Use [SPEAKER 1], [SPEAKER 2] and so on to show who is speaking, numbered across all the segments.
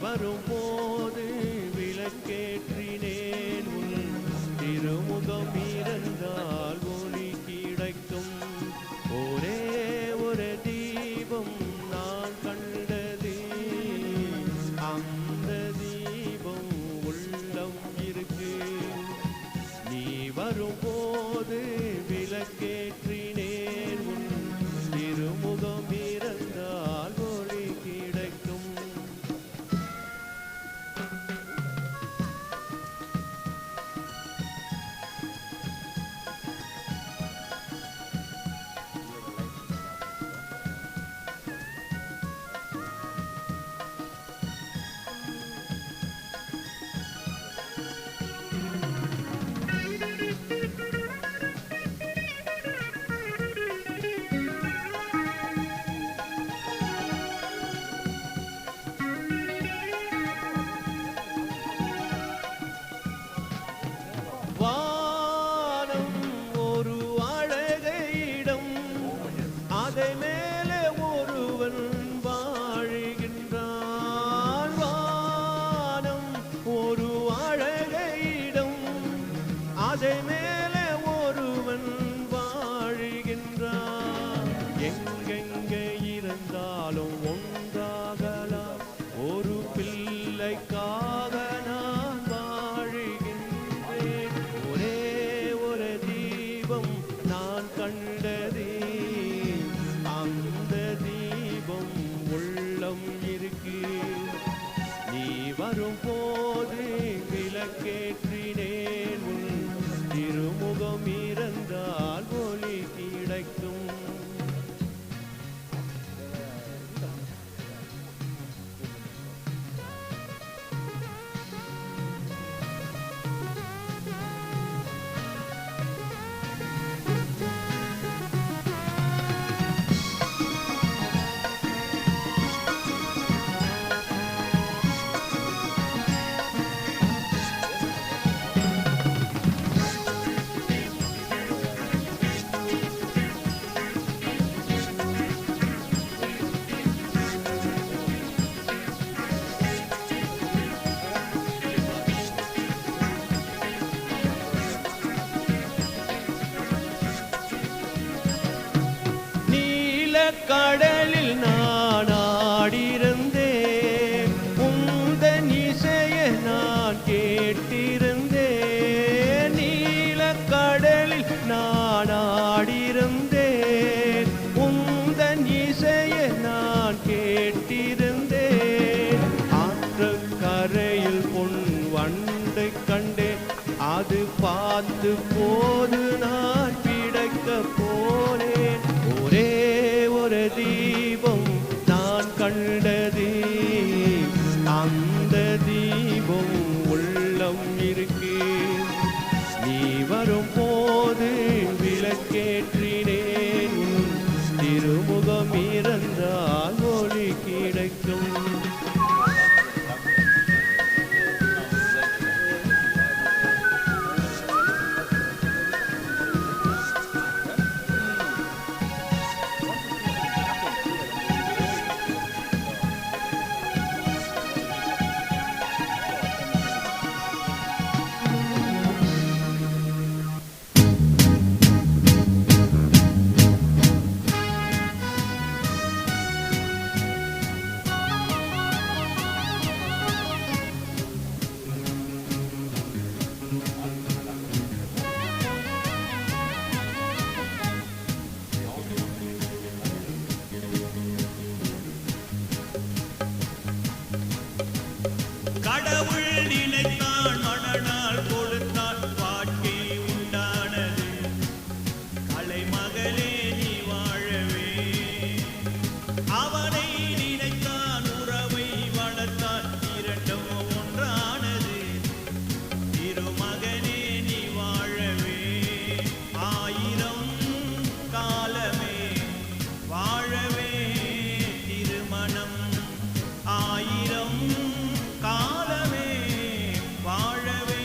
[SPEAKER 1] வரும்போது விளக்கேற்றினேன் உன் திருமுகம் இருந்தால் ஒளி கிடைக்கும். ஒரே ஒரு தீபம் நான் கண்டது, அந்த தீபம் உள்ளம் இருக்கு. நீ வரும்போது விளக்கேற்றினேன் உன் திருமுகம் இருந்தால் ஒளி கிடைக்கும். வானம் ஒரு அழகிடம், அதை மேலே ஒருவன் வாழுகின்றான். வானம் ஒரு அழகிடம், அதை மேலே ஒருவன் வாழுகின்றான். எங்கெங்கே இருந்தாலும் ஒன்றாகலாம், ஒரு பிள்ளைக்காக நான் வாழுகின்றேன். ஒரே ஒரு தீபம் நான் கண்டது, அந்த தீபம் உள்ளம் இருக்கு. நீ வரும்போது விளக்கேற்றினேன் உன் திருமுகம் இருந்தால் ஒளி கிடைக்கும். கடலில் நான் ஆடிருந்தேன், உந்தன் இசையை நான் கேட்டிருந்தேன். நீல கடலில் நான் ஆடிருந்தேன், உந்தன் இசையை நான் கேட்டிருந்தேன். ஆற்றல் கரையில் பொன் வண்டை கண்டேன், அது பார்த்து போது நான் பிடைக்க போனேன். ஒரே ஒரு தீபம் நான் கண்டது, அந்த தீபம் உள்ளம் இருக்கு. நீ வரும்போது விளக்கேற்றினேன் உன் திருமுகம் இருந்தால் ஒளி கிடைக்கும்.
[SPEAKER 2] ஆயிரம் காலமே வாழவே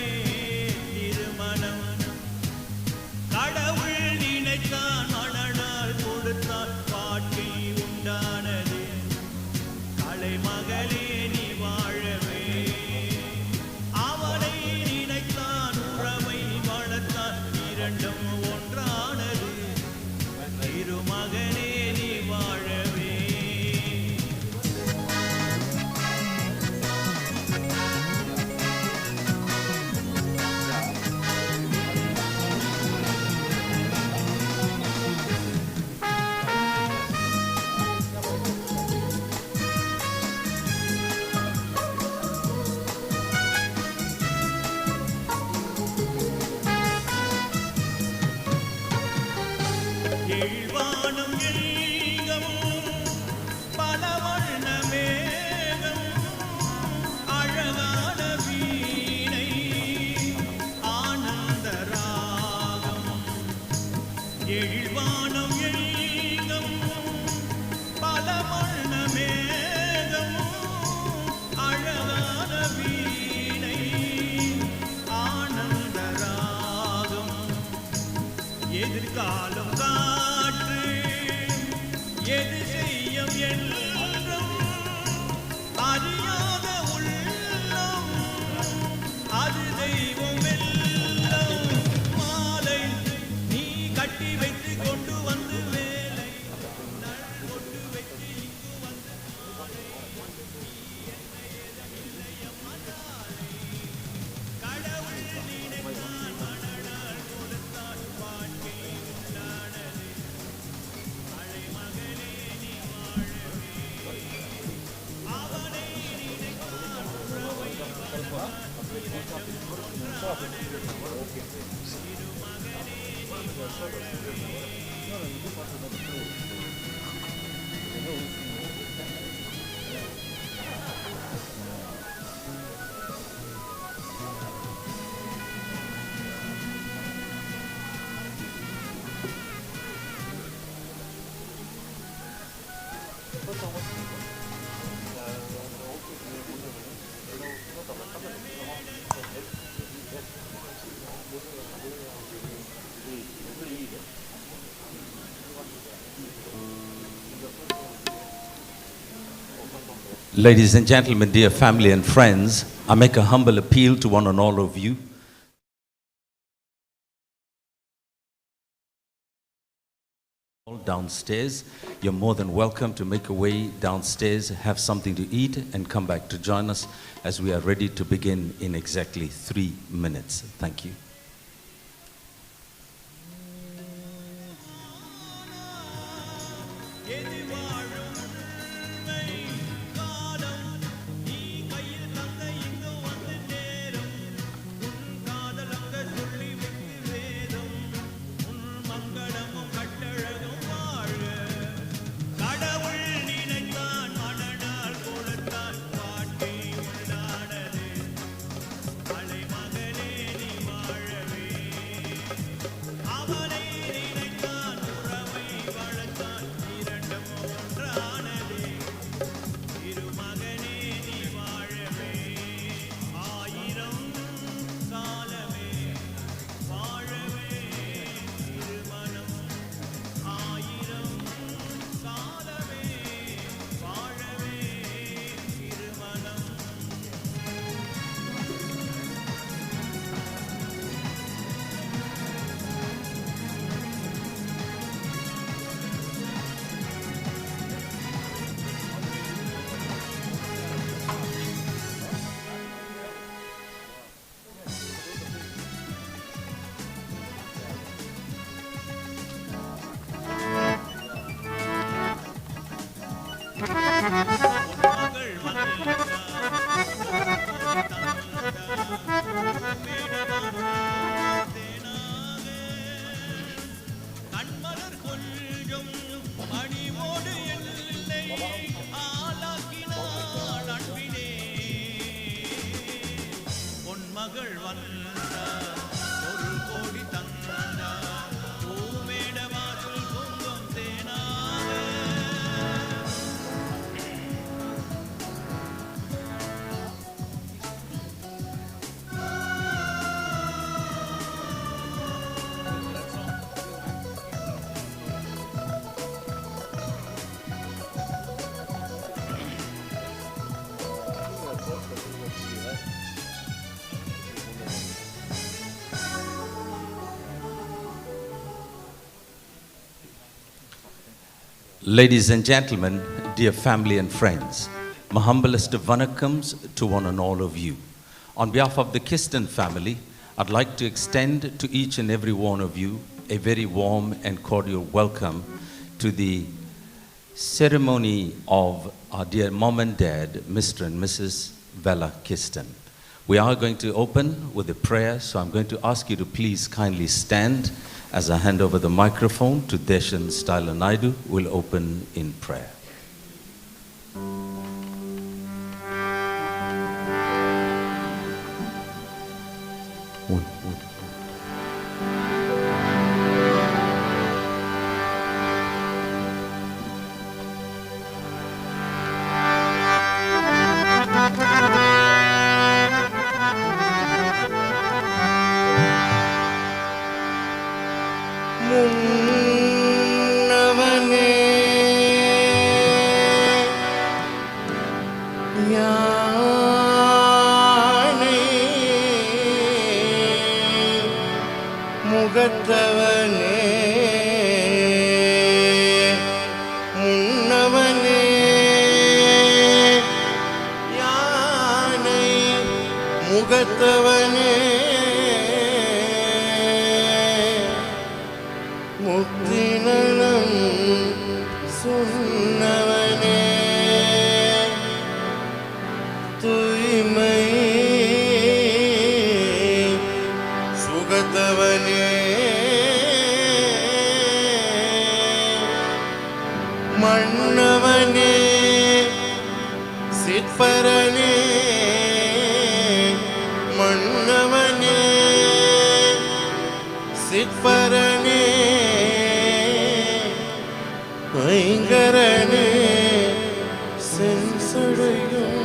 [SPEAKER 2] Ladies and gentlemen, dear family and friends, I make a humble appeal to one and all of you. All downstairs, you're more than welcome to make a way downstairs, have something to eat, and come back to join us as we are ready to begin in exactly 3 minutes. Thank you. Ladies and gentlemen, dear family and friends, my humblest of vanakkams to one and all of you. On behalf of the Kisten family, I'd like to extend to each and every one of you a very warm and cordial welcome to the ceremony of our dear mom and dad, Mr. and Mrs. Valla Kisten. We are going to open with a prayer, so I'm going to ask you to please kindly stand as I hand over the microphone to Deshan Styla Naidu, who will open in prayer.
[SPEAKER 3] சிற்பரனே மன்னவனே சிற்பரனே ஐங்கரனே செஞ்சடையும்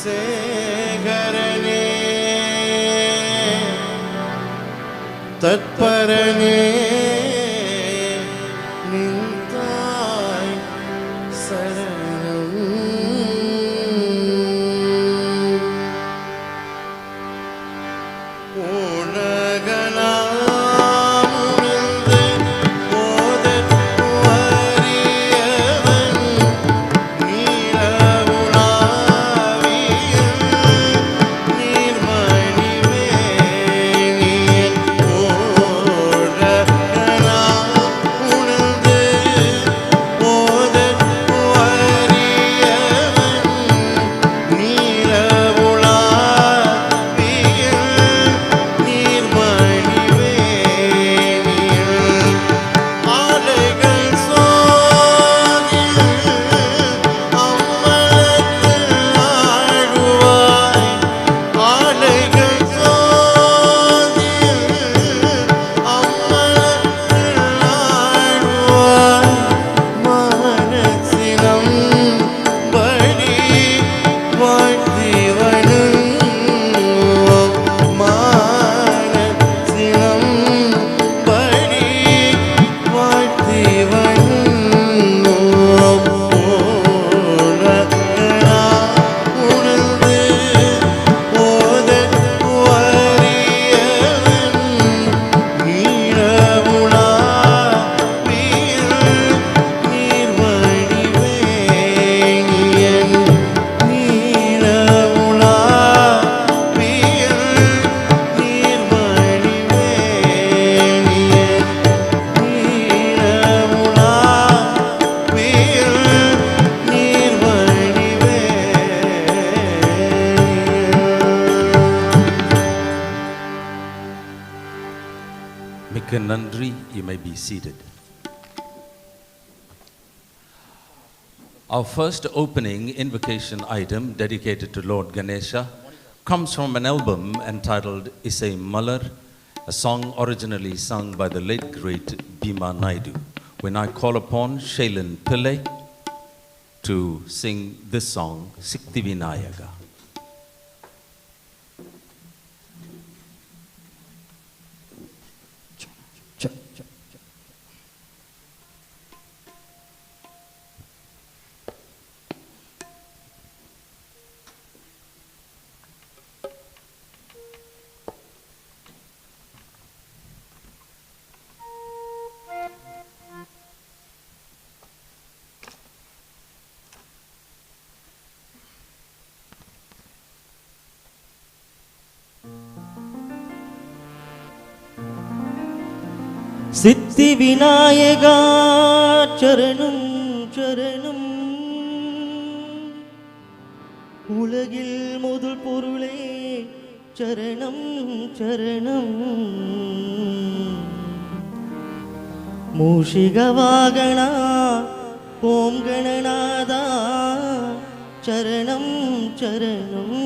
[SPEAKER 3] சேகரனே தற்பரனே நின்றாய் சரணம் உலகளாமுழந்து ஓதற் வறியவன் நீலவுலாவியன் நீர்மணிவேணியன் உலகளாமுழந்து ஓதற் வறியவன் நீலவுலாவியன் நீர்மணிவேணியன் ஆலைகள் சோதில் அம்மலத்தில் ஆடுவாய் ஆலைகள் சோதில் அம்மலத்தில் ஆடுவாய் மானசினம் படி வாழ்த்திவனும் மானசினம் படி வாழ்த்திவனும் ஓலகளா உணர்ந்து ஓதற் வறியவன் நீலவுலாவியன் நீர்மணிவேணியன் நீலவுலாவியன் நீர்மணிவேணியன்
[SPEAKER 2] மிக்க நன்றி. You may be seated. Our first opening invocation item dedicated to Lord Ganesha comes from an album entitled Isai Malar, a song originally sung by the late great Bhima Naidu. When I call upon Shailen Pillai to sing this song, Sikti Vinayaga.
[SPEAKER 4] சித்தி விநாயகா சரணம் சரணம் உலகில் முதல் பொருளே சரணம் சரணம் மூஷிக வாகனா ஓம் கணநாதா சரணம் சரணம்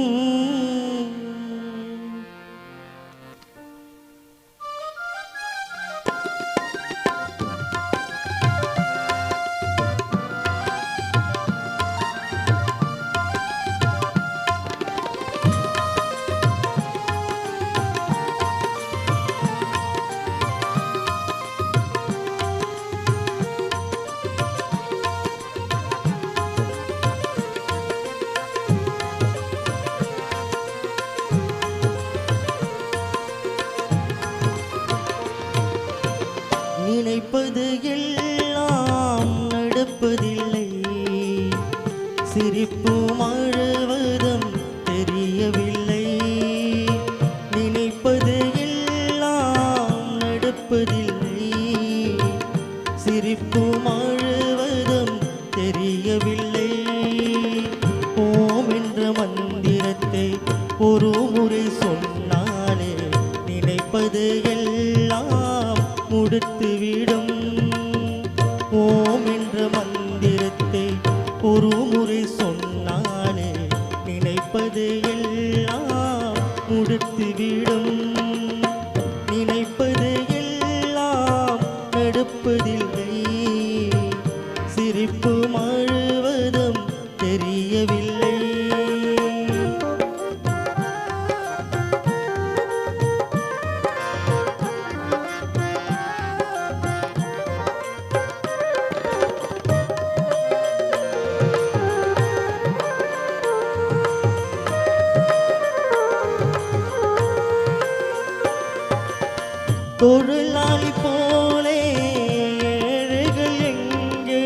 [SPEAKER 4] நினைப்பது எல்லாம் முடித்துவிடும், நினைப்பது எல்லாம் நடப்பதில்லை, சிரிப்பு அழுவதும் தெரியவில்லை. தொழிலாளி போலே ஏழைகள் எங்கே,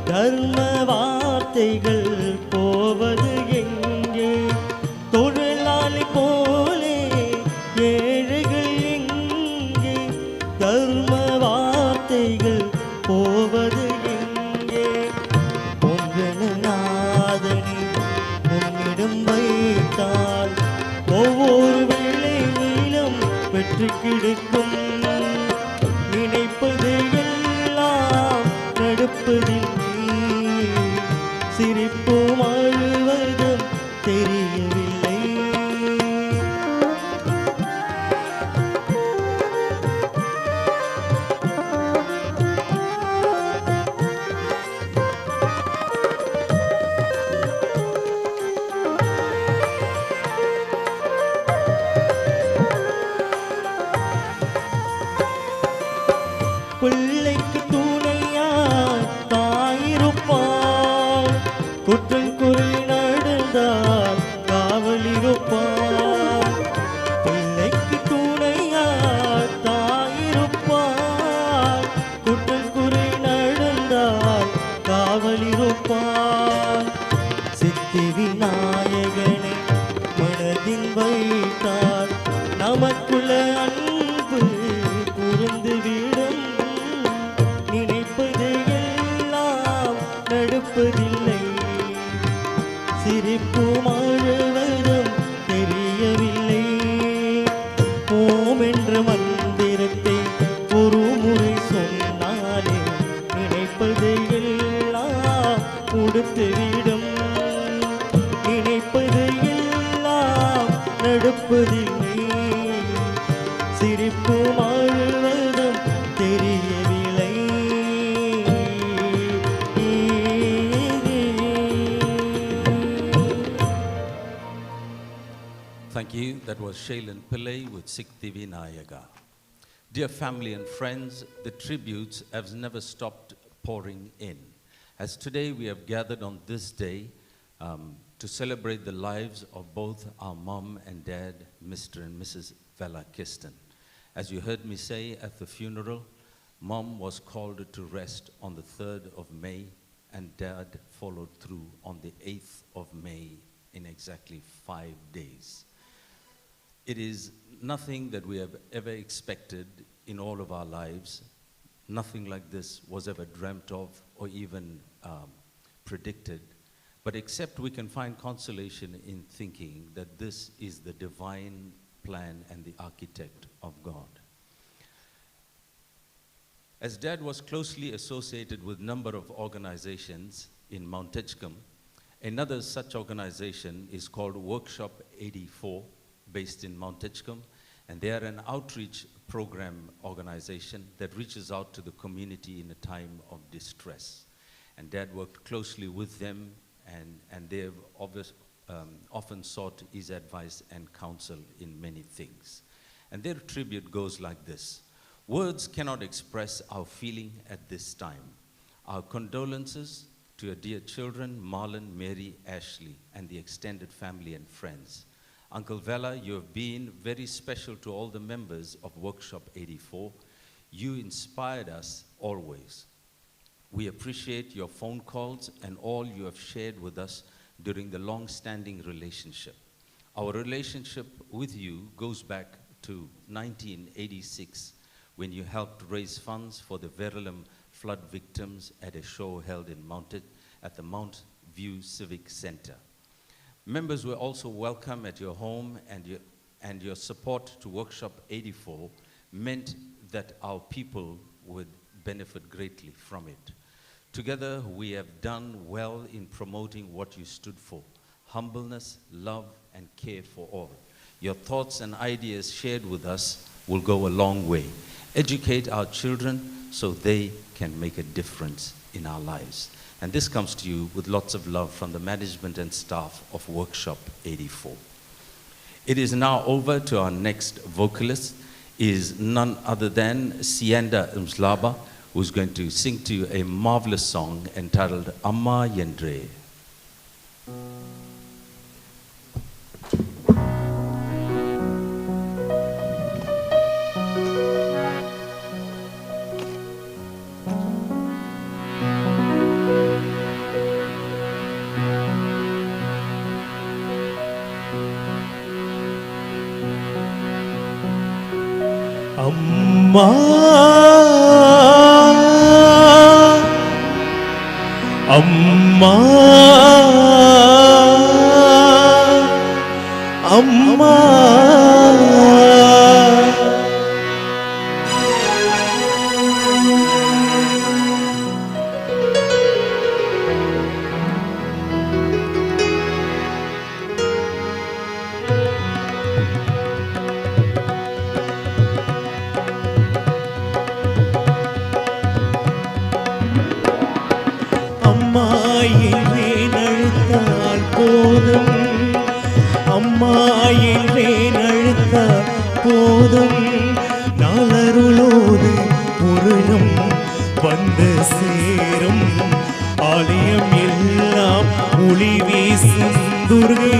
[SPEAKER 4] தர்ம வார்த்தைகள் போவது எங்கே, தொழிலாளி போலே ஏழைகள் எங்கே, தர்ம வார்த்தைகள் போவது எங்கே. பொங்கநாதனை உன்னிடம் வைத்தால் ஒவ்வொரு வேளையிலும் வெற்றி கிடைக்கும், நினைப்பது எல்லாம் நடப்பதில்லை, சிரிப்பும் அழுவதும் தெரியவில்லை. பிள்ளைக்கு துணையாய் தாயிருப்பாள், குற்றம் குறை நடந்தால் காவலிருப்பாள். பிள்ளைக்கு துணையாய் தாயிருப்பாள், குற்றம் குறை நடந்தால் காவலிருப்பாள். சித்தி விநாயகனை மனதில் வைத்தால் நமக்குள்ள அன்பு புரிந்துவிடும், நினைப்பது எல்லாம் நடப்பதில்லை, சிரிப்பும் அழுவதும் தெரியவில்லை. ஓம் என்ற மந்திரத்தை ஒரு முறை சொன்னாலே நினைப்பது எல்லாம் கொடுத்துவிடும், நினைப்பது எல்லாம் நடப்பதில்லை, சிரிப்பும் அழுவதும் தெரியவில்லை.
[SPEAKER 2] Thank you. That was Nanda Pillai with Sikthi Vinayaga. Dear family and friends, the tributes have never stopped pouring in. As today we have gathered on this day to celebrate the lives of both our mom and dad, Mr. and Mrs. Valla Kisten. As you heard me say at the funeral, mom was called to rest on the 3rd of May and dad followed through on the 8th of May in exactly 5 days. It is nothing that we have ever expected in all of our lives. Nothing like this was ever dreamt of or even predicted. But except we can find consolation in thinking that this is the divine plan and the architect of God. As Dad was closely associated with a number of organizations in Mount Edgecombe, another such organization is called Workshop 84, based in Mount Edgecombe, and they are an outreach program organization that reaches out to the community in a time of distress. And Dad worked closely with them, and they have often sought his advice and counsel in many things. And their tribute goes like this. Words cannot express our feeling at this time. Our condolences to your dear children, Marlon, Mary, Ashley, and the extended family and friends. Uncle Valla, you have been very special to all the members of Workshop 84. You inspired us always. We appreciate your phone calls and all you have shared with us during the long-standing relationship. Our relationship with you goes back to 1986, when you helped raise funds for the Verulam flood victims at a show held in at the Mount View Civic Center. Members were also welcome at your home, and your support to Workshop 84 meant that our people would benefit greatly from it. Together, we have done well in promoting what you stood for: humbleness, love, and care for all. Your thoughts and ideas shared with us will go a long way. Educate our children so they can make a difference in our lives. And this comes to you with lots of love from the management and staff of Workshop 84. It is now over to our next vocalist, is none other than Sienda Umslaba, who's going to sing to you a marvelous song entitled Amma Yendre.
[SPEAKER 4] அம்மா அம்மா அம்மா போதும் நாளருளோடு பொருளும் வந்து சேரும் ஆலயம் எல்லாம் ஒளி வீசும் துர்கே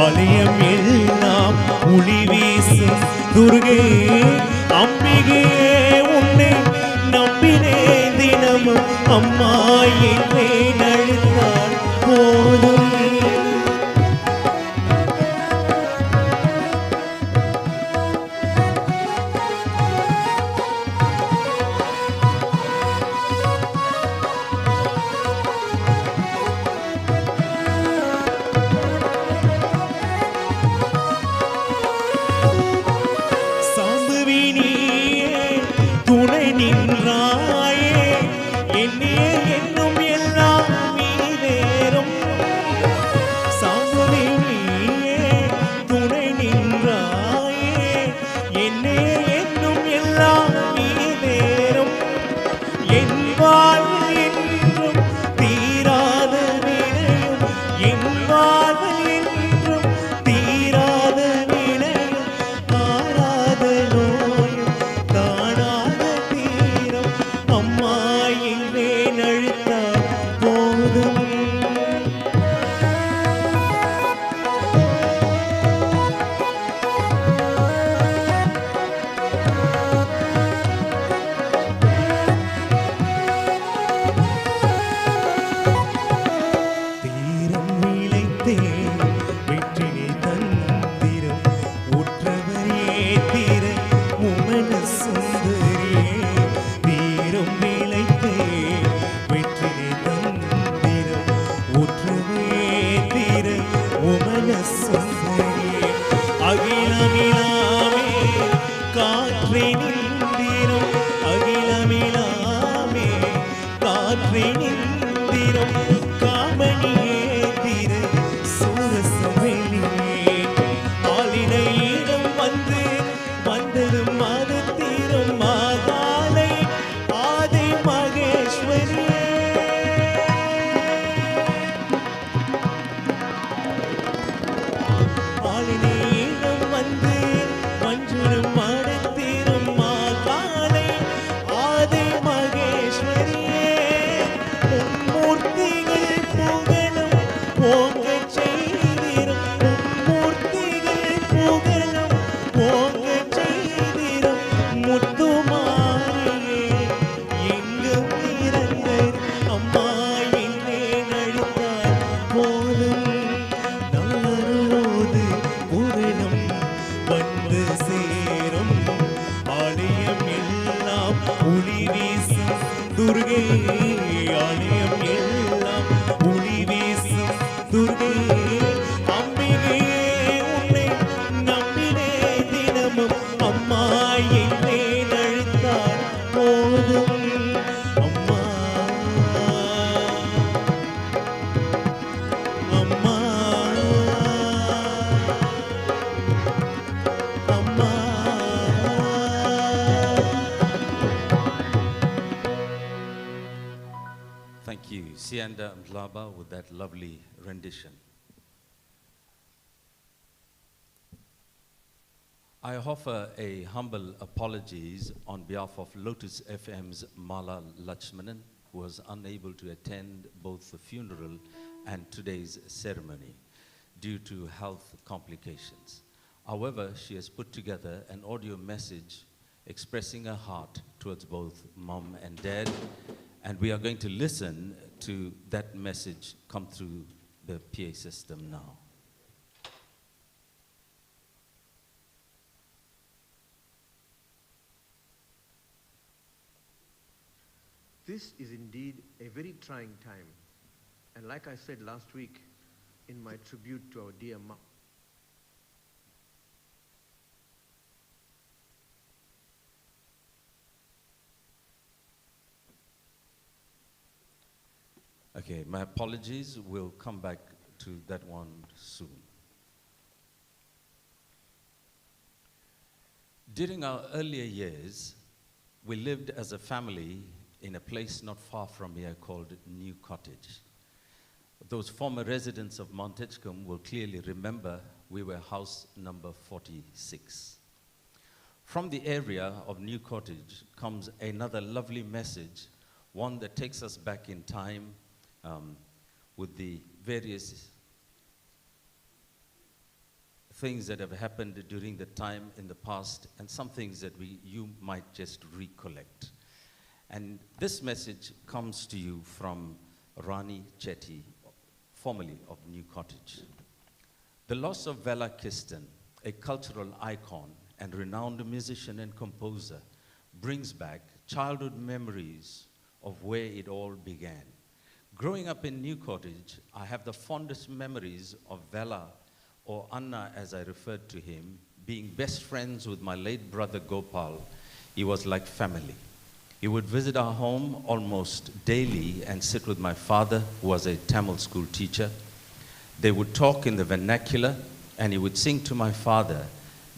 [SPEAKER 4] ஆலயம் எல்லாம் ஒளி வீசும் துர்கே அம்பிகே உன்னை நம்பினே தினமும் அம்மா என்றே நழுத்தால் போதும் சேரும்
[SPEAKER 2] Sianda Mlaba with that lovely rendition. I offer a humble apologies on behalf of Lotus FM's Mala Lakshmanan, who was unable to attend both the funeral and today's ceremony due to health complications. However, she has put together an audio message expressing her heart towards both mom and dad, and we are going to listen to that message come through the PA system now.
[SPEAKER 1] This is indeed a very trying time. And like I said last week in my tribute to our dear mom,
[SPEAKER 2] Okay, my apologies. We'll come back to that one soon. During our earlier years, we lived as a family in a place not far from here called New Cottage. Those former residents of Mount Edgecombe will clearly remember we were house number 46. From the area of New Cottage comes another lovely message, one that takes us back in time with the various things that have happened during the time in the past and some things that you might just recollect. And this message comes to you from Rani Chetty, formerly of New Cottage. The loss of Valla Kisten, a cultural icon and renowned musician and composer, brings back childhood memories of where it all began. Growing up in New Cottage, I have the fondest memories of Valla, or Anna as I referred to him, being best friends with my late brother Gopal. He was like family. He would visit our home almost daily and sit with my father, who was a Tamil school teacher. They would talk in the vernacular, and he would sing to my father.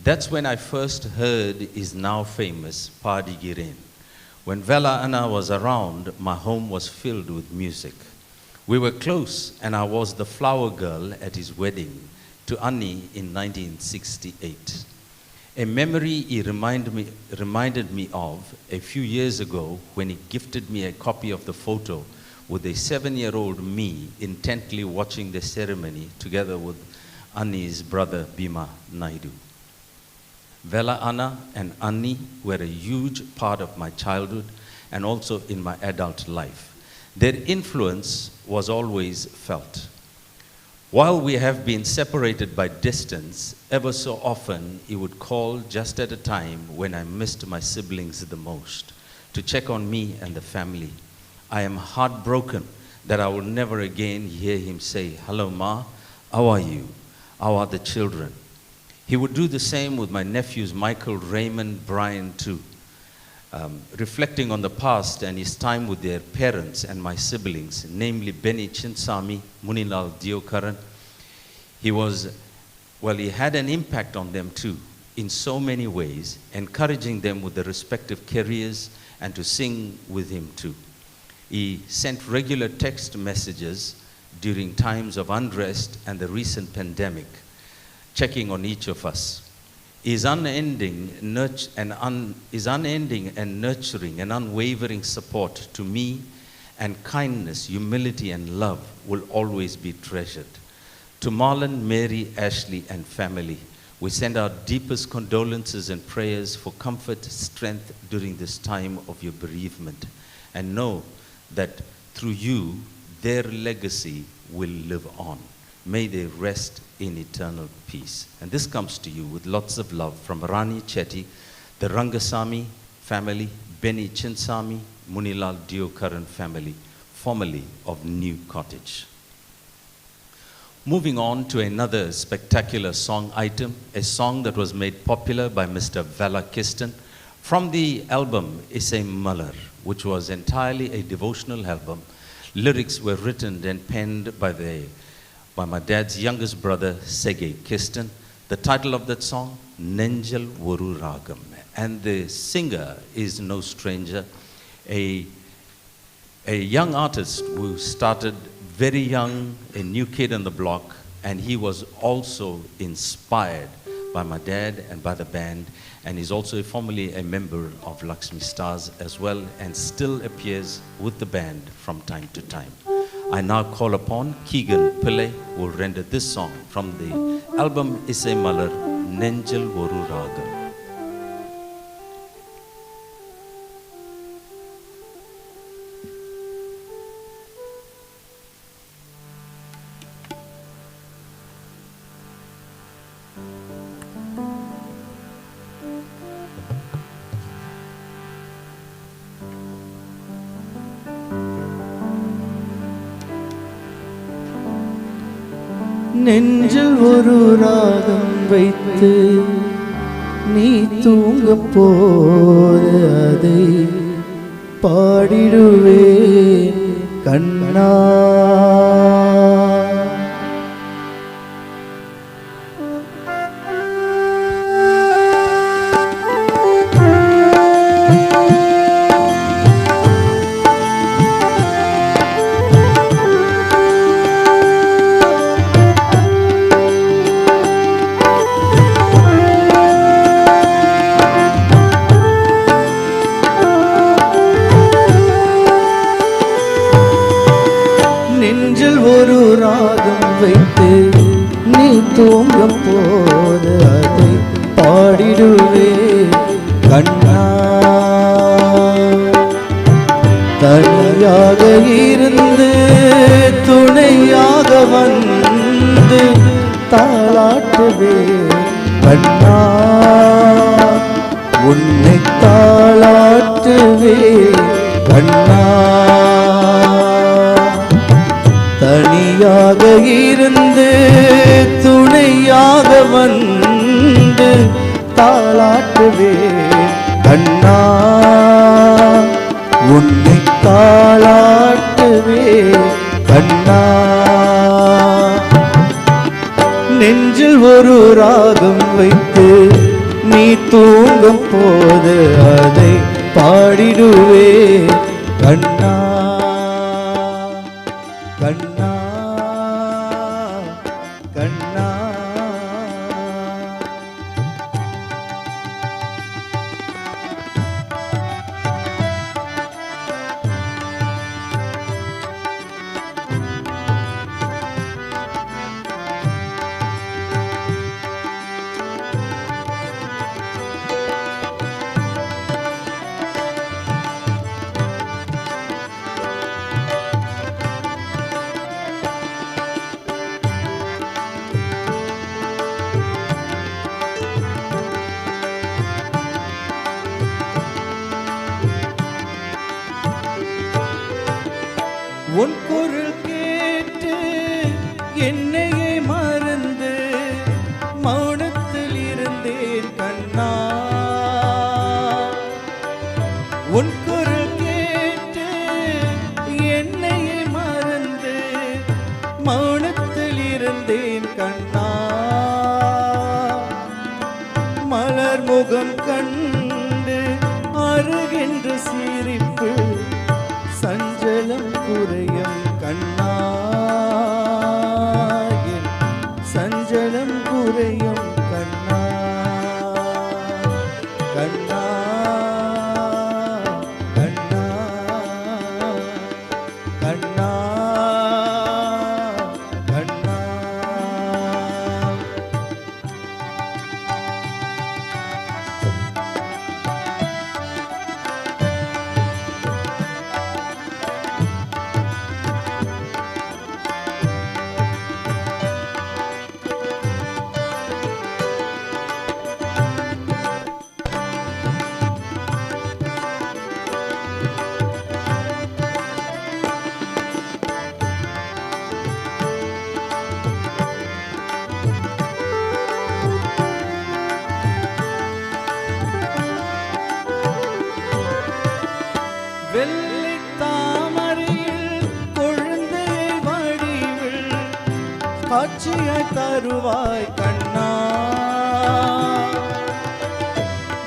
[SPEAKER 2] That's when I first heard his now famous Padi Giren. When Valla Anna was around, my home was filled with music. We were close, and I was the flower girl at his wedding to Annie in 1968. A memory he reminded me of a few years ago when he gifted me a copy of the photo with a 7-year-old me intently watching the ceremony together with Annie's brother Bhima Naidu. Valla Anna and Annie were a huge part of my childhood and also in my adult life. Their influence was always felt. While we have been separated by distance, ever so often he would call just at a time when I missed my siblings the most to check on me and the family. I am heartbroken that I will never again hear him say, "Hello, Ma, how are you? How are the children?" He would do the same with my nephews, Michael, Raymond, Brian too. Reflecting on the past and his time with their parents and my siblings, namely Benny Chinsami, Munilal Diokaran, he had an impact on them too, in so many ways, encouraging them with their respective careers and to sing with him too. He sent regular text messages during times of unrest and the recent pandemic, checking on each of us. His unending and nurturing and unwavering support to me and kindness, humility and love will always be treasured. To Marlon, Mary, Ashley and family, we send our deepest condolences and prayers for comfort, strength during this time of your bereavement. And know that through you, their legacy will live on. May they rest in eternal peace. And this comes to you with lots of love from Rani Chetty, the Rangasamy family, Benny Chinsami, Munilal Diokaran family, formerly of New Cottage. Moving on to another spectacular song item, a song that was made popular by Mr. Valla Kisten from the album Isai Malar, which was entirely a devotional album. Lyrics were written and penned by my dad's youngest brother, Sege Kisten. The title of that song, Nenjal Oru Ragam. And the singer is no stranger, a a young artist who started very young, a new kid on the block, and he was also inspired by my dad and by the band, and he's also formerly a member of Lakshmi Stars as well, and still appears with the band from time to time. I now call upon Keegan Pillai, who will render this song from the album Isai Malar, Nenjal Oru Ragam.
[SPEAKER 3] நெஞ்சில் ஒரு ராகம் வைத்து நீ தூங்கப் போது அதை பாடிடுவேன் கண்ணா. தூங்கும் போது அதை பாடிடுவே கண்ணா. தனியாக இருந்து துணையாக வந்து தாளாட்டுவே கண்ணா. உன்னை தாளாட்டுவே கண்ணா. தனியாக இருந்து துணையாக வந்து தாளாட்டுவே கண்ணா. உன்னை தாளாட்டுவே கண்ணா. நெஞ்சில் ஒரு ராகம் வைத்து நீ தூங்கும் போது அதை பாடிடுவே கண்ணா. கண்ணா கண்ணா. உன் குரல் கேட்டு என்னையே மறந்து மௌனத்தில் இருந்தேன் கண்ணா. உன் குரல் கேட்டு என்னையே மறந்து மௌனத்தில் இருந்தேன் கண்ணா. மலர் முகம் கண்டு அருகென்ற சிரிப்பு சஞ்சலம் குறையும் கண்ணா. சஞ்சலம் குறையும் கண்ணா. கண்ணா கண்ணா கண்ணா கண்ணா. வெள்ளை தாமரையில் கொழுந்தை வடிவில் காட்சியாய் தருவாய் கண்ணா.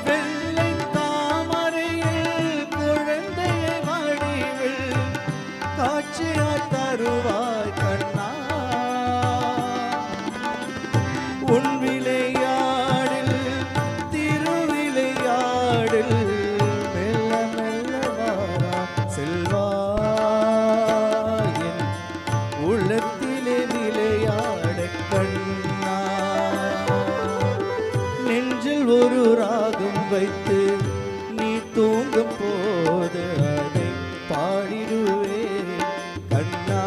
[SPEAKER 3] வெள்ளை தாமரையில் கொழுந்தை வடிவில் உன் விளையாடில் திருவிளையாடில் மெல்ல மெல்ல வாரா செல்வா என் உள்ளத்திலே விளையாட கண்ணா நெஞ்சில் ஒரு ராகம் வைத்து நீ தூங்கும் போது அதை பாடிடுவே கண்ணா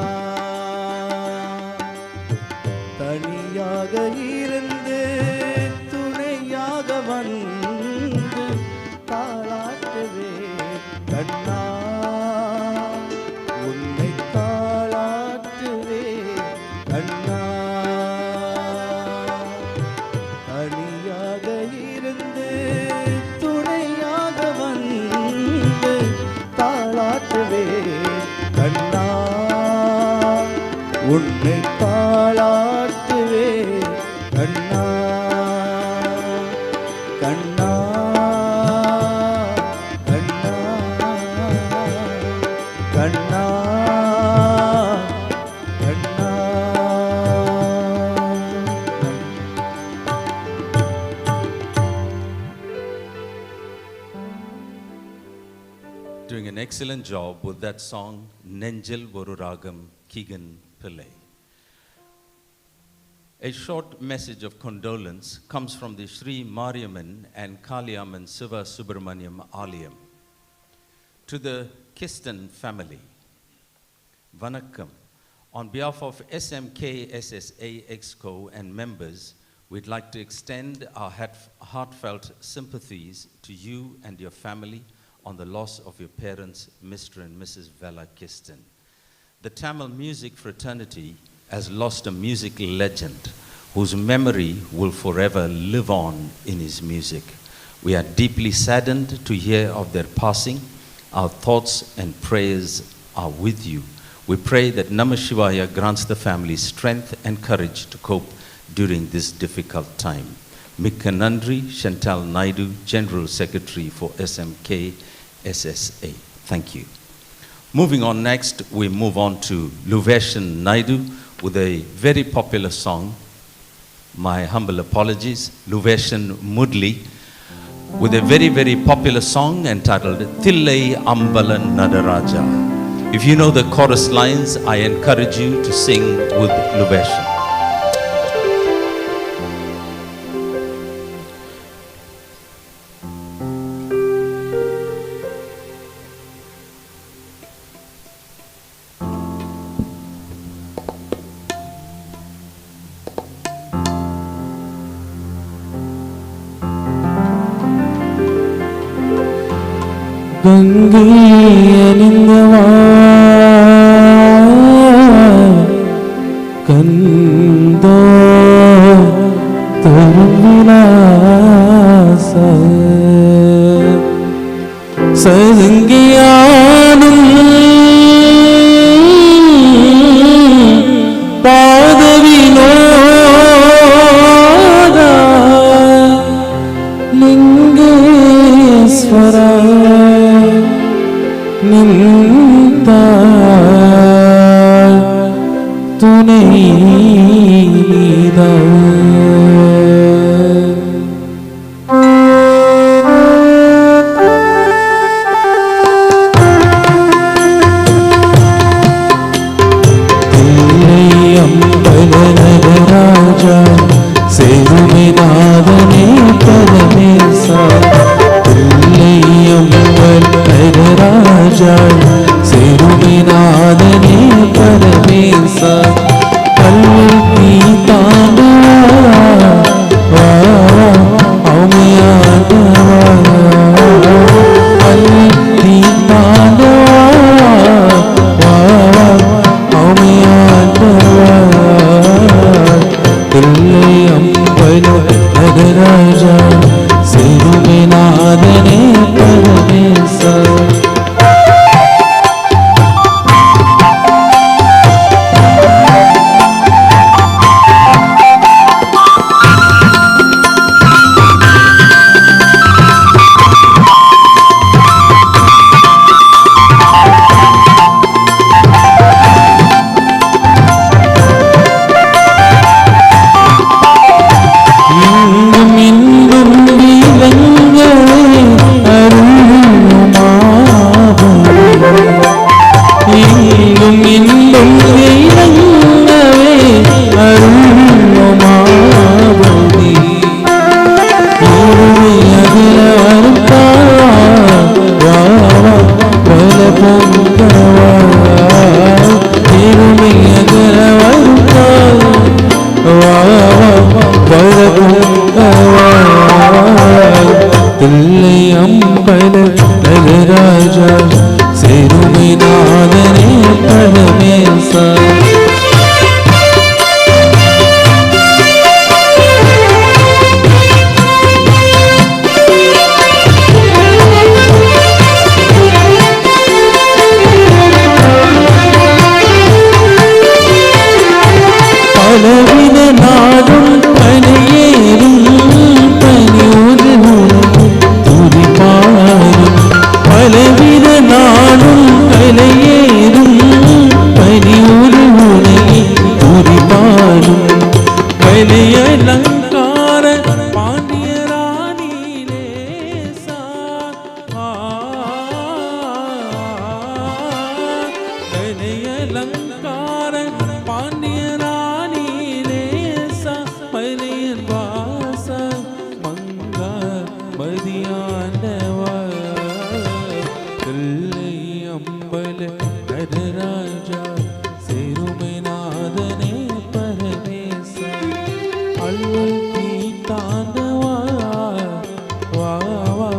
[SPEAKER 3] தனியாக இருந்து துணையாக வந்து தாளாட்டுவே கண்ணா உன்னை தாளாட்டுவே கண்ணா தனியாக இருந்து துணையாக வந்து தாளாட்டுவே கண்ணா உன்னை தாளாட்டுவே கண்ணா கண்ணா கண்ணா கண்ணா கண்ணா
[SPEAKER 2] Doing an excellent job with that song, Nenjil Oru Ragam, Keegan Pillai. A short message of condolence comes from the Sri Mariamman and Kaliamman Siva Subramaniam Alayam. To the Kisten family, Vanakkam. On behalf of SMK SSA Exco and members, we'd like to extend our heartfelt sympathies to you and your family on the loss of your parents, Mr. and Mrs. Valla Kisten. The Tamil music fraternity has lost a music legend whose memory will forever live on in his music. We are deeply saddened to hear of their passing. Our thoughts and prayers are with you. We pray that Namah Shivaya grants the family strength and courage to cope during this difficult time. Mikka Nandri, Chantal Naidu, General Secretary for SMK SSA. Thank you. Moving on next, we move on to Luveshan Naidu with a very popular song. My humble apologies, Luveshan Mudli, with a very, very popular song entitled Thillai Ambalan Nadaraja. If you know the chorus lines, I encourage you to sing with Luveshan.
[SPEAKER 4] கங்கையணிந்தவா கந்தோ தருவிலாச சதுங்கியானும் பாதவினோதா Lingeshwara நின்றாய் துணை ராஜா சேருமிநாதனே பரமேசா ராஜா சேருமிநாதனே பரமேசா கல்வி தாண்டவா அவுமையாண்டவா கல்வி தாண்டவா அவுமையாண்டவா தில்லை அம்பல நகராஜா சேருமிநாதனே பரமேசா अलंकार पांड्य रानी लेसा नैने अलंकार पांड्य रानी लेसा मलिन वास मंगा मदियानवा தில்லை அம்பல நடராஜா சேருமெனாதனே பரமேச அள்ளல் தீ தாண்டவா வா வா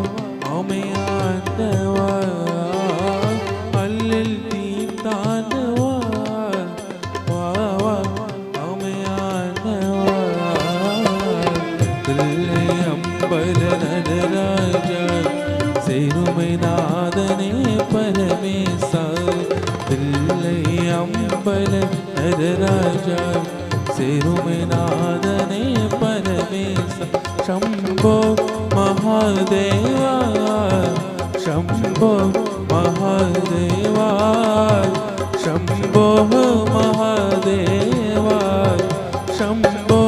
[SPEAKER 4] ஆமையாண்டவா அள்ளல் தீ தாண்டவா வா வா ஆமையாண்டவா தில்லை அம்பல நடராஜா சேருமைநாதனே பரமேசா தில்லை அம்பல Nataraja சேருமைநாதனே பரமேசா Shambho Mahadeva Shambho Mahadeva Shambho Mahadeva Shambho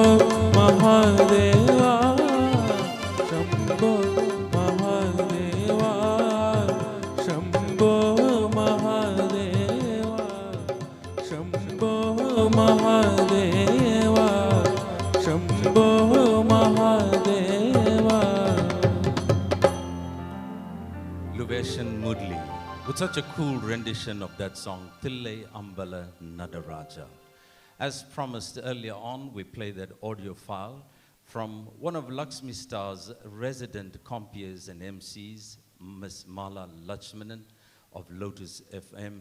[SPEAKER 4] Mahadeva Shambho Mahadeva Shambho Mahadeva Shambho Mahadeva Shambho Mahadeva
[SPEAKER 2] Luvation Mudli, with such a cool rendition of that song, Thillai Ambala Nadaraja. As promised earlier on, we play that audio file from one of Lakshmi Star's resident compiers and MCs, Miss Mala Lakshmanan of Lotus FM.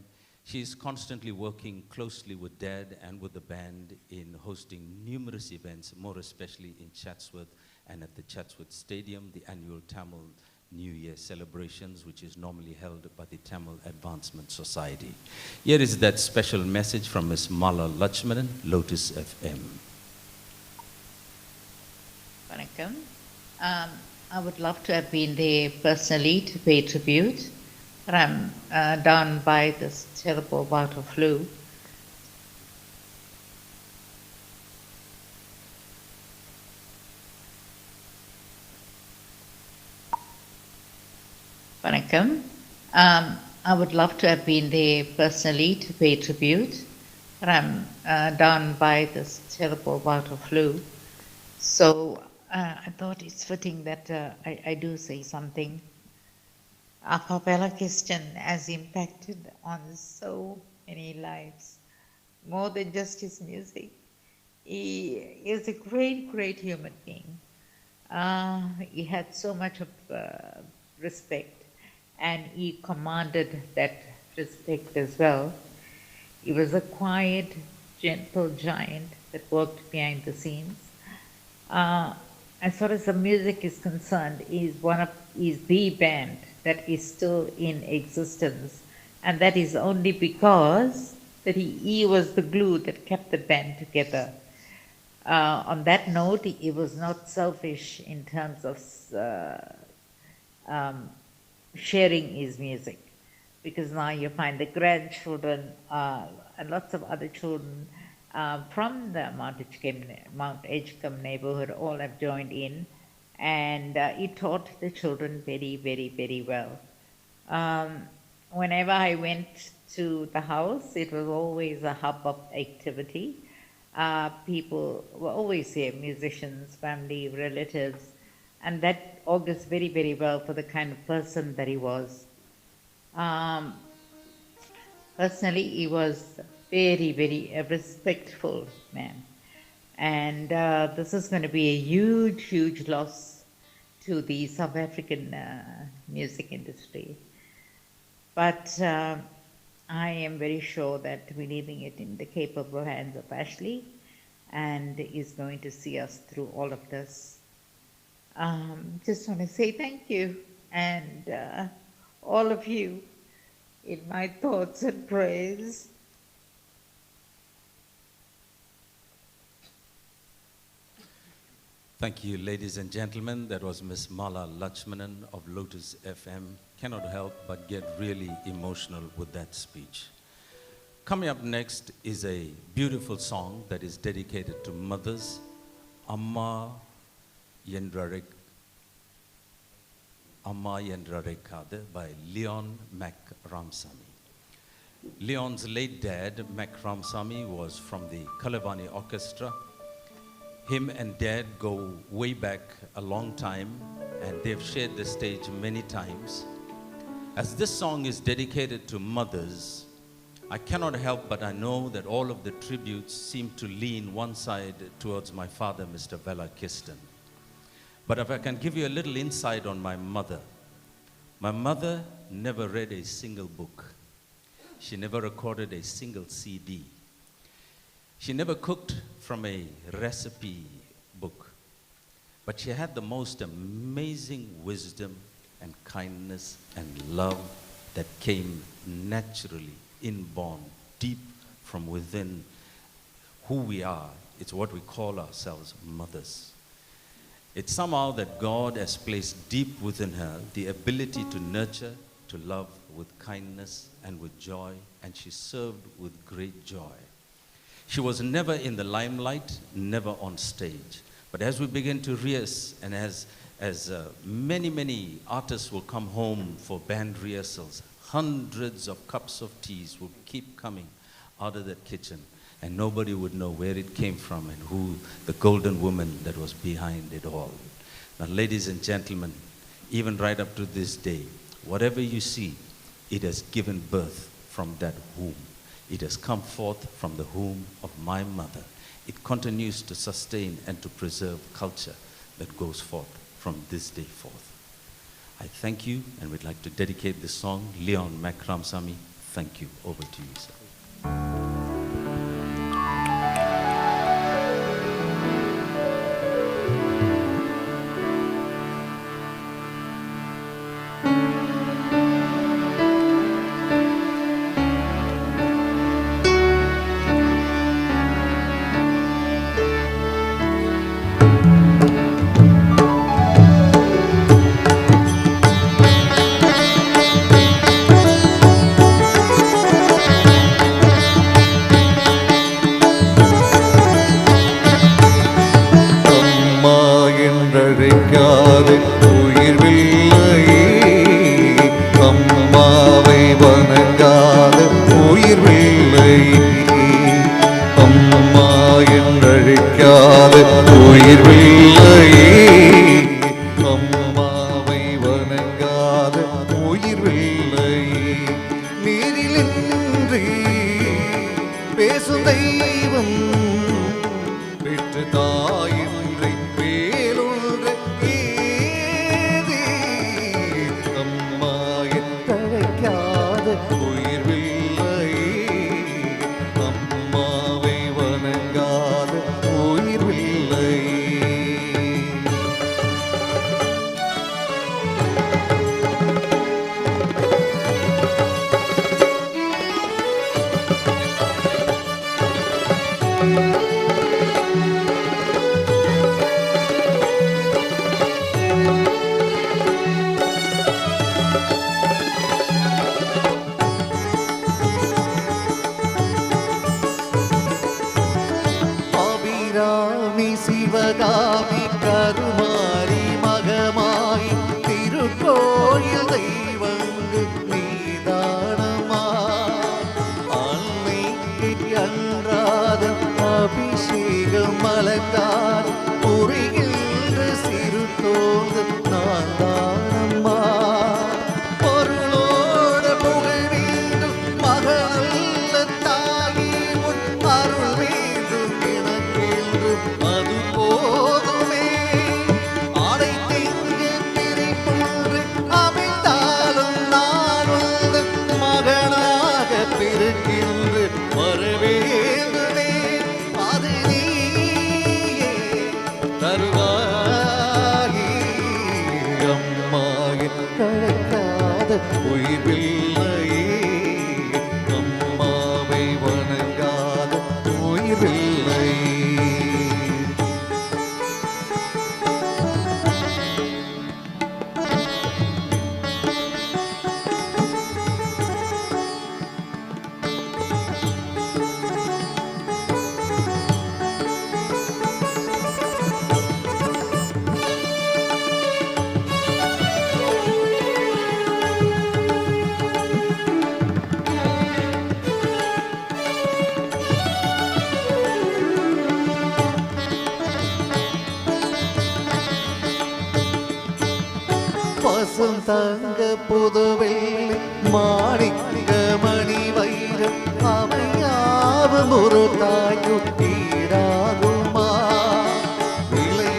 [SPEAKER 2] She is constantly working closely with Dad and with the band in hosting numerous events, more especially in Chatsworth and at the Chatsworth Stadium, the annual Tamil New Year celebrations, which is normally held by the Tamil Advancement Society. Here is that special message from Miss Mala Lakshmanan, Lotus FM.
[SPEAKER 5] Vanakkam. I would love to have been there personally to pay tribute, but I'm down by this terrible bout of flu. Vanakkam. I would love to have been there personally to pay tribute, but I'm down by this terrible bout of flu. So I thought it's fitting that I do say something. MR Valla Kisten has impacted on so many lives, more than just his music. He is a great, great human being. He had so much of respect, and he commanded that respect as well. He was a quiet, gentle giant that worked behind the scenes. As far as the music is concerned, he's the band that is still in existence, and that is only because that he was the glue that kept the band together. On that note, he was not selfish in terms of sharing his music, because now you find the grandchildren and lots of other children from the Mount Edgecombe neighborhood all have joined in, and he taught the children very, very, very well. Whenever I went to the house, it was always a hub of activity. People were always there, musicians, family, relatives, and that augurs very, very well for the kind of person that he was. Personally, he was very, very respectful man. And this is going to be a huge, huge loss to the South African music industry. But I am very sure that we're leaving it in the capable hands of Ashley, and is going to see us through all of this. Just want to say thank you, and all of you in my thoughts and prayers.
[SPEAKER 2] Thank you, ladies and gentlemen. That was Miss Mala Lakshmanan of Lotus FM. Cannot help but get really emotional with that speech. Coming up next is a beautiful song that is dedicated to mothers, Amma Yendrarekade by Leon Mac Ramsamy. Leon's late dad, Mac Ramsamy, was from the Kalavani Orchestra. Him and Dad go way back a long time, and they've shared the stage many times. As this song is dedicated to mothers, I cannot help but I know that all of the tributes seem to lean one side towards my father, Mr. Valla Kisten. But if I can give you a little insight on my mother never read a single book. She never recorded a single CD. She never cooked from a recipe book. But she had the most amazing wisdom and kindness and love that came naturally, inborn, deep from within who we are. It's what we call ourselves, mothers. It's somehow that God has placed deep within her the ability to nurture, to love with kindness and with joy, and she served with great joy. She was never in the limelight, never on stage. But as we begin to rehearse, and as many artists will come home for band rehearsals, hundreds of cups of teas will keep coming out of that kitchen, and nobody would know where it came from and who the golden woman that was behind it all. Now, ladies and gentlemen, even right up to this day, whatever you see, it has given birth from that womb. It has come forth from the womb of my mother. It continues to sustain and to preserve culture that goes forth from this day forth. I thank you, and we'd like to dedicate this song, Leon Mac Ramsamy. Thank you. Over to you, sir.
[SPEAKER 6] பசும் தங்க புதுவெள்ளி மாணிக்க மணி வைரம் அவையாவும் ஒரு தாய்க்கு ஈடாகுமா? விலை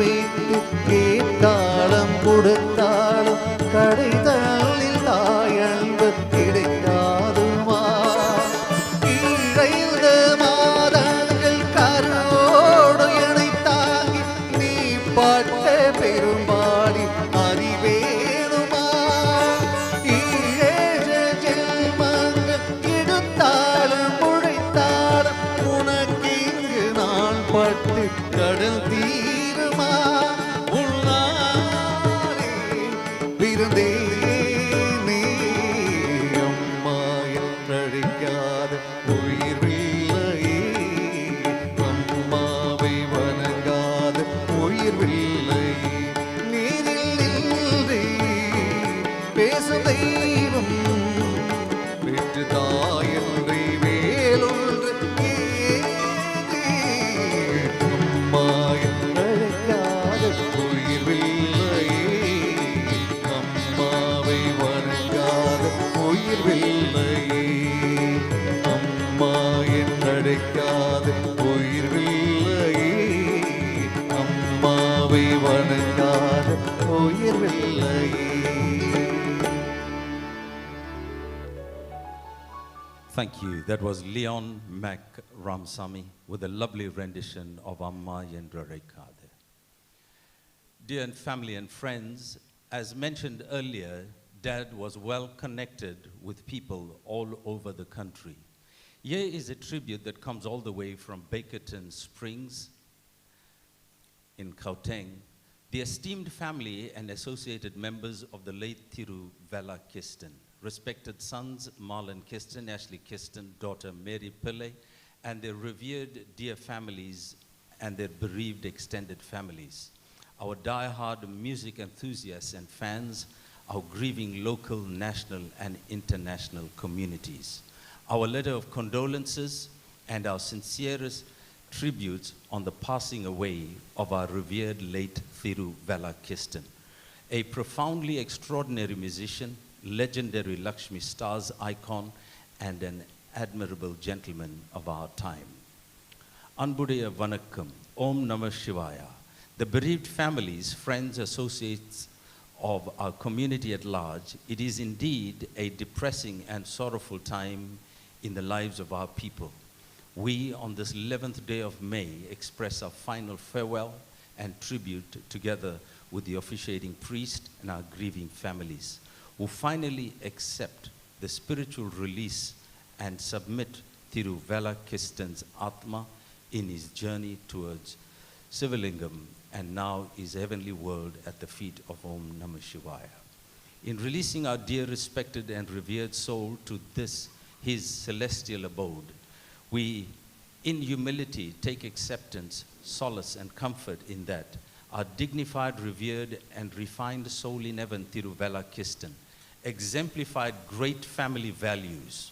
[SPEAKER 6] வைத்து கேட்டாலும் கொடுத்தாலும் கடை தள்ளில் தாயன்பு கிடைக்காதுமா? ஈழைந்த மாதங்கள் கரோடு எனை தாங்கி நீ பட்ட பெரும்பாடி அறிவேணுமா? ஈழேழ ஜென்மங்கள் எடுத்தாலும் உழைத்தாலும் உனக்கிங்கு நான் பட்டு கடல் தீருமா? உள்நாளே விருந்தே நீ அம்மா என்றழைக்காத உயிர்வில்லையே, அம்மாவை வணங்காத உயிர்வில்லையே. நீரில் நின்றே பேசும் தெய்வம் பெற்று தாயன்றி வேலொன்று ஏது. அம்மா என்றழைக்காத உயிர்வில்லையே, அம்மாவை வணங்காத உயிர்வில்லையே. அம்மா என்றழைக்காத உயிர்வில்லையே, அம்மாவை வணங்காத உயிர்வில்லையே.
[SPEAKER 2] Thank you. That was Leon Mac Ramsamy with a lovely rendition of Amma Yendra Rekade. Dear family and friends, as mentioned earlier, Dad was well connected with people all over the country. Here is a tribute that comes all the way from Bakerton Springs in Gauteng. The esteemed family and associated members of the late Thiru Valla Kisten, respected sons Marlon Kisten, Ashley Kisten, daughter Mary Pillai, and their revered dear families and their bereaved extended families, our die-hard music enthusiasts and fans, our grieving local, national, and international communities. Our letter of condolences and our sincerest tributes on the passing away of our revered late Thiru Valla Kisten, a profoundly extraordinary musician, legendary Lakshmi stars icon, and an admirable gentleman of our time. Anbudaya Vanakkam, Om Namah Shivaya. The bereaved families, friends, associates of our community at large, it is indeed a depressing and sorrowful time in the lives of our people. We, on this 11th day of May, express our final farewell and tribute together with the officiating priest and our grieving families, who finally accept the spiritual release and submit Thiru Valla Kisten's Atma in his journey towards Sivalingam and now his heavenly world at the feet of Om Namah Shivaya. In releasing our dear, respected, and revered soul to this, his celestial abode, we, in humility, take acceptance, solace, and comfort in that our dignified, revered, and refined soul in heaven, Thiru Valla Kisten, exemplified great family values,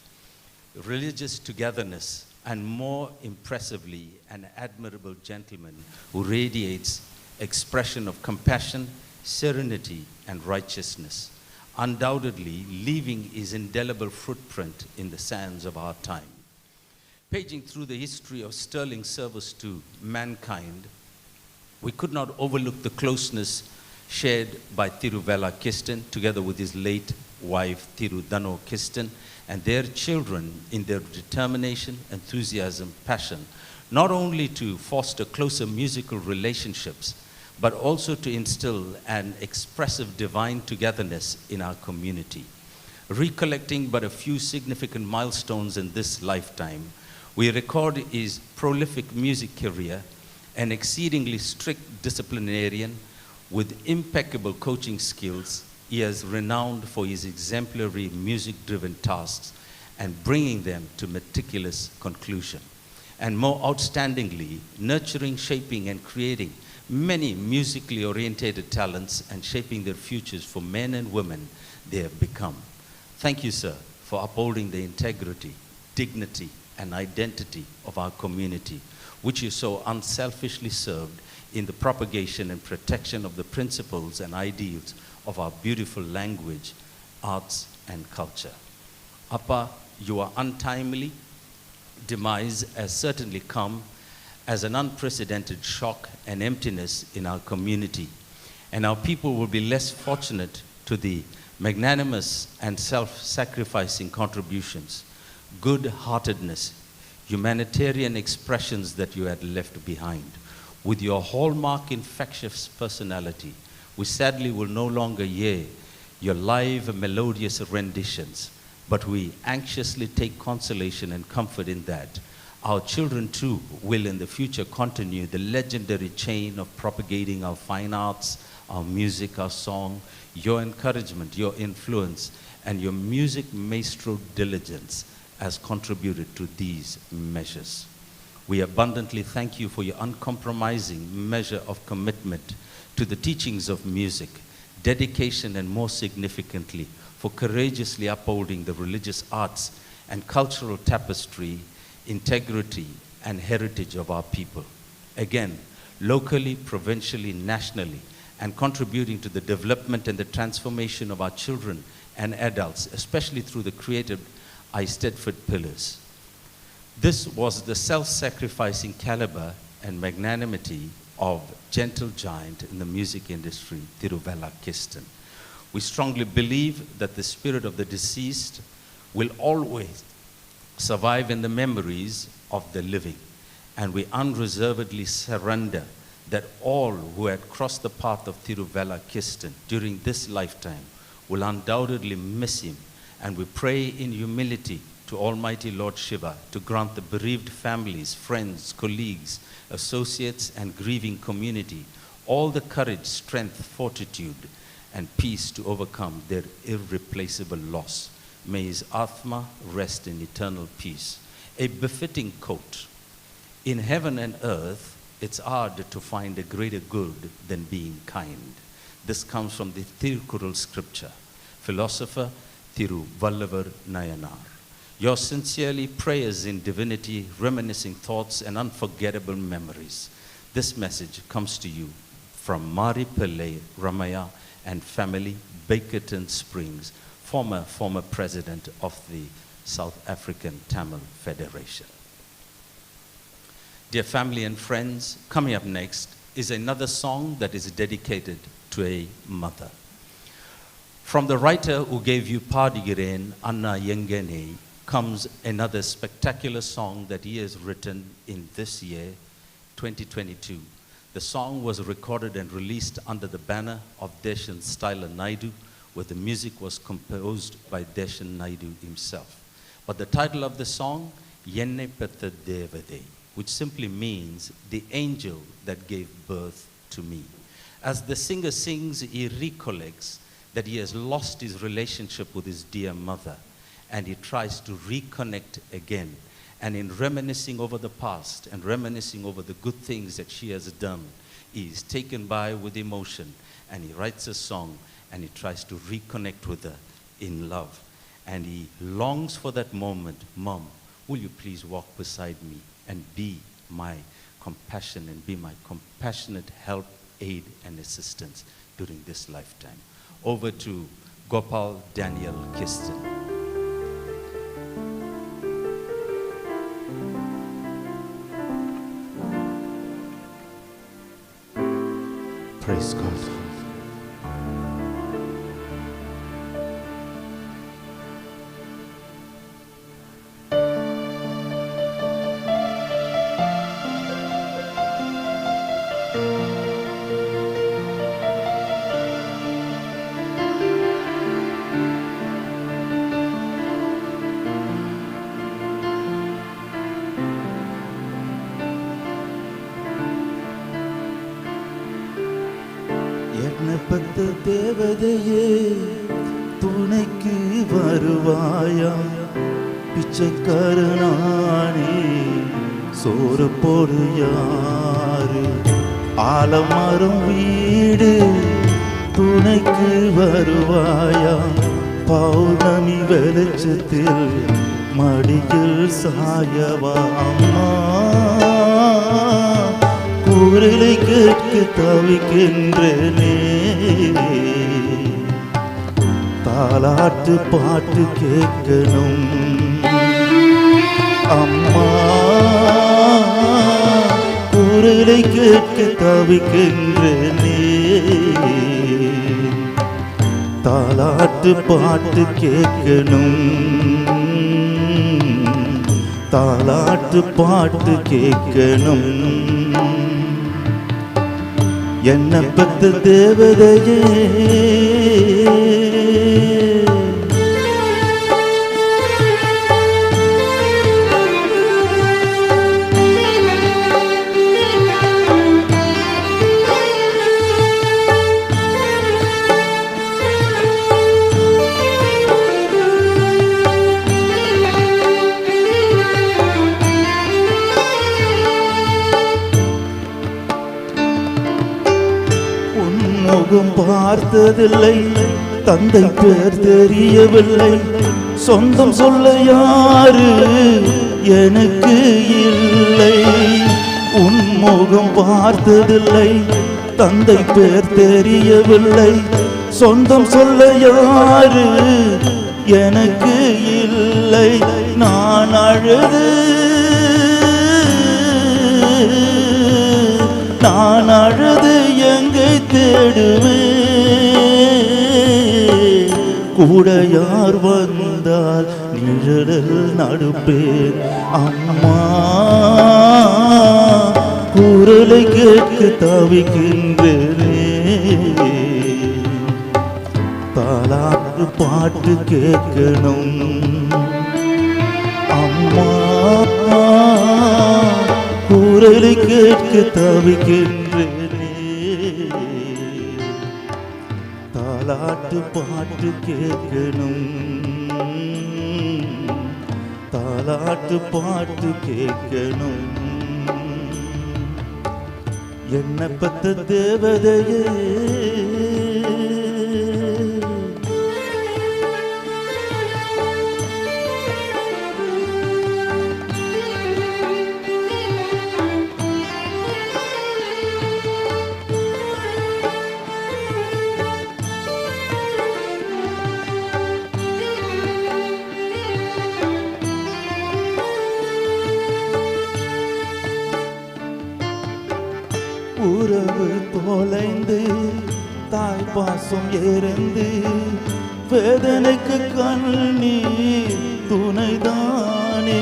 [SPEAKER 2] religious togetherness, and more impressively, an admirable gentleman who radiates expression of compassion, serenity, and righteousness, undoubtedly leaving his indelible footprint in the sands of our time. Paging through the history of sterling service to mankind, we could not overlook the closeness shared by Thiru Valla Kisten together with his late wife Thiru Dano Kisten and their children in their determination, enthusiasm, passion, not only to foster closer musical relationships, but also to instill an expressive divine togetherness in our community. Recollecting but a few significant milestones in this lifetime, we record his prolific music career, an exceedingly strict disciplinarian with impeccable coaching skills. He is renowned for his exemplary music-driven tasks and bringing them to meticulous conclusion. And more outstandingly, nurturing, shaping, and creating many musically oriented talents and shaping their futures for men and women they have become. Thank you, sir, for upholding the integrity, dignity, and identity of our community, which you so unselfishly served in the propagation and protection of the principles and ideals of our beautiful language, arts, and culture. Appa, your untimely demise has certainly come as an unprecedented shock and emptiness in our community, and our people will be less fortunate to the magnanimous and self-sacrificing contributions, good-heartedness, humanitarian expressions that you had left behind. With your hallmark infectious personality, we sadly will no longer hear your live melodious renditions, but we anxiously take consolation and comfort in that our children too will in the future continue the legendary chain of propagating our fine arts, our music, our song, your encouragement, your influence, and your music maestro diligence has contributed to these measures. We abundantly thank you for your uncompromising measure of commitment to the teachings of music, dedication, and more significantly, for courageously upholding the religious arts and cultural tapestry, integrity, and heritage of our people. Again, locally, provincially, nationally, and contributing to the development and the transformation of our children and adults, especially through the creative Eisteddfod pillars. This was the self-sacrificing caliber and magnanimity of gentle giant in the music industry, Thiru Valla Kisten. We strongly believe that the spirit of the deceased will always survive in the memories of the living, and we unreservedly surrender that all who had crossed the path of Thiru Valla Kisten during this lifetime will undoubtedly miss him, and we pray in humility to Almighty Lord Shiva to grant the bereaved families, friends, colleagues, associates, and grieving community all the courage, strength, fortitude, and peace to overcome their irreplaceable loss. May his Atma rest in eternal peace. A befitting quote. In heaven and earth, it's hard to find a greater good than being kind. This comes from the Thirukkural scripture. Philosopher Thiru Vallavar Nayanar. Your sincerely prayers in divinity, reminiscing thoughts, and unforgettable memories. This message comes to you from Nanda Pillai, Ramaya, and family, Bakerton Springs, former president of the South African Tamil Federation. Dear family and friends, coming up next is another song that is dedicated to a mother. From the writer who gave you Padigiren Anna Yengene comes another spectacular song that he has written in this year, 2022. The song was recorded and released under the banner of Deshan Styler Naidu, where the music was composed by Deshan Naidu himself. But the title of the song, Yenne Petha Devade, which simply means the angel that gave birth to me. As the singer sings, he recollects that he has lost his relationship with his dear mother, and he tries to reconnect again. And in reminiscing over the past and reminiscing over the good things that she has done, he is taken by with emotion, and he writes a song, and he tries to reconnect with her in love. And he longs for that moment. Mom, will you please walk beside me and be my compassion and be my compassionate help, aid, and assistance during this lifetime. Over to Gopal Daniel Kisten.
[SPEAKER 3] Praise God. பத்து தேவதையே துணைக்கு வருவாயா பிச்சைக்காரனானே சோறு போடு யாரு ஆலமரம் வீடு துணைக்கு வருவாயா பௌர்ணமி வெளிச்சத்தில் மடியில் சாயவா அம்மா குரலை கேட்க கேட்க தவிக்கின்றனே தாலாட்டு பாட்டு கேட்கணும் அம்மா குரலை கேட்க தவிக்கின்றனே தாலாட்டு பாட்டு கேட்கணும் தாலாட்டு பாட்டு கேட்கணும் என்ன பெத்த தேவதையே முகம் பார்த்ததில்லை தந்தை பேர் தெரியவில்லை சொந்தம் சொல்ல யாரு எனக்கு இல்லை உன் முகம் பார்த்ததில்லை தந்தை பேர் தெரியவில்லை சொந்தம் சொல்ல யாரு எனக்கு இல்லை நான் அழுது எங்கே தேடுவேன் கூட யார் வந்தால் நிழலில் நடுப்பேன் அம்மா குரலை கேட்க தவிக்கின்றேனே தாலாட்டு பாட்டு கேட்கணும் அம்மா குரலை கேட்க தவிக்கின்றேனே தாலாட்டு பாட்டு கேட்கணும் தாலாட்டு பாட்டு கேட்கணும் என்ன பத்த தேவதையே உறவு தொலைந்து தாய் பாசம் இறந்து வேதனைக்கு கண்ணீர் துணைதானே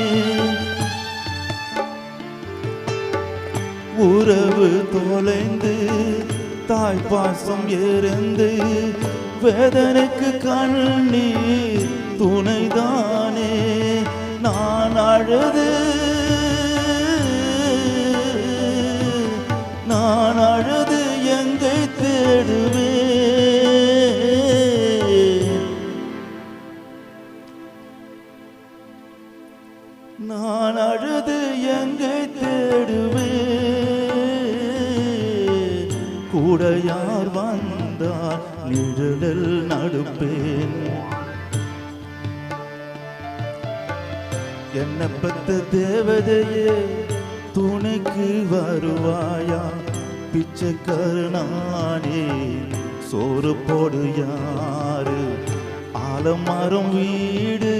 [SPEAKER 3] உறவு தொலைந்து தாய் பாசம் இறந்து வேதனைக்கு கண்ணீர் துணைதானே நான் அழுது எங்கே தேடுவேன் நான் அழுது எங்கே தேடுவேன் கூட யார் வந்தால் நிழலில் நடுப்பேன் என்ன பத்த தேவதையே துணைக்கு வருவாயா பிச்சைக்காரனானே சோறு போடு யாரு ஆலமரம் வீடு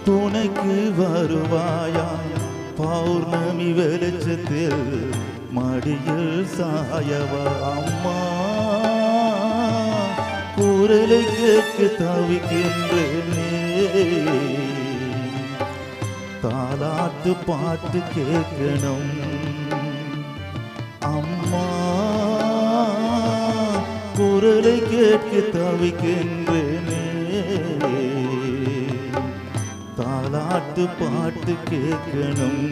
[SPEAKER 3] துணைக்கு வருவாயா பௌர்ணமி வெளிச்சத்தில் மடியில் சாயவா அம்மா குரலை கேட்க தவிக்கின்றேனே தாலாட்டு பாட்டு கேட்கணும் அம்மா குரலை கேட்க தவிக்கின்றேனே தாலாட்டு பாட்டு கேட்கணும்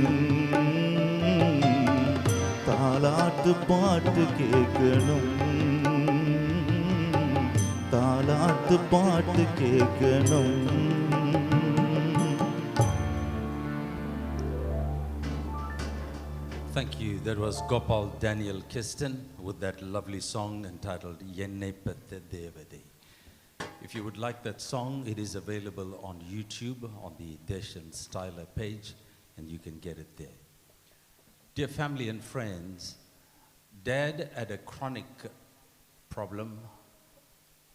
[SPEAKER 3] தாலாட்டு பாட்டு கேட்கணும் தாலாட்டு பாட்டு கேட்கணும்
[SPEAKER 2] Thank you. That was Gopal Daniel Kisten with that lovely song entitled Yenne Pethe Devade. If you would like that song, it is available on YouTube on the Deshan Styler page, and you can get it there. Dear family and friends, Dad had a chronic problem.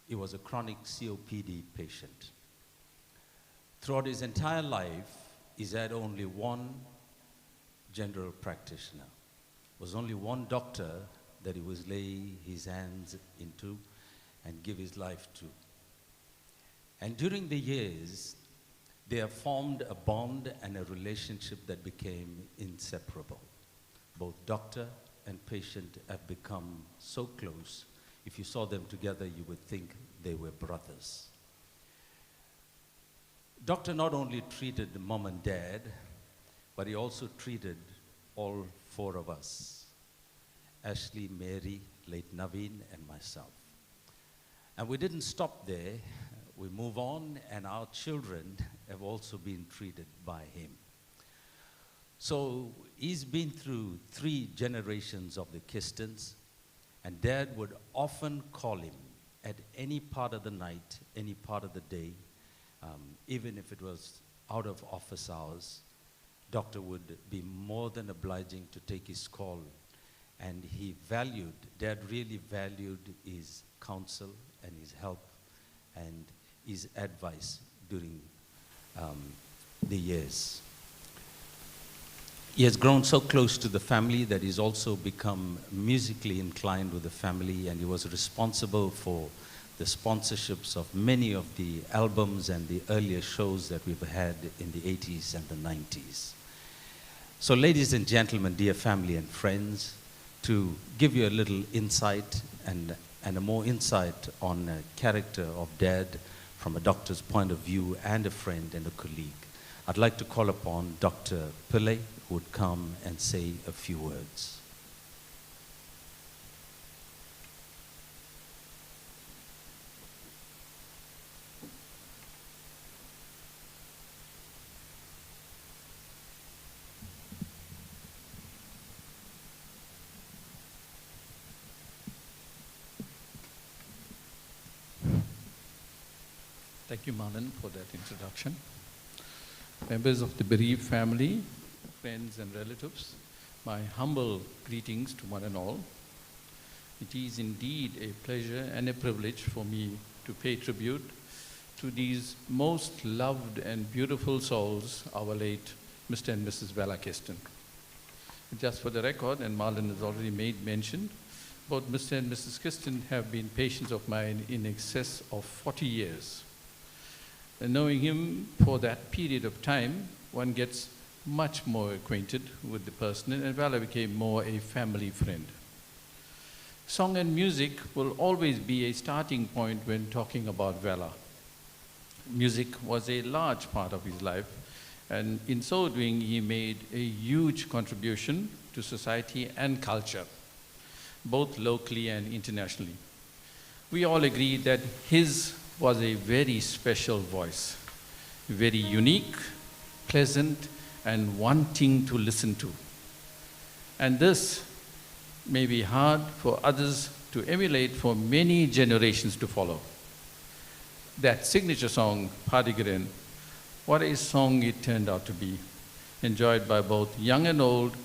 [SPEAKER 2] He was a chronic COPD patient. Throughout his entire life, he's had only one general practitioner. There was only one doctor that he was lay his hands into and give his life to. And during the years, they have formed a bond and a relationship that became inseparable. Both doctor and patient have become so close. If you saw them together, you would think they were brothers. Doctor not only treated mom and dad, but he also treated all four of us, Ashley, Mary, late Naveen, and myself. And we didn't stop there. We move on, and our children have also been treated by him. So he's been through 3 generations of the Kistens, and Dad would often call him at any part of the night, any part of the day, even if it was out of office hours. Doctor would be more than obliging to take his call, and Dad really valued his counsel and his help and his advice during the years. He has grown so close to the family that he's also become musically inclined with the family, and he was responsible for the sponsorships of many of the albums and the earlier shows that we've had in the 80s and the 90s. So ladies and gentlemen, dear family and friends, to give you a little insight and a more insight on the character of Dad from a doctor's point of view and a friend and a colleague, I'd like to call upon Dr. Pillai, who would come and say a few words.
[SPEAKER 7] Thank you, Manan, for that introduction. Members of the bereaved family, friends and relatives, my humble greetings to one and all. It is indeed a pleasure and a privilege for me to pay tribute to these most loved and beautiful souls, our late Mr. and Mrs. Valla Kisten. Just for the record, and Manan has already made mention, both Mr. and Mrs. Kisten have been patients of mine in excess of 40 years. And knowing him for that period of time, one gets much more acquainted with the person, and Valla became more a family friend. Song and music will always be a starting point when talking about Valla. Music was a large part of his life, and in so doing, he made a huge contribution to society and culture, both locally and internationally. We all agree that his was a very special voice, very unique, pleasant, and wanting to listen to. And this may be hard for others to emulate for many generations to follow. That signature song, Padigiren, what a song it turned out to be, enjoyed by both young and old,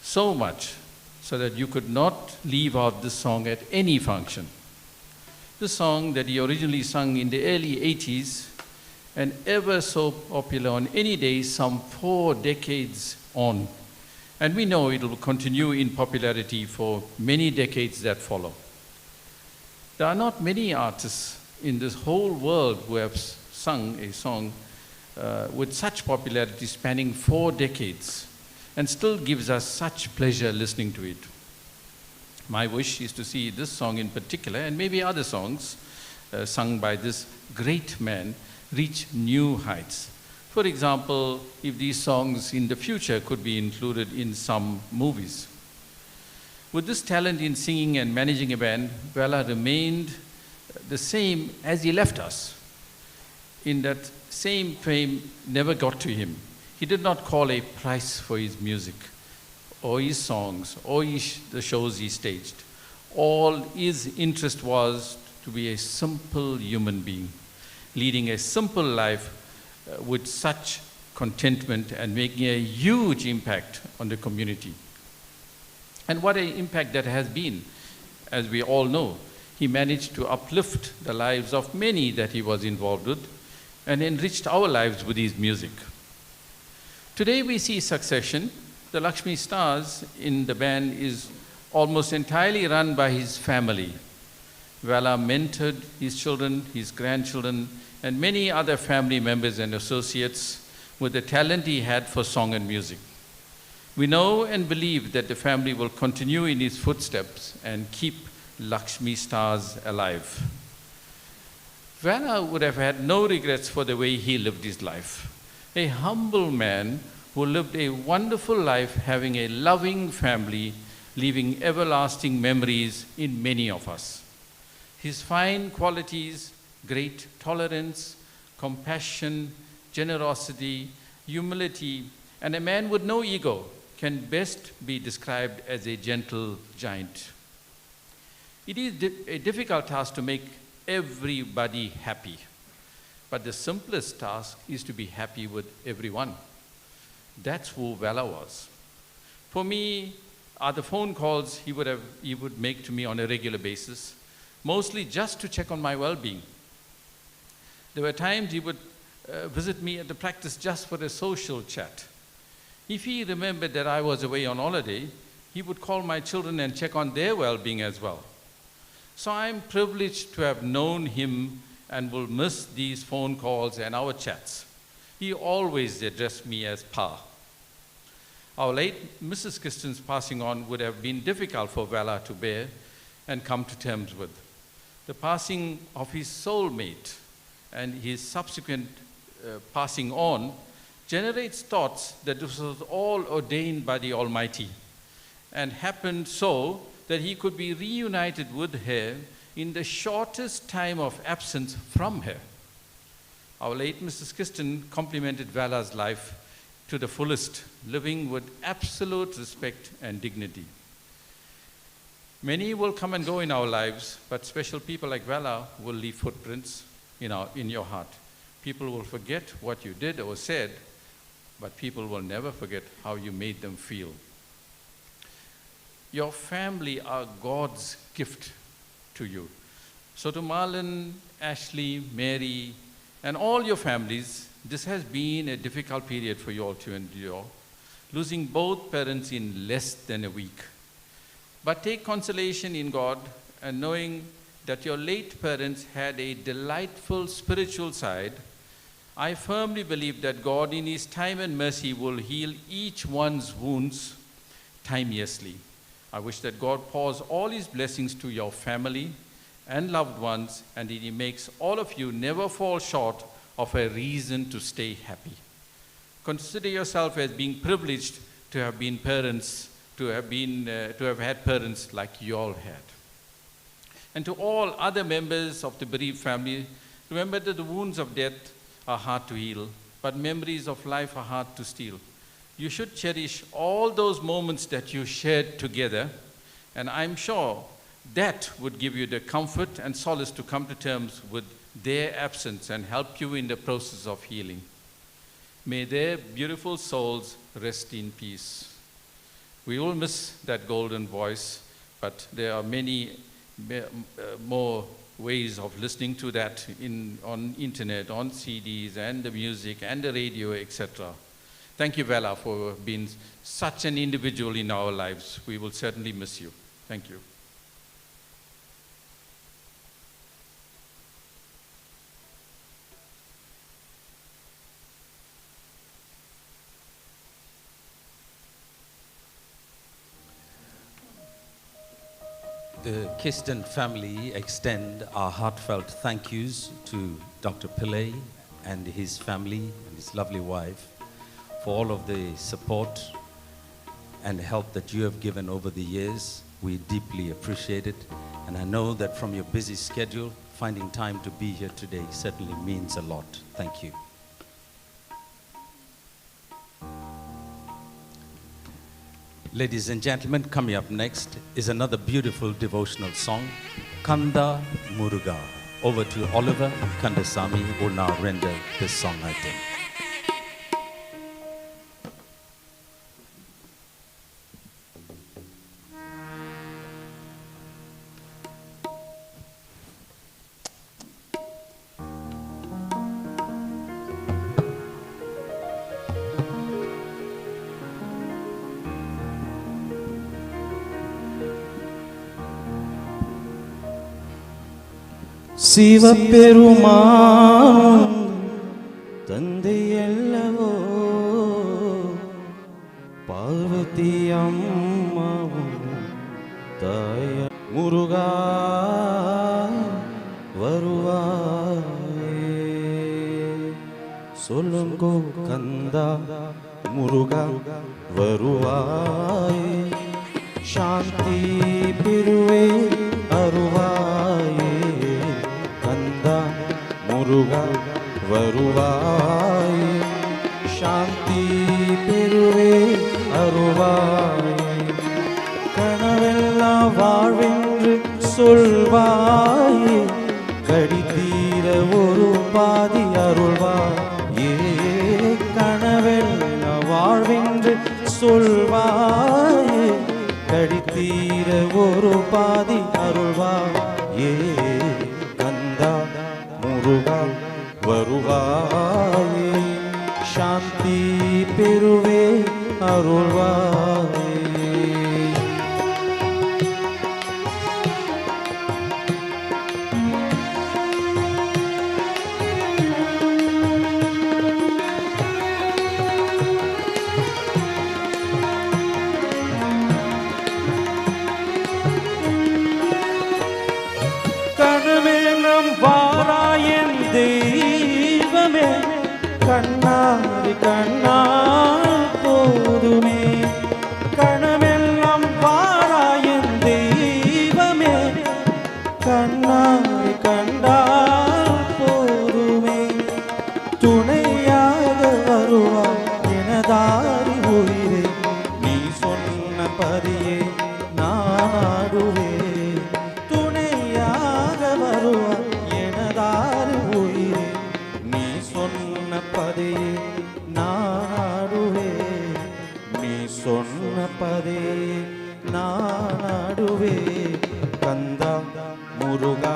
[SPEAKER 7] so much so that you could not leave out this song at any function. The song that he originally sung in the early 80s and ever so popular on any day some 4 decades on. And we know it will continue in popularity for many decades that follow. There are not many artists in this whole world who have sung a song with such popularity spanning 4 decades and still gives us such pleasure listening to it. My wish is to see this song in particular, and maybe other songs sung by this great man, reach new heights. For example, if these songs in the future could be included in some movies. With this talent in singing and managing a band, Valla remained the same as he left us. In that same fame never got to him. He did not call a price for his music, or his songs, or the shows he staged. All his interest was to be a simple human being, leading a simple life with such contentment and making a huge impact on the community. And what an impact that has been. As we all know, he managed to uplift the lives of many that he was involved with and enriched our lives with his music. Today we see succession. The Lakshmi Stars in the band is almost entirely run by his family. Valla mentored his children, his grandchildren, and many other family members and associates with the talent he had for song and music. We know and believe that the family will continue in his footsteps and keep Lakshmi Stars alive. Valla would have had no regrets for the way he lived his life. A humble man who lived a wonderful life, having a loving family, leaving everlasting memories in many of us. His fine qualities, great tolerance, compassion, generosity, humility, and a man with no ego, can best be described as a gentle giant. It is a difficult task to make everybody happy, but the simplest task is to be happy with everyone. That's who Valla was. For me, are the phone calls he would make to me on a regular basis, mostly just to check on my well-being. There were times he would visit me at the practice just for a social chat. If he remembered that I was away on holiday, he would call my children and check on their well-being as well. So I'm privileged to have known him and will miss these phone calls and our chats. He always addressed me as Pa. Our late Mrs. Kisten's passing on would have been difficult for Valla to bear and come to terms with. The passing of his soulmate and his subsequent passing on generates thoughts that this was all ordained by the Almighty and happened so that he could be reunited with her in the shortest time of absence from her. Our late Mrs. Kisten complimented Valla's life to the fullest, living with absolute respect and dignity. Many will come and go in our lives, but special people like Valla will leave footprints in your heart. People will forget what you did or said, but people will never forget how you made them feel. Your family are God's gift to you. So to Marlon, Ashley, Mary, and all your families, this has been a difficult period for you all to endure, losing both parents in less than a week. But take consolation in God and knowing that your late parents had a delightful spiritual side. I firmly believe that God in His time and mercy will heal each one's wounds timelessly. I wish that God pours all His blessings to your family and loved ones, and that He makes all of you never fall short of a reason to stay happy. Consider yourself as being privileged to have been parents, to have had parents like you all had. And to all other members of the bereaved family, remember that the wounds of death are hard to heal, but memories of life are hard to steal. You should cherish all those moments that you shared together, and I'm sure that would give you the comfort and solace to come to terms with their absence and help you in the process of healing. May their beautiful souls rest in peace. We will miss that golden voice, but there are many more ways of listening to that on internet, on CDs, and the music, and the radio, etc. Thank you, Valla, for being such an individual in our lives. We will certainly miss you. Thank you.
[SPEAKER 2] The Kisten family extend our heartfelt thank yous to Dr. Pillai and his family and his lovely wife for all of the support and help that you have given over the years. We deeply appreciate it, and I know that from your busy schedule, finding time to be here today certainly means a lot. Thank you. Ladies and gentlemen, coming up next is another beautiful devotional song, Kanda Muruga. Over to Oliver Kandasamy, who will now render this song item.
[SPEAKER 3] Sivaperuman தந்தை அல்லவோ, பார்வதி அம்மாவும் தாய முருகா வருவாயே. சொல்லுங்கோ கந்தா முருகா வருவாயே. சாந்தி பெருவே அருவாயே. கந்தா முருகா வருவாயே. சாந்தி பெருவே அருவாயே. கனவெல்லாம் வாழ்வென்று சொல்வாயே. கடித்தீர ஒரு பாதி அருள்வாயே. கனவெல்லாம் வாழ்வென்று சொல்வாயே. கடித்தீர ஒரு பாதி அருள்வாயே. கந்தா முருகா வருவாயே. சாந்தி பெருவே அருள்வாயே. கனமெல்லாம் வாராயன் தெய்வமே. கண்ணாடி கண்ணால் போதுமே. கனமெல்லாம் வாராயன் தெய்வமே. கண்ணாடி கண்டால் போதுமே. துணையாக வருவாய் எனதாரி உயிரே. நீ சொன்ன பதியே நான் ஆடுவேன். துணையாக வருவாய் எனதாரி உயிரே. நீ சொன்ன பதியே நான் ஆடுவேன். நீ சொன்ன பதியே நான் ஆடுவேன். கந்தா முருகா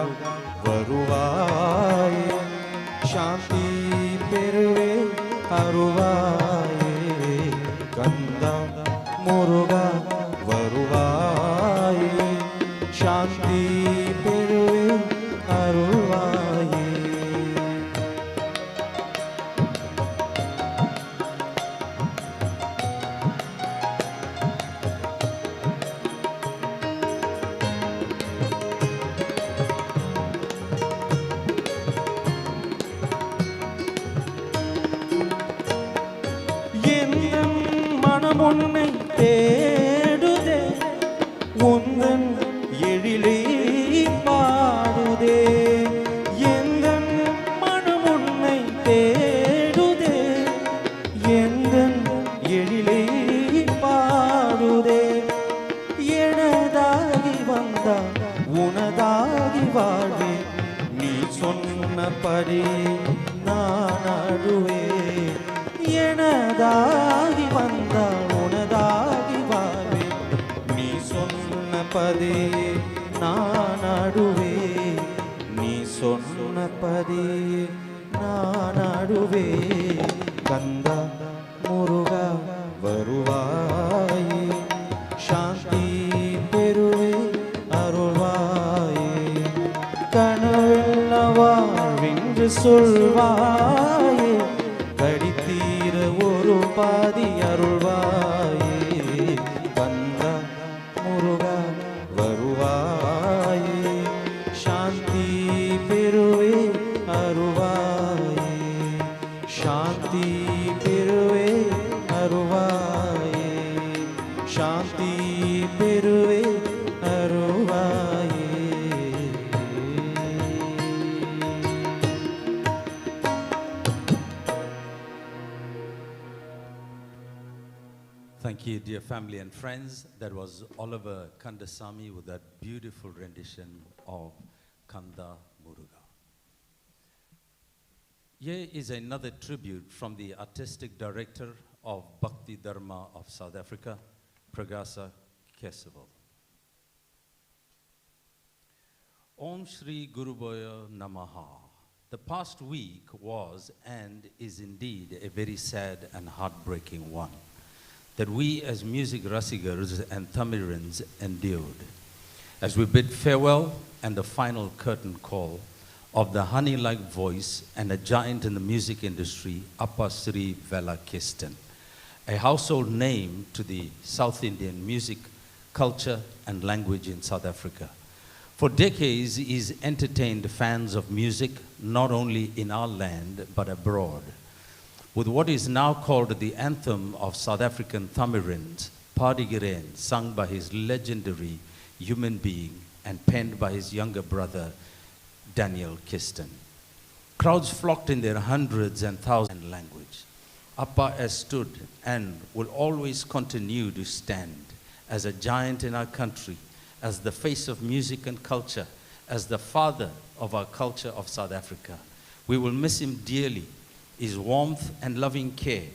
[SPEAKER 3] வருவாயே. சாந்தி பெருவே அருவாயே. கந்தா முருகா வருவாயே. சாந்தி பெருவே அருள்வாயே. என் மனம் உன்னை தேடுதே. உந்தன் எழிலே பாடுதே. எந்தன் மனம் உன்னை தேடுதே. எந்தன் எழிலே பாடுதே. எனதாகி வந்தா உனதாகி வாழ்வே. நீ சொன்னபடி நான் ஆடுவேன். எனதாகி வந்தா உனதாகி வாழ்வே. நீ சொன்னபடி நான் ஆடுவேன். நீ சொன்னபடி நான் ஆடுவேன். கந்தா முருகா வருவாயே. சாந்தி பெருவே அருள்வாயே. கனவெல்ல வாழ்வென்று சொல்வாயே. கடித்தீர ஒரு பாதி அருள்வாயே. கந்தா முருகா வருவாயே. சாந்தி பெருவே அருள்வாயே. சாந்தி பெருவே அருள்வாயே. சாந்தி பெருவே அருள்வாயே.
[SPEAKER 2] Thank you, dear family and friends. That was Oliver Kandasamy with that beautiful rendition of Kanda Muruga. Here is another tribute from the artistic director of Bhakti Dharma of South Africa, Pragasa Kesaval. Om Shri Gurubhaya Namaha. The past week was and is indeed a very sad and heartbreaking one that we as music rasigars and Tamirans endured. As we bid farewell and the final curtain call, of the honey-like voice and a giant in the music industry, Appa Sri Valla Kisten, a household name to the South Indian music, culture and language in South Africa. For decades, he's entertained fans of music not only in our land but abroad. With what is now called the anthem of South African Thamirins, Padigiren, sung by his legendary human being and penned by his younger brother, Daniel Kisten. Crowds flocked in their hundreds and thousands language. Appa has stood and will always continue to stand as a giant in our country, as the face of music and culture, as the father of our culture of South Africa. We will miss him dearly. His warmth and loving care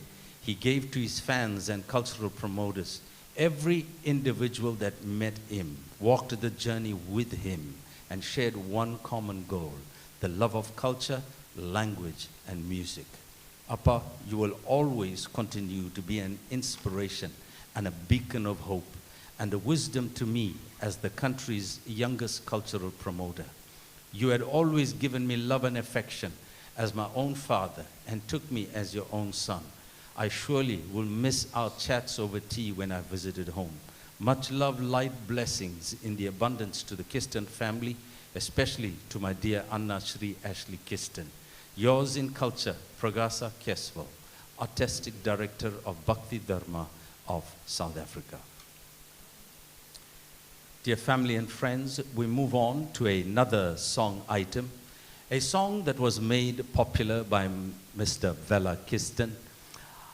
[SPEAKER 2] he gave to his fans and cultural promoters. Every individual that met him walked the journey with him and shared one common goal, the love of culture, language, and music. Appa, you will always continue to be an inspiration and a beacon of hope and a wisdom to me as the country's youngest cultural promoter. You had always given me love and affection as my own father and took me as your own son. I surely will miss our chats over tea when I visited home. Much love, light blessings in the abundance to the Kisten family, especially to my dear Anna Shri Ashley Kisten. Yours in culture, Pragasa Keswal, Artistic Director of Bhakti Dharma of South Africa. Dear family and friends, we move on to another song item, a song that was made popular by Mr. Valla Kisten.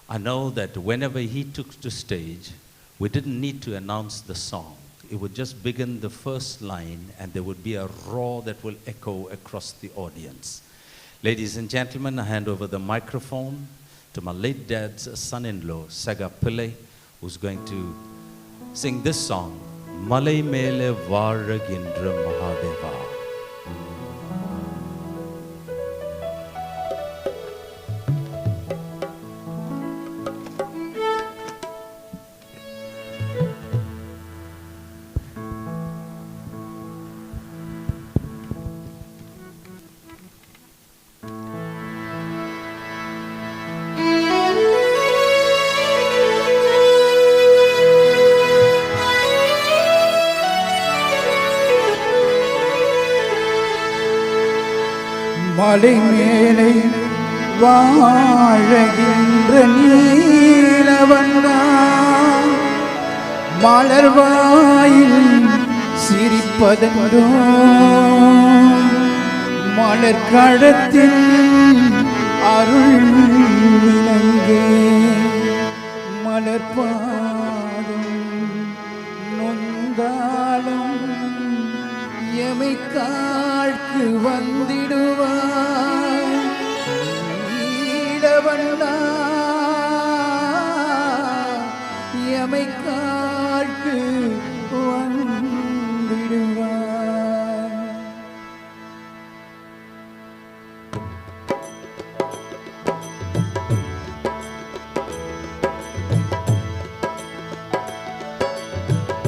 [SPEAKER 2] I know that whenever he took the stage, we didn't need to announce the song. It would just begin the first line and there would be a roar that will echo across the audience. Ladies and gentlemen, I hand over the microphone to my late dad's son-in-law, Saga Pillai, who's going to sing this song, Malai Mele Varagindra Mahadeva.
[SPEAKER 8] மலை மேலே வாழகின்ற நீலவண்ணா மலர்வாயில் சிரிப்பதென்றோ மலர் கடத்தில் அருள் விளங்கே மலர் பாதம் நொந்தாலும் எமை காழ்க்கு வந்திடுவாய் நீலவண்ணா எமை காழ்க்கு வந்திடுவாய்.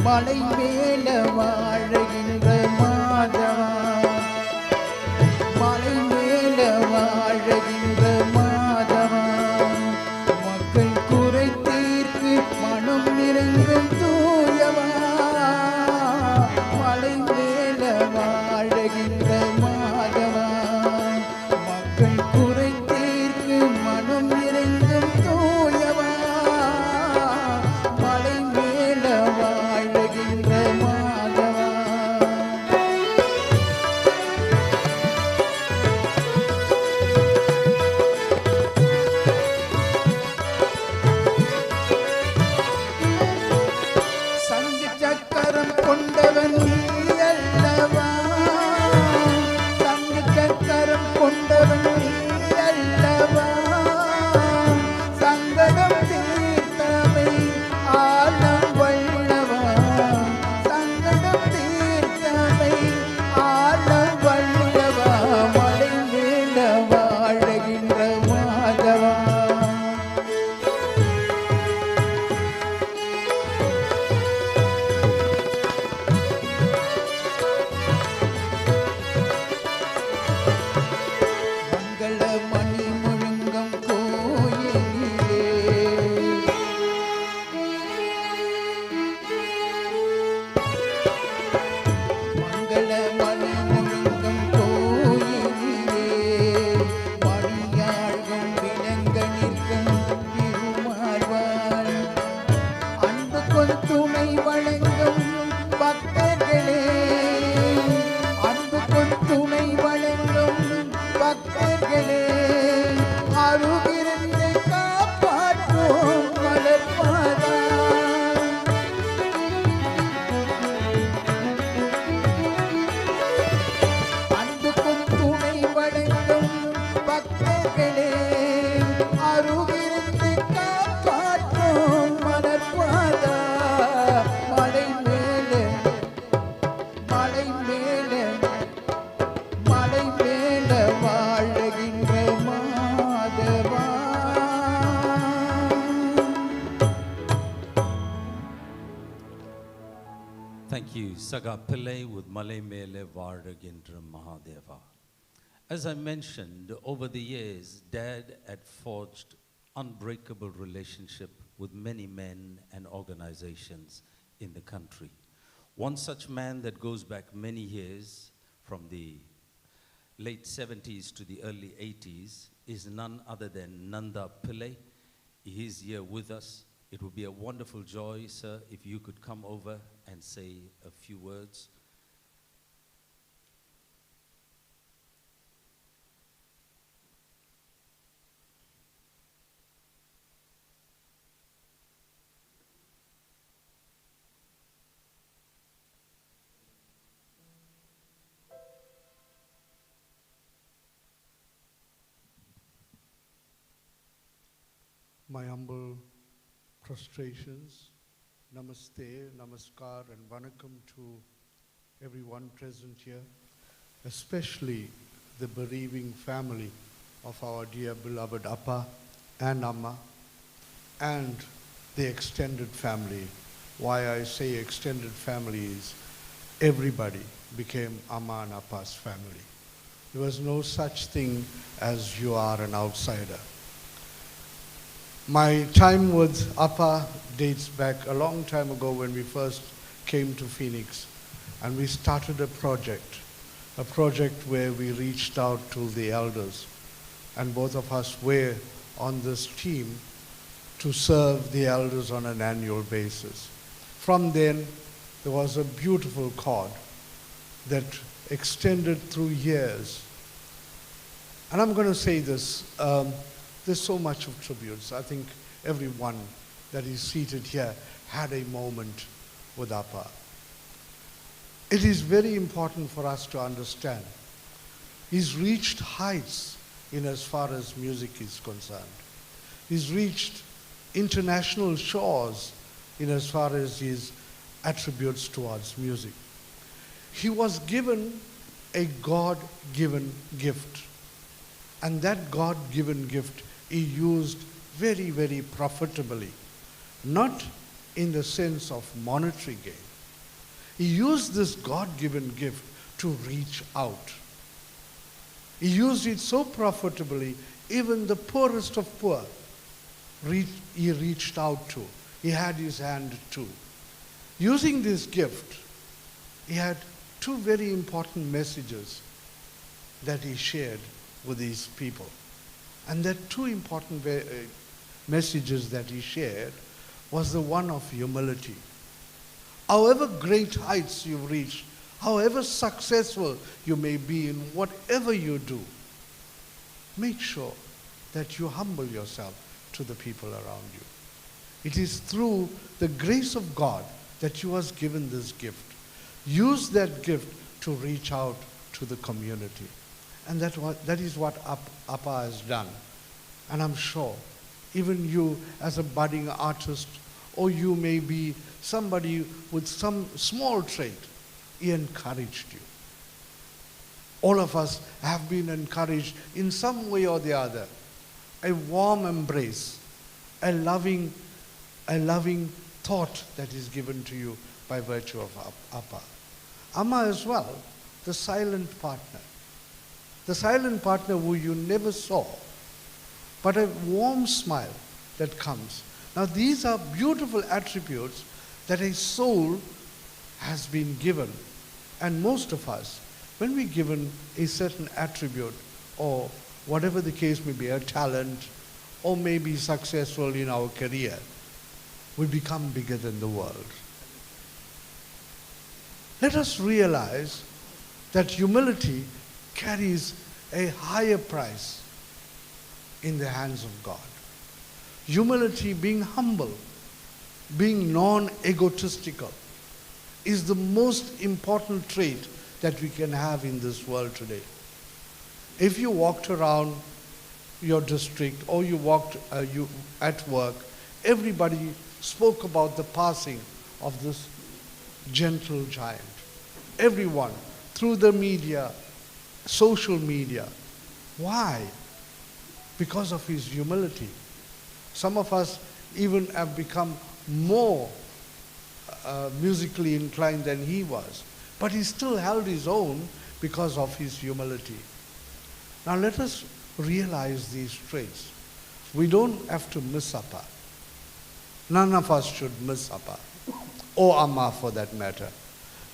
[SPEAKER 8] மலை மேல வாழுகின்ற மாதவா மலை மேல வாழுகின்ற மாதவா மக்கள் குறை தீர்க்கு மனம் நிறைந்தும் தூயவா மலை மேல வாழுகின்ற மாதவா மக்கள் குறை தீர்க்கு மனம் நிறைந்தும் தூயவா மலை மேல வாழுகின்ற மாதவா. சங்கு சக்கரம் கொண்டவன் நீ அல்லவா
[SPEAKER 2] Saga Pillai with Malay Mele Vardagintra Mahadeva. As I mentioned, over the years, Dad had forged unbreakable relationship with many men and organizations in the country. One such man that goes back many years, from the late 70s to the early 80s, is none other than Nanda Pillai. He is here with us. It would be a wonderful joy, sir, if you could come over and say a few words.
[SPEAKER 9] My humble prostrations, namaste, namaskar, and vanakkam to everyone present here, especially the bereaving family of our dear beloved Appa and Amma, and the extended family. Why I say extended family is everybody became Amma and Appa's family. There was no such thing as you are an outsider. My time with Appa dates back a long time ago when we first came to Phoenix, and we started a project where we reached out to the elders, and both of us were on this team to serve the elders on an annual basis. From then, there was a beautiful cord that extended through years. And I'm going to say this, there's so much of tributes. I think everyone that is seated here had a moment with Appa. It is very important for us to understand. He's reached heights in as far as music is concerned. He's reached international shores in as far as his attributes towards music. He was given a God-given gift. And that God-given gift he used very, very profitably, not in the sense of monetary gain. He used this God-given gift to reach out. He used it so profitably, even the poorest of poor, he reached out to. He had his hand to. Using this gift, he had two very important messages that he shared with these people. And the two important messages that he shared was the one of humility. However great heights you reach, however successful you may be in whatever you do, make sure that you humble yourself to the people around you. It is through the grace of God that you was given this gift. Use that gift to reach out to the community. And that is what Appa has done. And I'm sure even you as a budding artist, or you may be somebody with some small trait, he encouraged you. All of us have been encouraged in some way or the other. A warm embrace, a loving thought that is given to you by virtue of Appa. Amma as well, the silent partner. The silent partner who you never saw, but a warm smile that comes. Now these are beautiful attributes that a soul has been given. And most of us, when we're given a certain attribute, or whatever the case may be, a talent, or maybe successful in our career, we become bigger than the world. Let us realize that humility carries a higher price in the hands of God. Humility, being humble, being non-egotistical, is the most important trait that we can have in this world today. If you walked around your district or you walked at work, everybody spoke about the passing of this gentle giant. Everyone, through the media, social media. Why? Because of his humility. Some of us even have become more musically inclined than he was. But he still held his own because of his humility. Now let us realize these traits. We don't have to miss Appa. None of us should miss Appa, or Amma for that matter.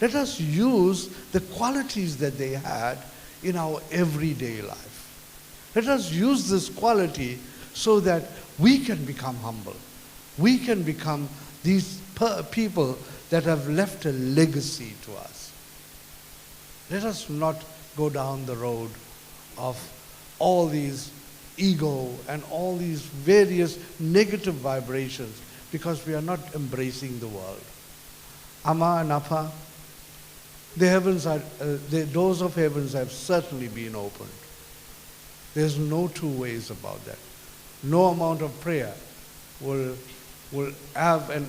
[SPEAKER 9] Let us use the qualities that they had in our everyday life. Let us use this quality so that we can become humble. We can become these people that have left a legacy to us. Let us not go down the road of all these ego and all these various negative vibrations because we are not embracing the world. Amma and Appa, the doors of heavens have certainly been opened. There's no two ways about that. No amount of prayer will have, and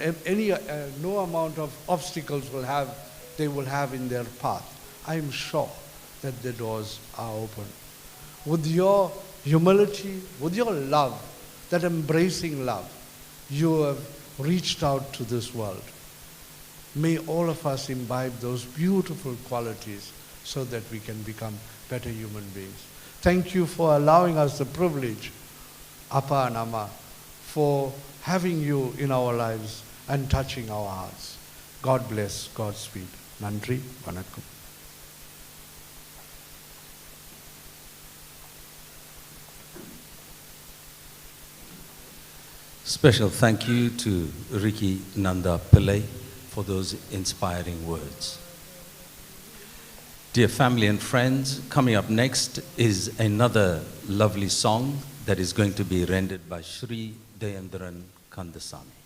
[SPEAKER 9] no amount of obstacles they will have in their path. I am sure that the doors are open. With your humility, with your love, that embracing love, you have reached out to this world. May all of us imbibe those beautiful qualities so that we can become better human beings. Thank you for allowing us the privilege, Appa and Amma, for having you in our lives and touching our hearts. God bless, Godspeed. Nandri, Vanakkam.
[SPEAKER 2] Special thank you to Ricky Nanda Pillai for those inspiring words. Dear family and friends, coming up next is another lovely song that is going to be rendered by Sri Dayandran Kandasamy.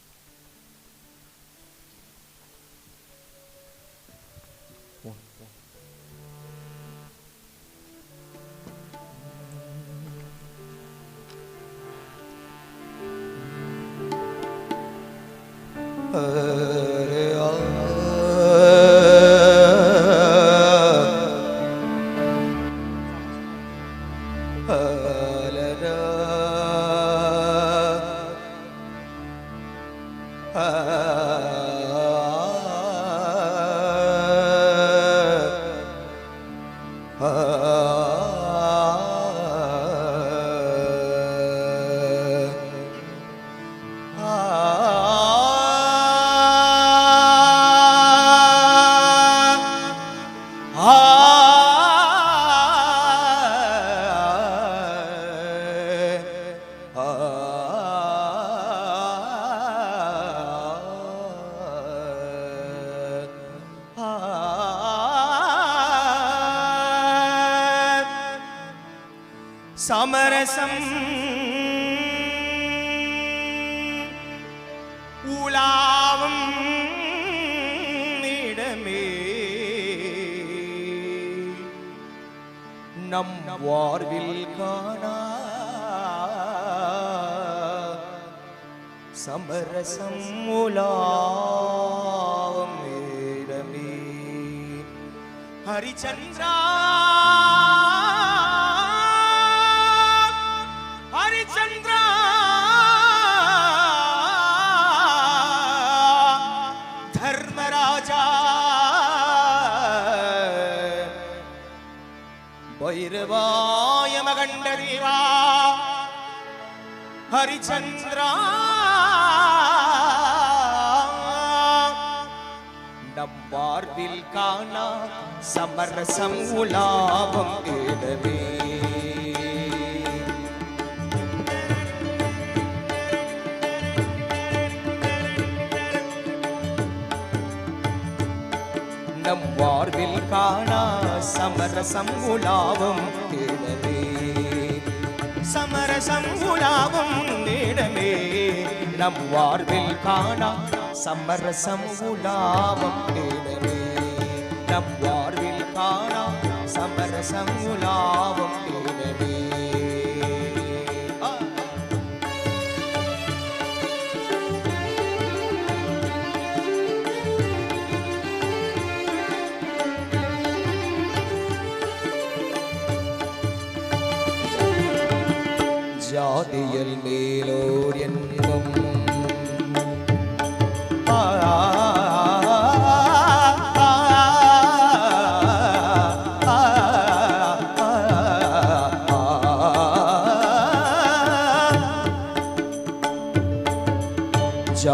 [SPEAKER 10] समरसम उलावम இடமே நம் வாழ்வில் காணா சமரசம் உலாவம் இடமே Harishchandra Chandra Dharmaraja Bhairava Yamagandariva Harichandra Nambarvil Kana Samarasam Ulavam Edave நம் வாழ்வில் காணா சமரசம் உலாவும் தேடமே சமரசம் உலாவும் தேடமே நம் வாழ்வில் காணா சமரசம் உலாவும் தேடமே நம் வாழ்வில் காணா சமரசம் உலாவும் தேடமே ஜாதியல் மேலோர் என்பம்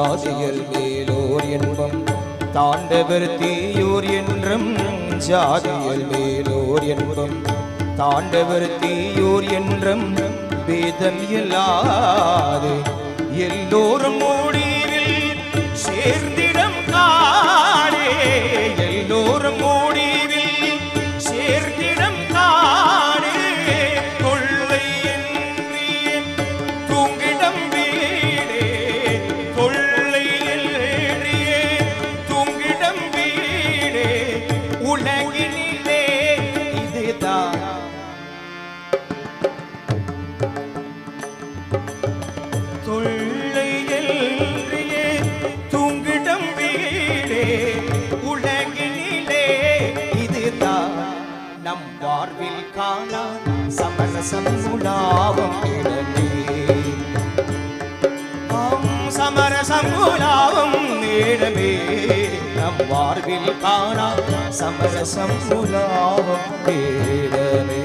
[SPEAKER 10] ஜாதிகள் மேலோர் என்பம் தாண்டவர் தீயோர் என்றும் ஜாதிகள் மேலோர் என்பம் தாண்டவர் தீயோர் என்றும் வேதம் இல்லாது எல்லோரும் முடிவில் சேர்ந்திடம் காணே எல்லோரும் முடிவில் சேர்ந்திடம் காணே கொள்ளை என்றியே தூங்கிடம் வீடே கொள்ளை என்றியே தூங்கிடம் வீடே உலகினிலே இதுதான் தொல்லை என்றியே தூங்கிடம் வீடே உலகினிலே இதுதான் நம் வாழ்வில் காணா சமரசம் உலாவும் இடமே சமரசம் உலாவும் இடமே நம் வாழ்வில் காணா சமரசம் உலாவும் இடமே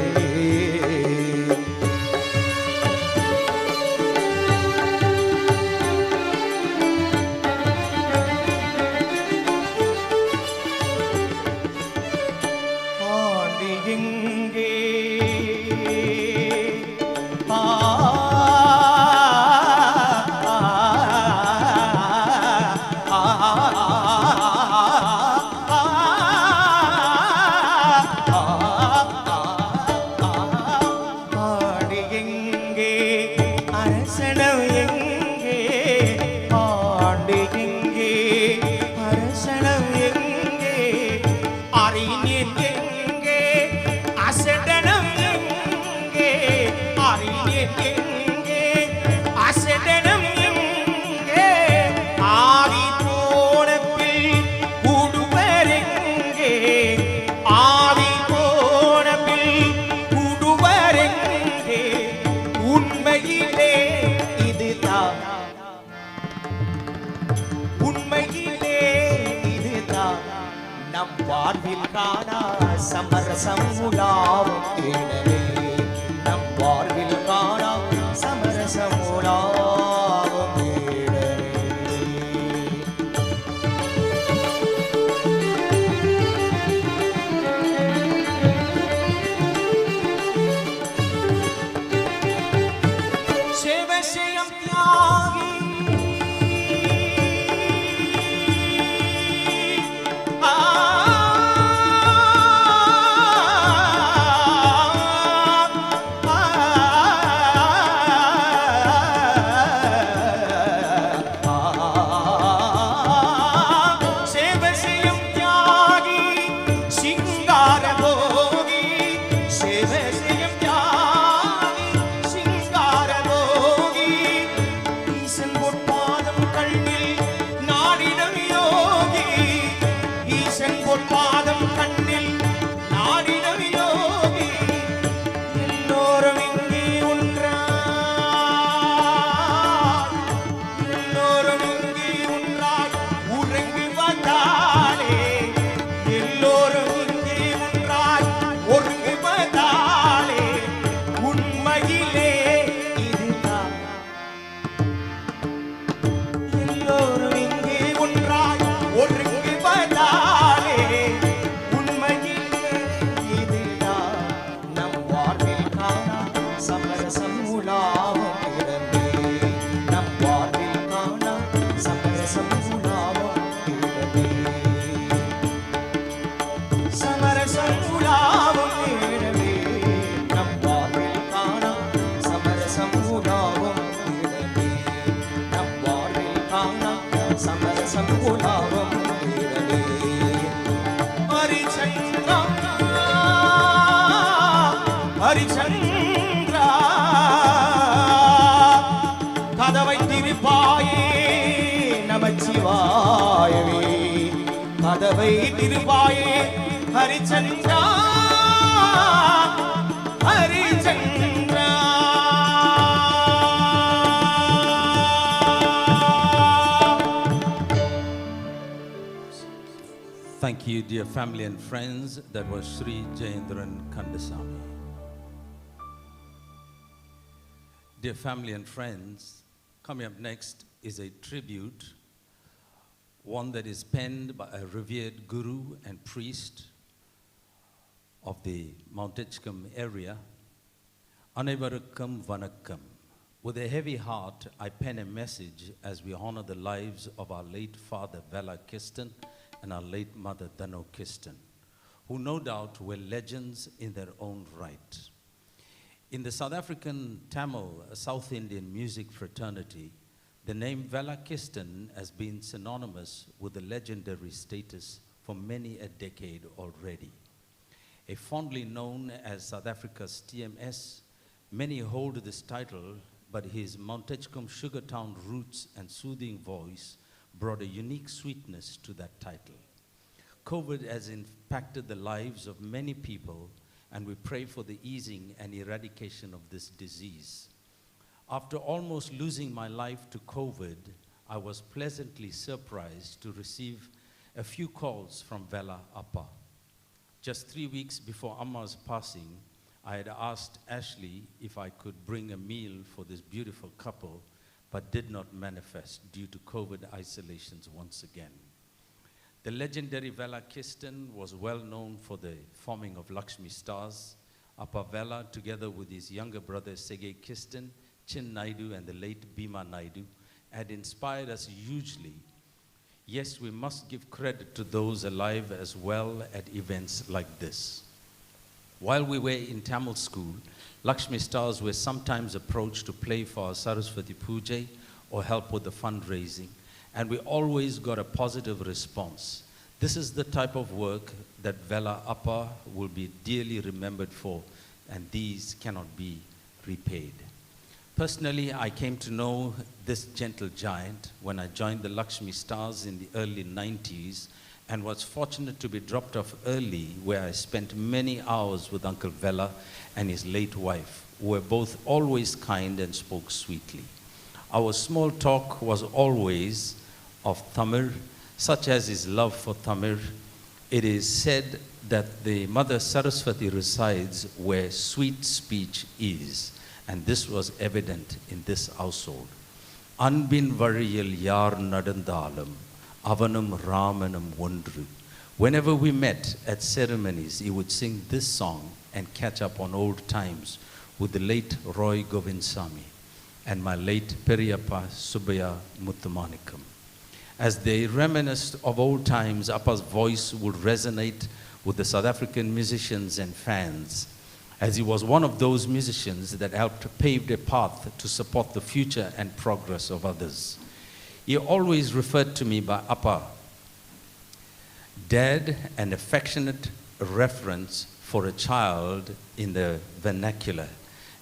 [SPEAKER 10] சமரசம் உலாவும் இடமே நம் வாழ்வில் காணா சமரசம் உலாவும் இடமே சேவை செய்யும் தியாகி கதவை திருப்பாயே நமச்சிவாயவே கதவை திருப்பாயே Harishchandra Harishchandra
[SPEAKER 2] Thank you, dear family and friends. That was Sri Jayendran Kandasamy. Dear family and friends, coming up next is a tribute one that is penned by a revered guru and priest of the Mount Edgecombe area. Anevarukkum vanakkam. With a heavy heart, I pen a message as we honor the lives of our late father Valla Kisten and our late mother Dano Kisten, who no doubt were legends in their own right. In the South African Tamil South Indian music fraternity, the name Valla Kisten has been synonymous with the legendary status for many a decade already. A fondly known as South Africa's TMS, many hold this title, but his Mount Edgecombe Sugartown roots and soothing voice brought a unique sweetness to that title. COVID has impacted the lives of many people, and we pray for the easing and eradication of this disease. After almost losing my life to COVID, I was pleasantly surprised to receive a few calls from Valla Appa. Just 3 weeks before Amma's passing, I had asked Ashley if I could bring a meal for this beautiful couple, but did not manifest due to COVID isolations once again. The legendary Valla Kisten was well known for the forming of Lakshmi Stars. Appa Valla, together with his younger brother Sege Kisten, Chin Naidu and the late Bhima Naidu, had inspired us hugely. Yes, we must give credit to those alive as well at events like this. While we were in Tamil school, Lakshmi Stars were sometimes approached to play for our Saraswati Puja or help with the fundraising, and we always got a positive response. This is the type of work that Valla Appa will be dearly remembered for, and these cannot be repaid. Personally, I came to know this gentle giant when I joined the Lakshmi Stars in the early 90s and was fortunate to be dropped off early, where I spent many hours with Uncle Vella and his late wife, who were both always kind and spoke sweetly. Our small talk was always of Tamil, such as his love for Tamil. It is said that the Mother Saraswati resides where sweet speech is, and this was evident in this household. Anbin variyil yar nadandalum, avanum ramanum ondru. Whenever we met at ceremonies, he would sing this song and catch up on old times with the late Roy Govindsamy and my late Periyappa Subbaya Muthumanikam. As they reminisced of old times, Appa's voice would resonate with the South African musicians and fans, as he was one of those musicians that helped pave a path to support the future and progress of others. He always referred to me by Appa, Dad, an affectionate reference for a child in the vernacular,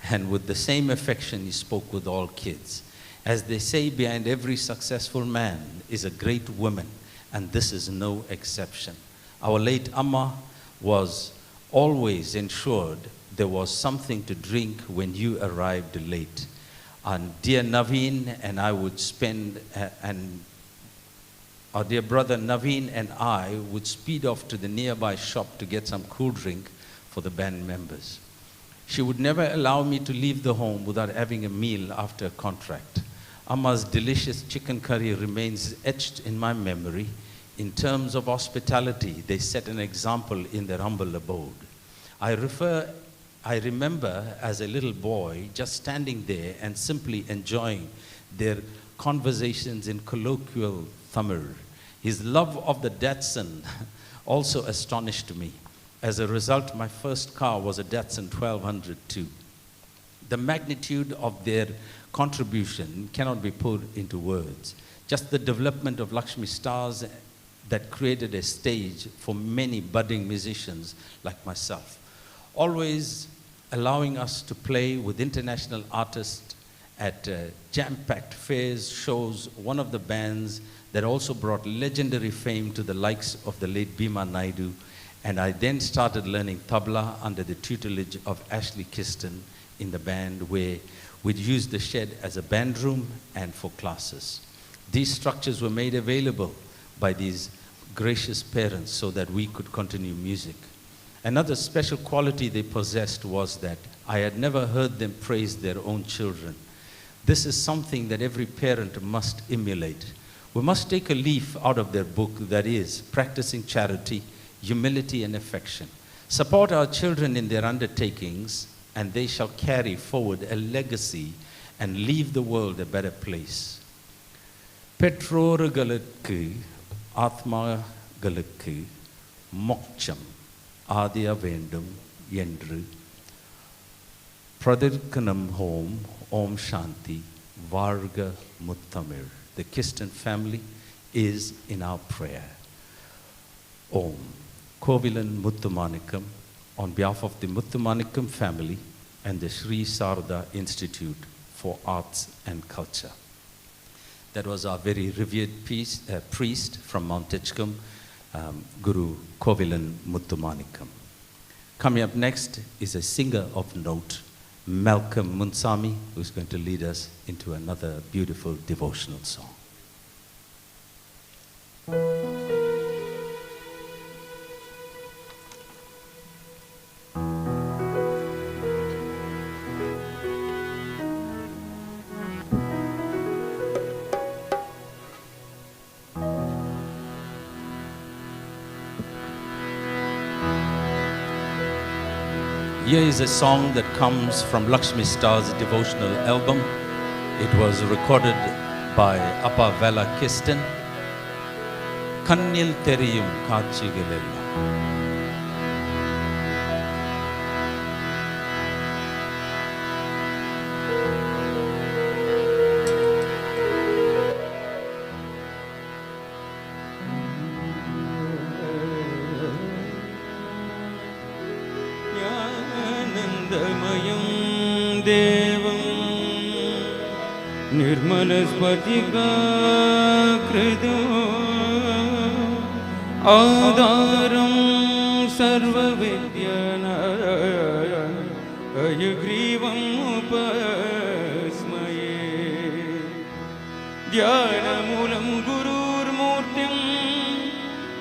[SPEAKER 2] and with the same affection he spoke with all kids. As they say, behind every successful man is a great woman, and this is no exception. Our late Amma was always ensured there was something to drink when you arrived late. And dear Naveen and I would spend, and our dear brother Naveen and I would speed off to the nearby shop to get some cool drink for the band members. She would never allow me to leave the home without having a meal after a contract. Amma's delicious chicken curry remains etched in my memory. In terms of hospitality, they set an example in their humble abode. I remember as a little boy just standing there and simply enjoying their conversations in colloquial Tamil. His love of the Datsun also astonished me. As a result, my first car was a Datsun 1200 too. The magnitude of their contribution cannot be put into words. Just the development of Lakshmi Stars that created a stage for many budding musicians like myself. Always allowing us to play with international artists at jam-packed fairs, shows, one of the bands that also brought legendary fame to the likes of the late Bhima Naidu. And I then started learning tabla under the tutelage of Ashley Kisten in the band, where we'd use the shed as a band room and for classes. These structures were made available by these gracious parents so that we could continue music. Another special quality they possessed was that I had never heard them praise their own children. This is something that every parent must emulate. We must take a leaf out of their book, that is, practicing charity, humility, and affection. Support our children in their undertakings, and they shall carry forward a legacy and leave the world a better place. பெற்றோர்களுக்கு ஆத்மாக்களுக்கு மோட்சம் ஆதிய வேண்டும் என்று பிரதிர்க்கணம் home ஓம் சாந்தி வாழ்க முத்தமிழ். The Kisten family is in our prayer. Om Kovilan Muthumanikam, on behalf of the Muthumanikam family and the Sri Sarda Institute for Arts and Culture. That was our very revered priest from Mount Edgecombe, Guru Kovilan Muthumanikam. Coming up next is a singer of note, Malcolm Munsami, who is going to lead us into another beautiful devotional song. Here is a song that comes from Lakshmi Star's Devotional album. It was recorded by Appa Valla Kisten. Kannil Theriyum Kaatchigalella.
[SPEAKER 4] निर्मलस्फटिकाकृतो आधारं सर्वविद्यानां उपस्मये ध्यानमूलं गुरुर्मूर्तिं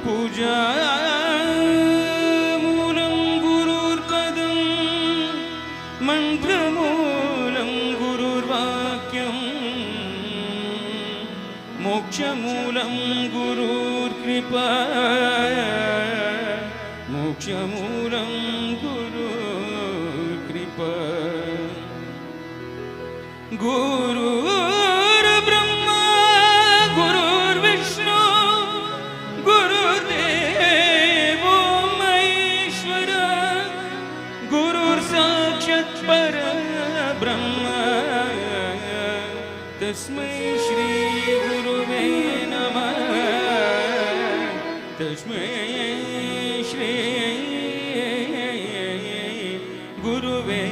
[SPEAKER 4] पूजामूलं गुरुर्पदं मन्त्रमूलं गुरुर्वाक्यं मोक्षमूलं गुरुर्कृपा मोक्षमूलं गुरुर्कृपा गुरुर्ब्रह्मा गुरुर्विष्णु गुरुर्देवो महेश्वरा गुरुर्साक्षात् परब्रह्म तस्मै श्री गुरुवे नमः तस्मै श्री गुरुवे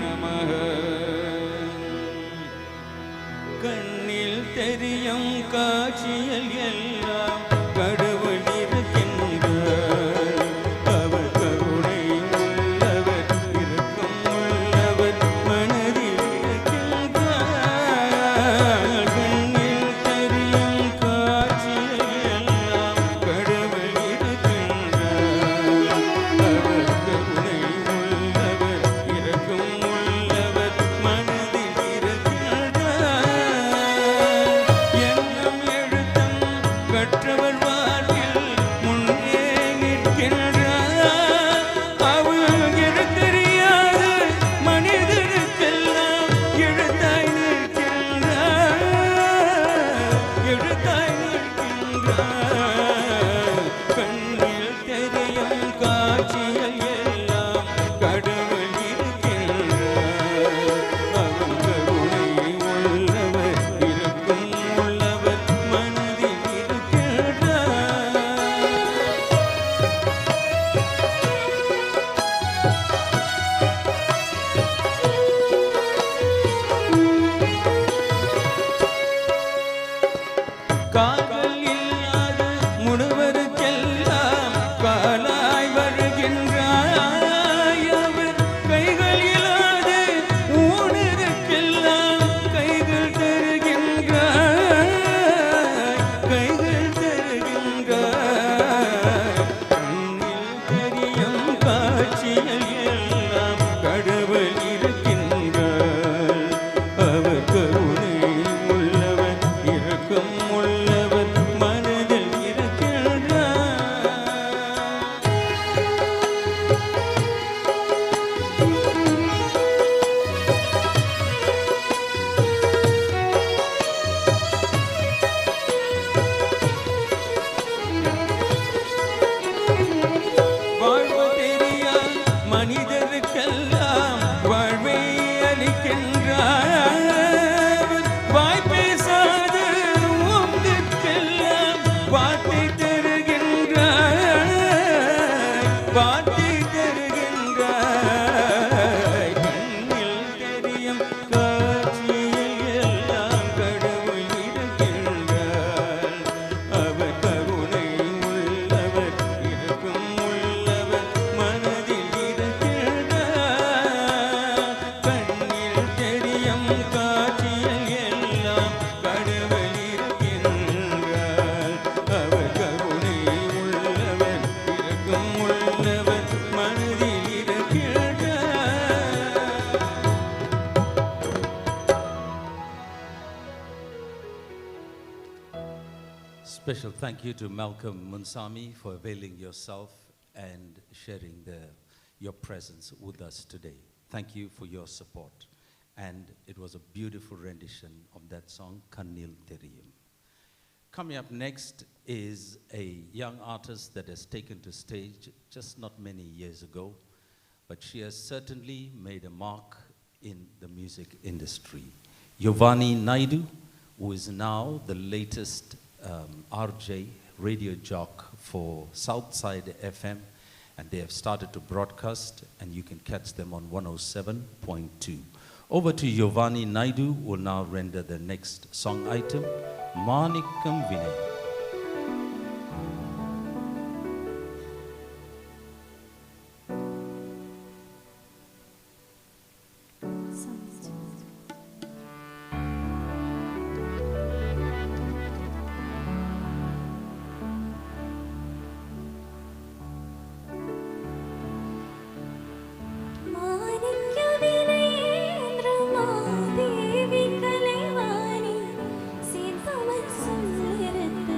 [SPEAKER 4] नमः கண்ணில் தெரியும் காட்சியில் எல்லாம் கடவுள் இருக்கின்றார் அவர் கருணை உள்ளவர் இருக்கும் உள்ளவர் மனதில் இருக்கின்றார் கண்ணில் தெரியும் காட்சியில் எல்லாம் கடவுள் இருக்கின்றார் அவர் கருணை உள்ளவர் இருக்கும் உள்ளவர் மனதில் இருக்கின்றார் எண்ணம் எழுத்தம் உங்களுக்கெல்லாம் வாழ்வை அளிக்கின்றார். வாய் பேசாத உங்களுக்கெல்லாம் வார்த்தை தருகின்றார். வார்த்தை தருகின்றார். கண்ணில் தெரியும் காட்சியில் எல்லாம் கடவுள் இருக்கின்றார். அவர் கருணை உள்ளவர், இரக்கம் உள்ளவர், மனதில் இருக்கின்றார். கண்ணில் தெரியும் காட்சியில் எல்லாம் கடவுள் இருக்கின்றார். அவர் கருணை உள்ளவர், இரக்கம் உள்ளவர், மனதில் இருக்கின்றார்.
[SPEAKER 2] Special thank you to Malcolm Munsami for availing yourself and sharing your presence with us today. Thank you for your support. And it was a beautiful rendition of that song, Kannil Theriyum. Coming up next is a young artist that has taken to stage just not many years ago, but she has certainly made a mark in the music industry. Yovani Naidu, who is now the latest RJ radio jock for Southside FM, and they have started to broadcast, and you can catch them on 107.2. Over to Yovani Naidu, who will now render the next song item, Manikam Vinay.
[SPEAKER 11] Manikka வினயேந்திரமா Devi Kalaivani சீதவன் சுந்தரத்த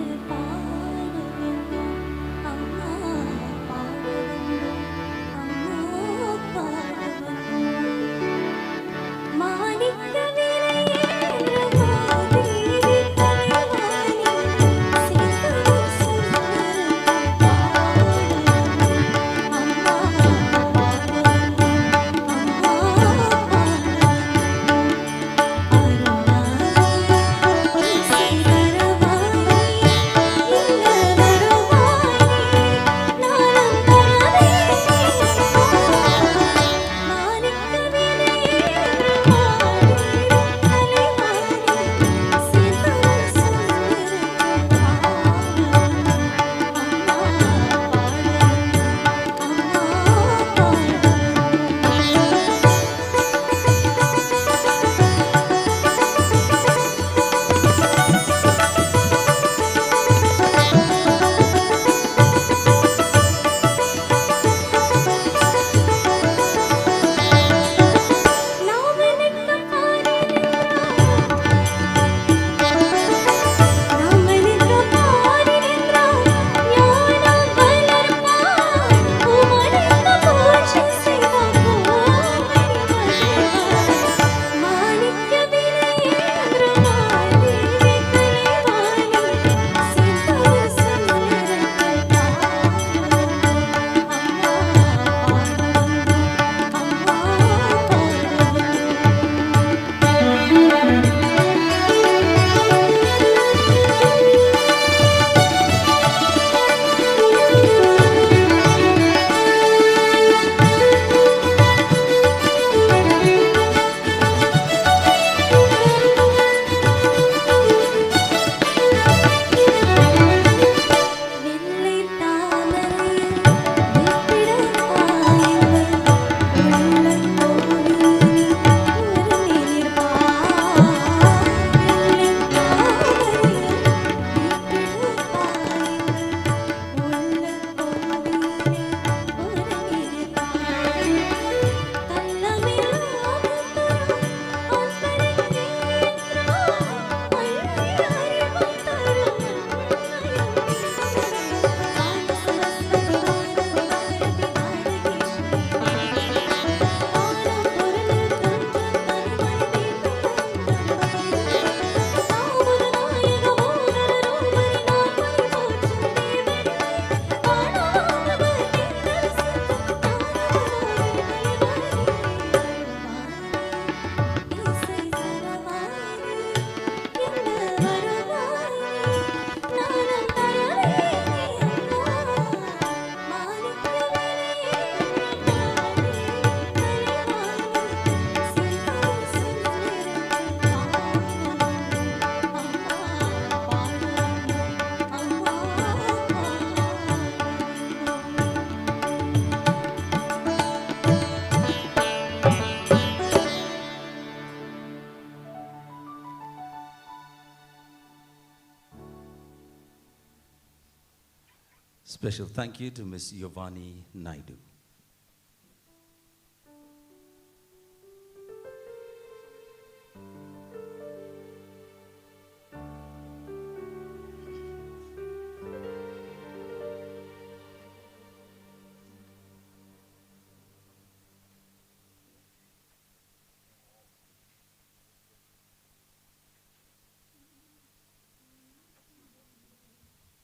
[SPEAKER 2] Special thank you to Miss Giovanni Naidu.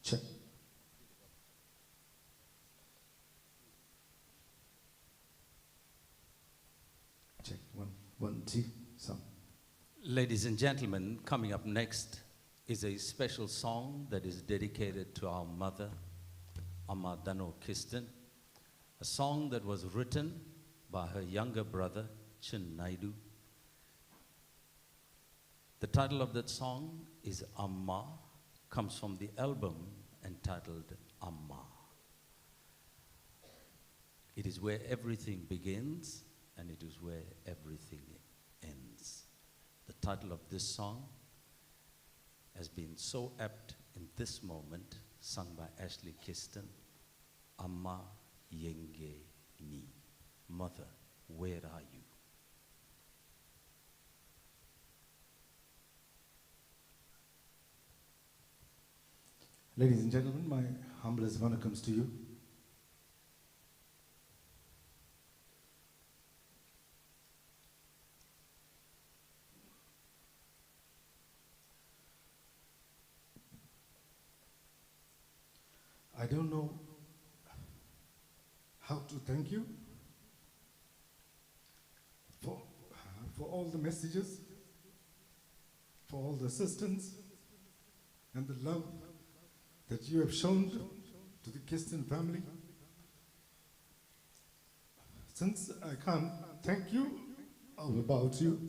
[SPEAKER 11] Check. Check. One, two, some.
[SPEAKER 2] Ladies and gentlemen, coming up next is a special song that is dedicated to our mother, Amma Kisten, a song that was written by her younger brother, Chin Naidu. The title of that song is Amma, comes from the album entitled Amma. It is where everything begins and it is where everything ends. The title of this song has been so apt in this moment, sung by Ashley Kisten, Amma Yenge Ni, Mother, where are you?
[SPEAKER 11] Ladies and gentlemen, my humblest vanakkams to you. I don't know how to thank you for all the messages, for all the assistance and the love that you have shown to the Kisten family. Since I can't thank you all about you,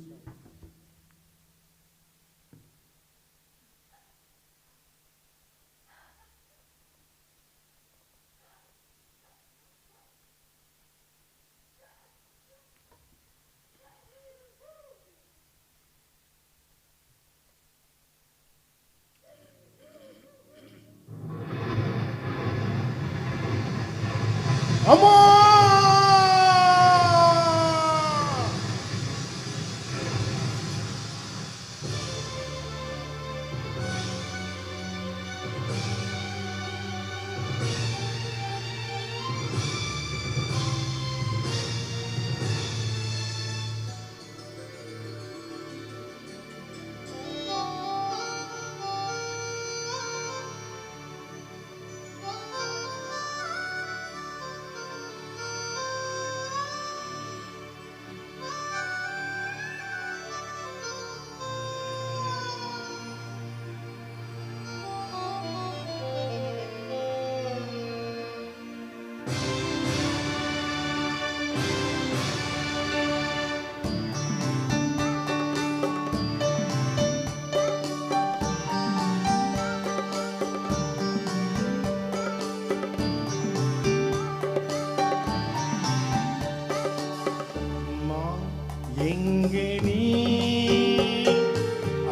[SPEAKER 10] எங்கே நீ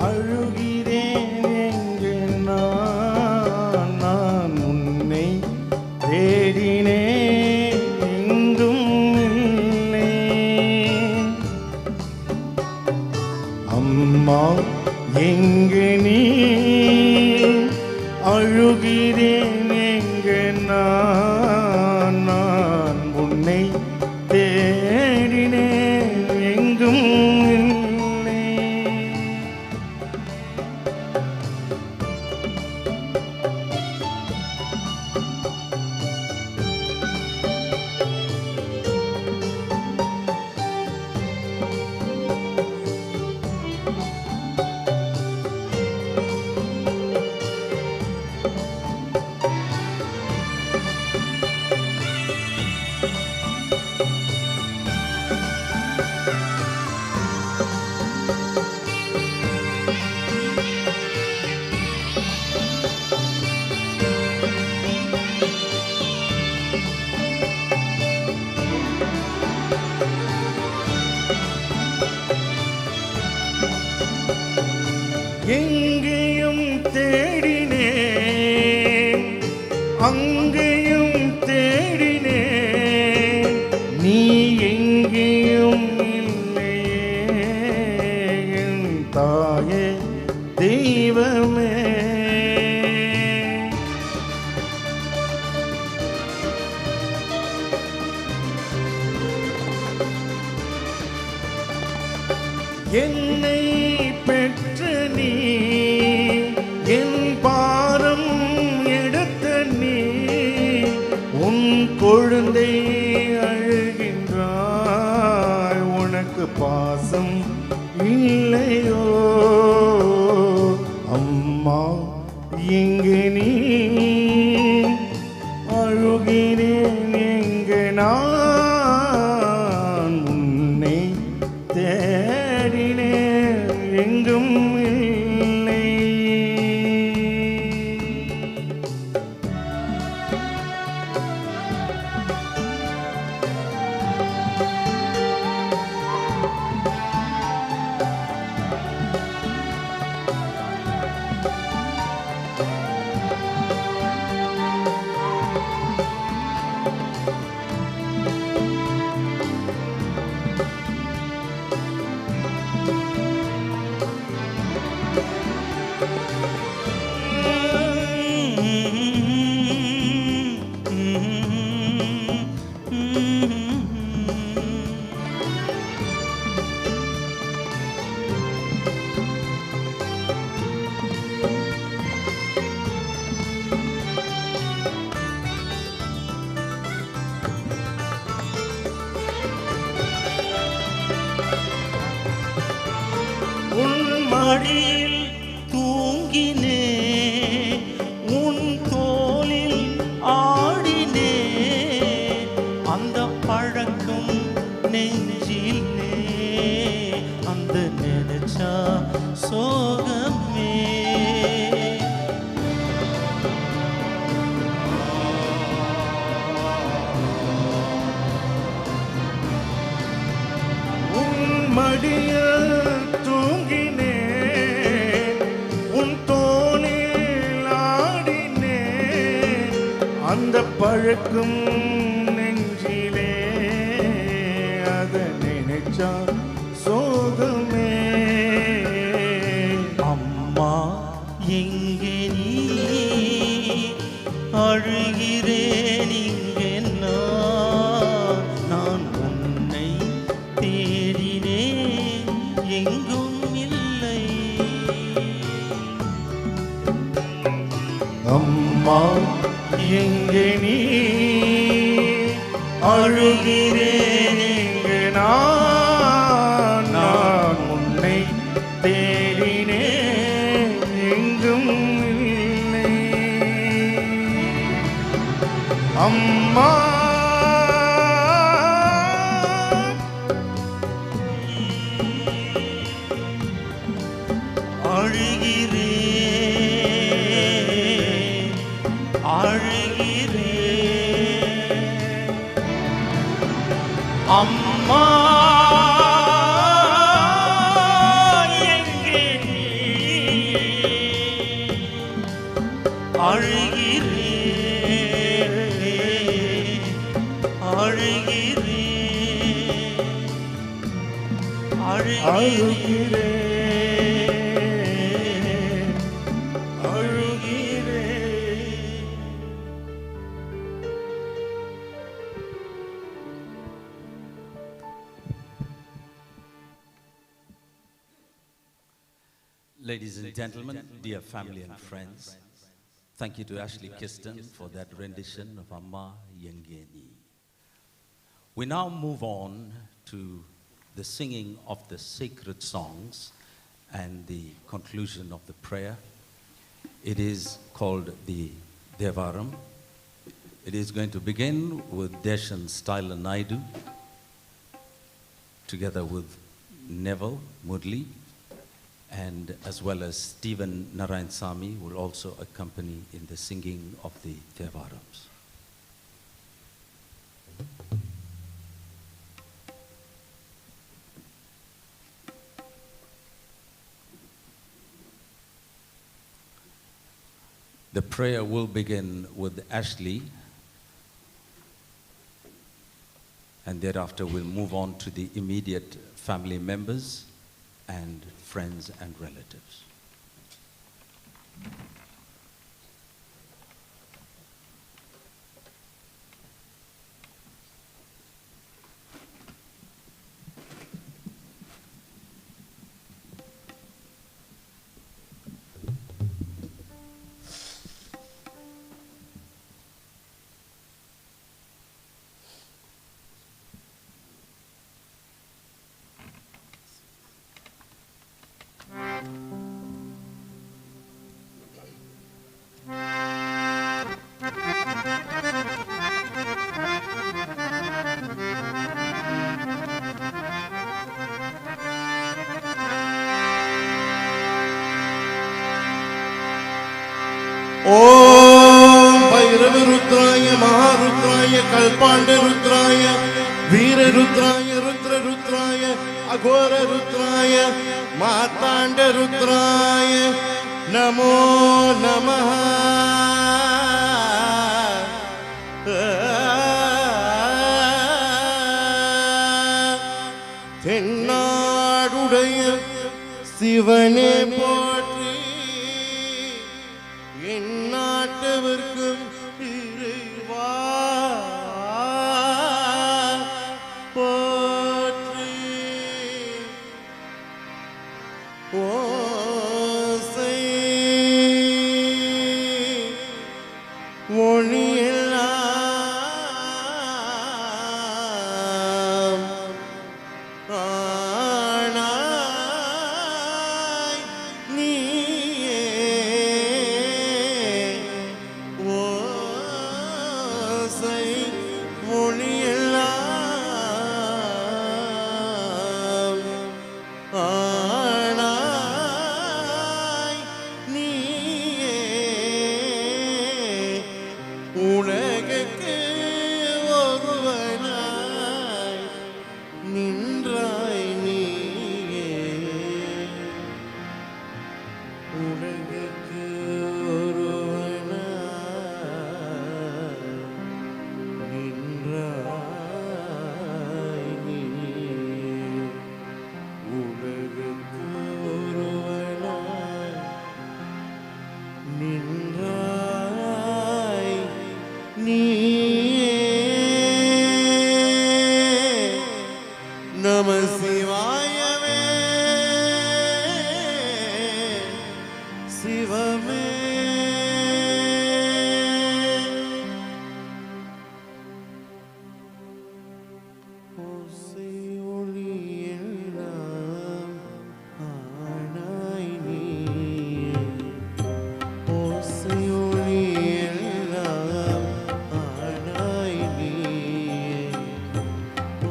[SPEAKER 10] அழுகிறேன் எங்கே நான் உன்னை தேடினேன் எங்கும் இல்லை அம்மா எங்கே நீ அழுகிறேன் எங்கே நான் உன்னை தேடினேன் எங்கும் இல்லை எங்கேயும் தேடினேன் அங்கேயும் என்னை பெற்ற நீ என் பாரம் எடுத்த நீ உன் கொழுந்தை அழுகின்றாய் உனக்கு பாசம் இல்லையோ அம்மா எங்கே நீ அழுகிறேன் எங்கே நான் உன்னை தேடினேன் எங்கும் இல்லை உன் மடியில் தூங்கினே உன் தோளில் ஆடினே அந்த பழக்கம் நெஞ்சிலே அந்த நினைச்சா சோகமே உன் மடியில் தூங்கினே உன் தோளில் ஆடினே அந்த பழக்கம் நெஞ்சிலே அதை நினைச்சா சோகமே அம்மா எங்கே நீ அழுகிறேன் இங்கே நான் உன்னை தேடினேன் எங்கும் இல்லை அம்மா எங்கே நீ அழுகிறேன் எங்கே நான் உன்னை தேடினேன் எங்கும் இல்லை அம்மா அம்மா எங்கே நீ
[SPEAKER 2] Ladies and gentlemen, dear family and friends, thank you to Ashley Kisten for that rendition of Amma Yengeni. We now move on to the singing of the sacred songs and the conclusion of the prayer. It is called the Devaram. It is going to begin with Deshan Styla Naidu, together with Neville Mudli, and as well as Stephen Narayan Sami will also accompany in the singing of the Devarams. The prayer will begin with Ashley, and thereafter we'll move on to the immediate family members and friends and relatives.
[SPEAKER 10] ஓம் பைரவருத்ராய மகாருத்ராய கல்பாண்டருத்ராய வீரருத்ராய ருத்ரருத்ராய அகோரருத்ராய மார்த்தாண்டருத்ராய நமோ நமः. தென்னாடுடைய சிவனே போற்றி, எந்நாட்டவர்க்கும் இறைவா போற்றி. ஓசை ஒளியெல்லாம் ஆனாய் நீயே. ஓசை ஒளியெல்லாம் ஆனாய் நீயே. உலகுக்கு ஒருவனாய் நின்றாய் நீயே. உலகுக்கு ஒருவனாய் நின்றாய் நீயே. உலகுக்கு ஒருவனாய் நின்றாய் நீயே. நம சிவாயவே சிவமே. ஓசை ஒளியெல்லாம் ஆனாய் நீயே. ஓசை ஒளியெல்லாம் ஆனாய் நீயே.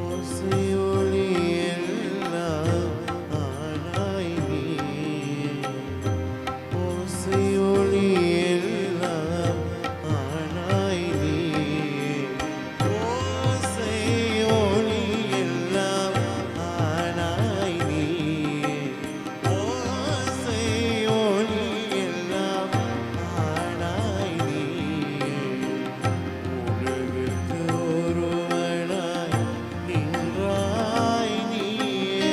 [SPEAKER 10] ஓசை ஒளியெல்லாம் ஆனாய் நீயே. ஓசை ஒளியெல்லாம் ஆனாய் நீயே. ஓசை ஒளியெல்லாம் ஆனாய் நீயே. ஓசை ஒளியெல்லாம் ஆனாய் நீயே. உலகுக்கு ஒருவனாய் நின்றாய் நீயே.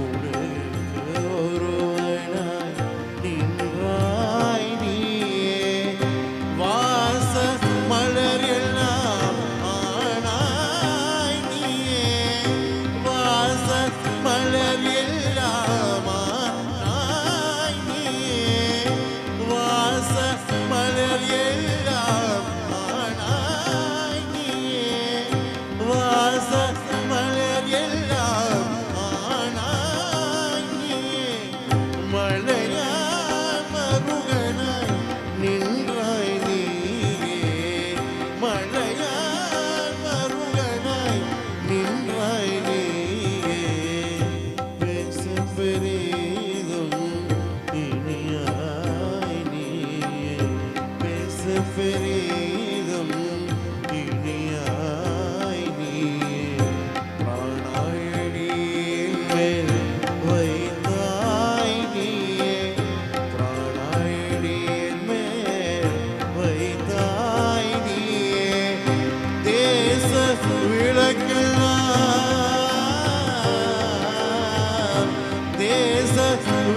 [SPEAKER 10] உலகுக்கு ஒருவனாய் நின்றாய் நீயே. வாச மலர் எல்லாம் ஆனாய் நீயே. வாச மலர் எல்லாம் ஆனாய் நீயே. வாச மலர் எல்லாம் ஆனாய் நீயே. வாச மலர் எல்லாம் ஆனாய் நீயே. மலையார் மருகனாய் நின்றாய் நீயே. மலையார் மருகனாய் நின்றாய் நீயே. பேச பெரிதும் இனியாய் நீயே. பேச பெரிதும் இனியாய் நீயே. பிராணாயடியின் மேல் வைத்தாய் நீயே. பிராணாயடியின் மேல் வைத்தாய் நீயே. தேச விளக்கெல்லாம் தேச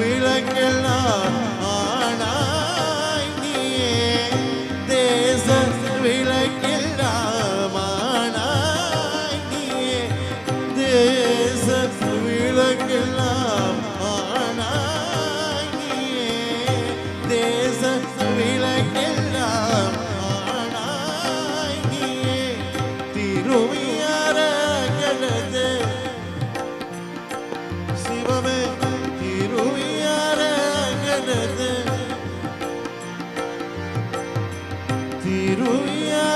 [SPEAKER 10] விளக்கெல்லாம் ஆனாய் நீயே. தேச விளக்கெல்லாம் ஆனாய் நீயே. தேச விளக்கெல்லாம் ஆனாய் நீயே. தேச விளக்கெல்லாம் ஆனாய் நீயே. திருவியரகனது சிவமே. திருவியரகனது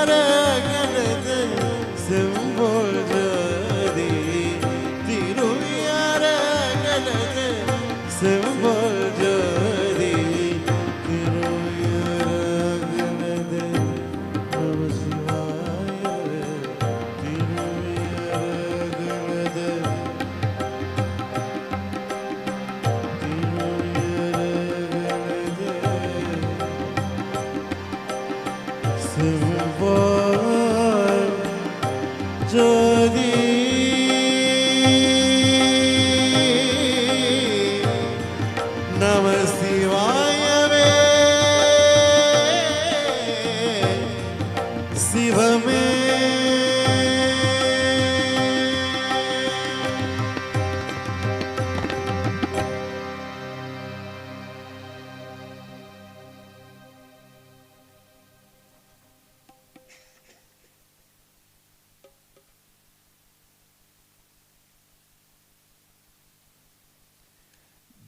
[SPEAKER 10] திருவியரகனது செம்பொல் ஜோதி. திருவியரகனது செம்பொல் ஜோதி. திருவியரகனது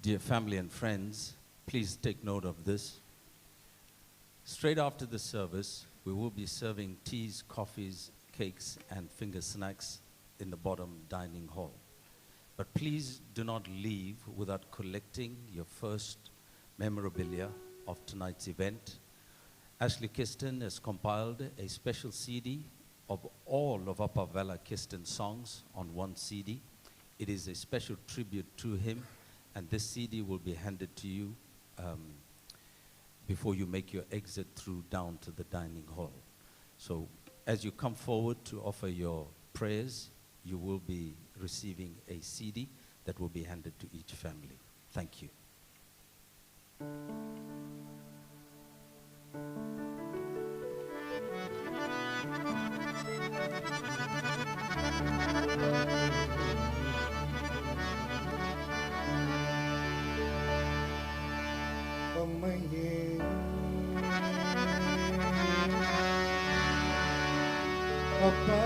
[SPEAKER 2] Dear family and friends, please take note of this. Straight after the service, we will be serving teas, coffees, cakes, and finger snacks in the bottom dining hall. But please do not leave without collecting your first memorabilia of tonight's event. Ashley Kisten has compiled a special CD of all of MR VALLA KISTEN songs on one CD. It is a special tribute to him, and this CD will be handed to you before you make your exit through down to the dining hall. So as you come forward to offer your prayers, you will be receiving a CD that will be handed to each family. Thank you.
[SPEAKER 10] அம்மையே அப்பா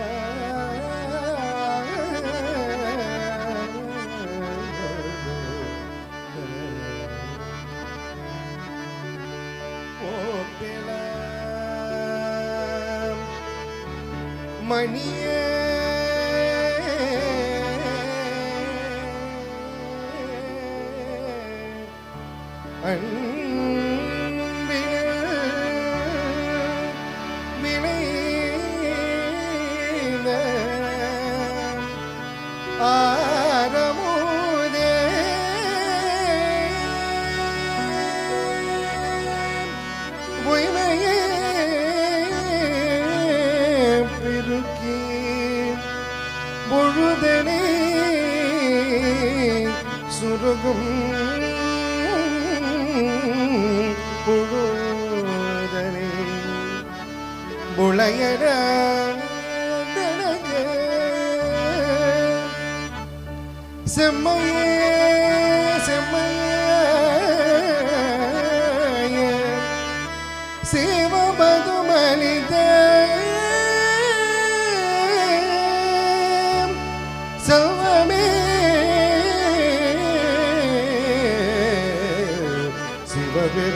[SPEAKER 10] மணியே சுருகும் புழுதனே புளையர செம்மையே செம்மையே சிவபதுமலித செல்வமே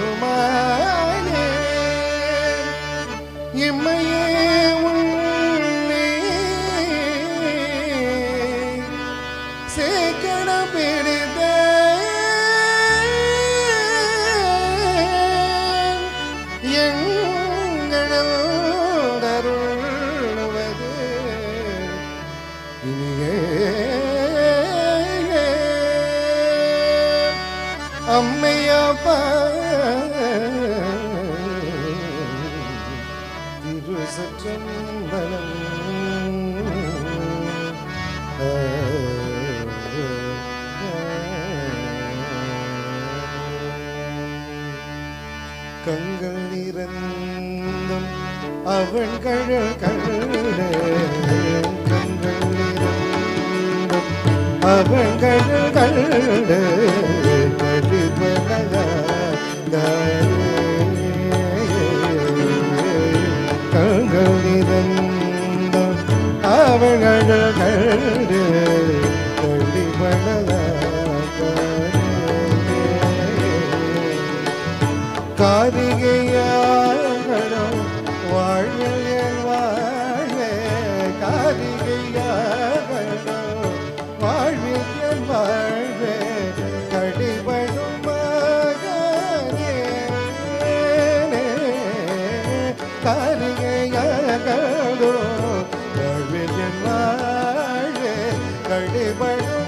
[SPEAKER 10] சிவபெருமானே இம்மையே உன்னே சேக்கட பிடித எங்களருள்வது இனியே அம்மையப்பா திருசற்றம்பலம் கங்கள் நிறந்தும் அவன் கழல் கண்டு கங்கள் நிறந்தும் அவன் கழல் கண்டு கங்கள் நிறந்தும் அவர்கள் கண்டு காரிகையாகணும் வாழ்வில் வாழ காரிகையாகணும் வாழ்வில் வாழ கடிபடும் காரிகையாகணும் வாழ்வில் வாழ கடிபடும்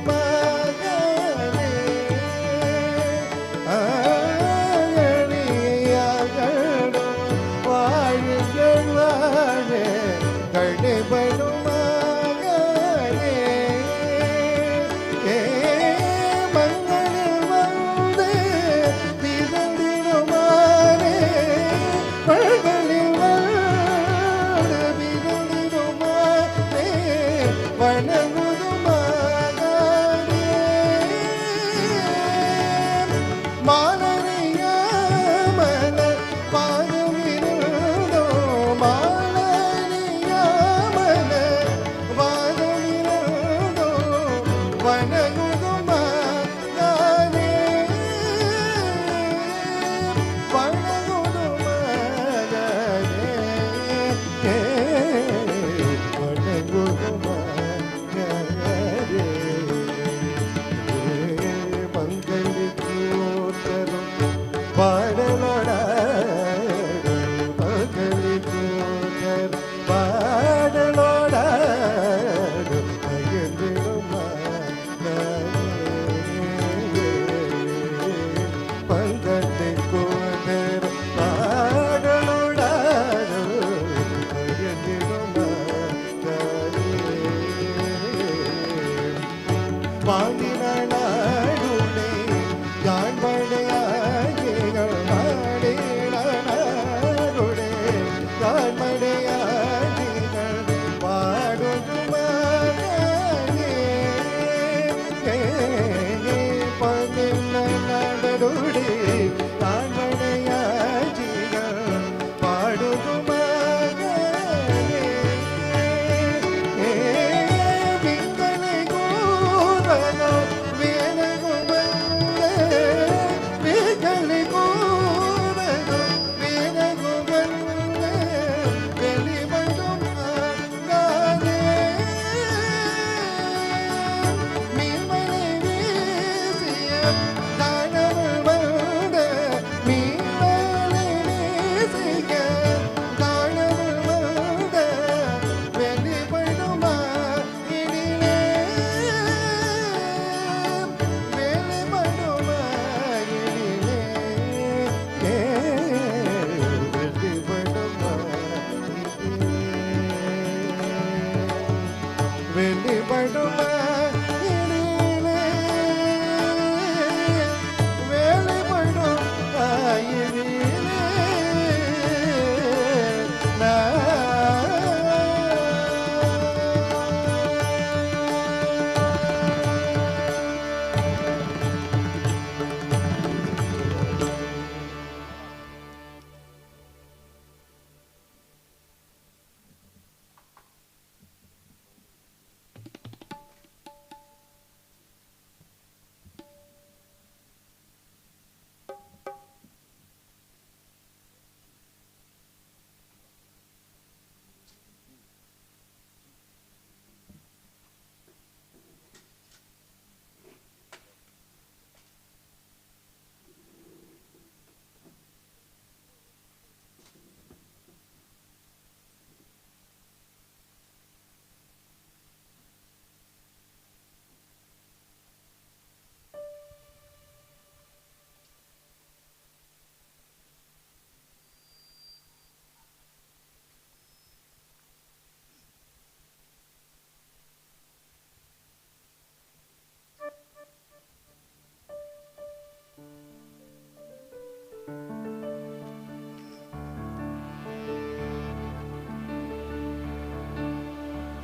[SPEAKER 10] வணங்குதுமா நானே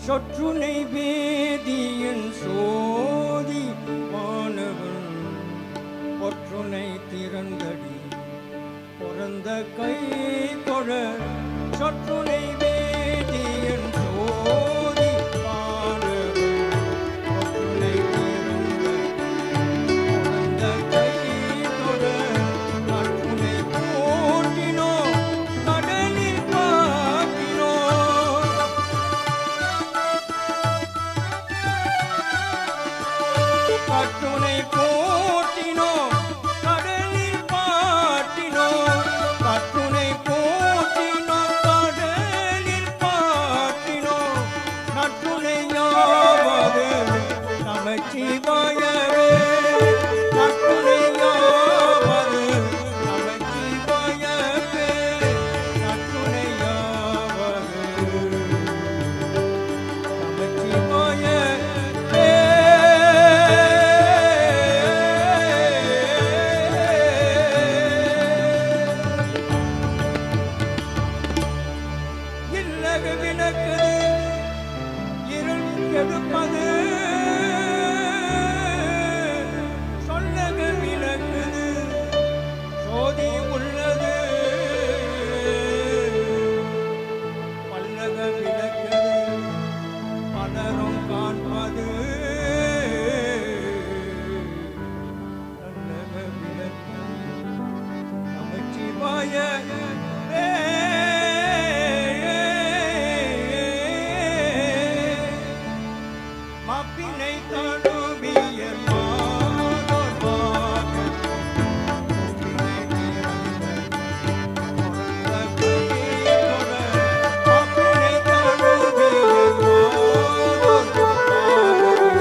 [SPEAKER 4] சொற்றுனை வேதியின் சோதி வானவன் பொற்றுனை திறந்தடி பிறந்த கை கொழ சொற்றுனை வேதியின் சோதி வானவன் பொற்றுனை திறந்தடி பிறந்த கை கொழ கற்றுனை போற்றினோ கடலில் காட்டினோ கற்றுனை போற்றினோ கடலில் பாட்டினோ கற்றுனை போற்றினோ கடலில் பாட்டினோ நற்றுணையாவது நமச்சிவாயவே நற்றுணையாவது நமச்சிவாயவே நற்றுணையாவது நமச்சிவாயவே இல்லக விளக்கு இருள் கெடுப்பது சொல்லக விளக்குது சோதி உள்ளது பல்லக விளக்குது பலரும் காண்பது நல்லக விளக்கு நமச்சிவாய மாப்பினை தழுவிய மாதோர் வாக்கு மாப்பினை திறந்த மாப்பினை தழுவிய மாதோர் வாக்கு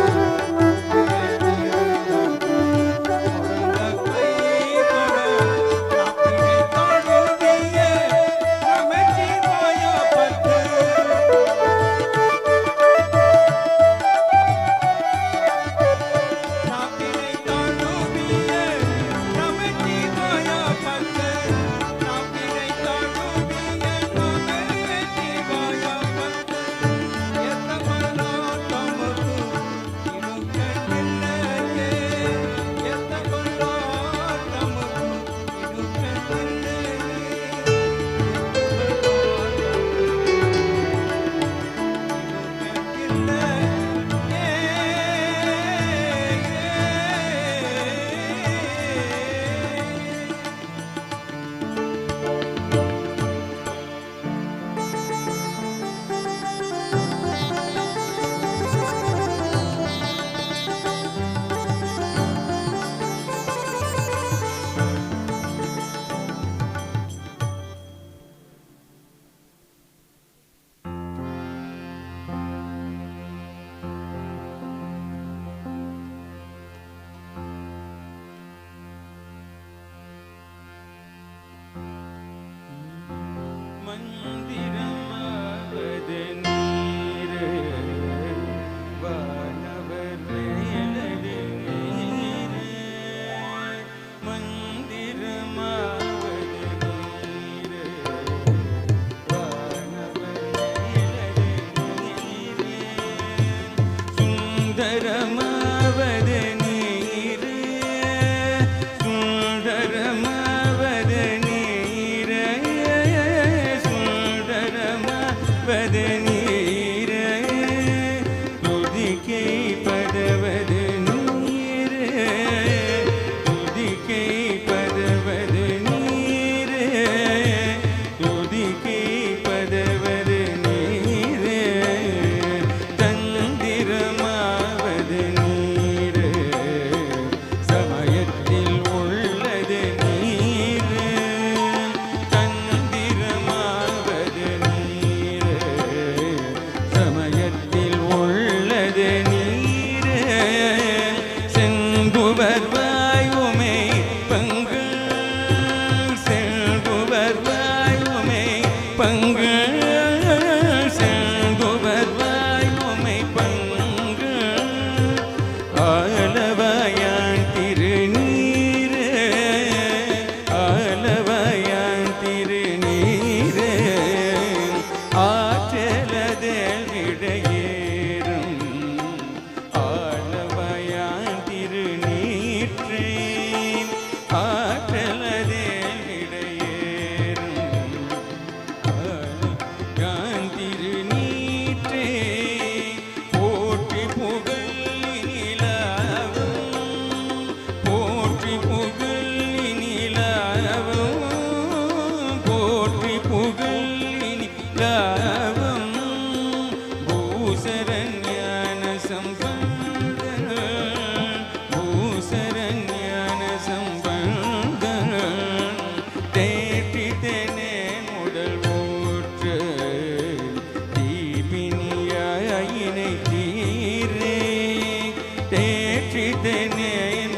[SPEAKER 4] தூய்த்தனே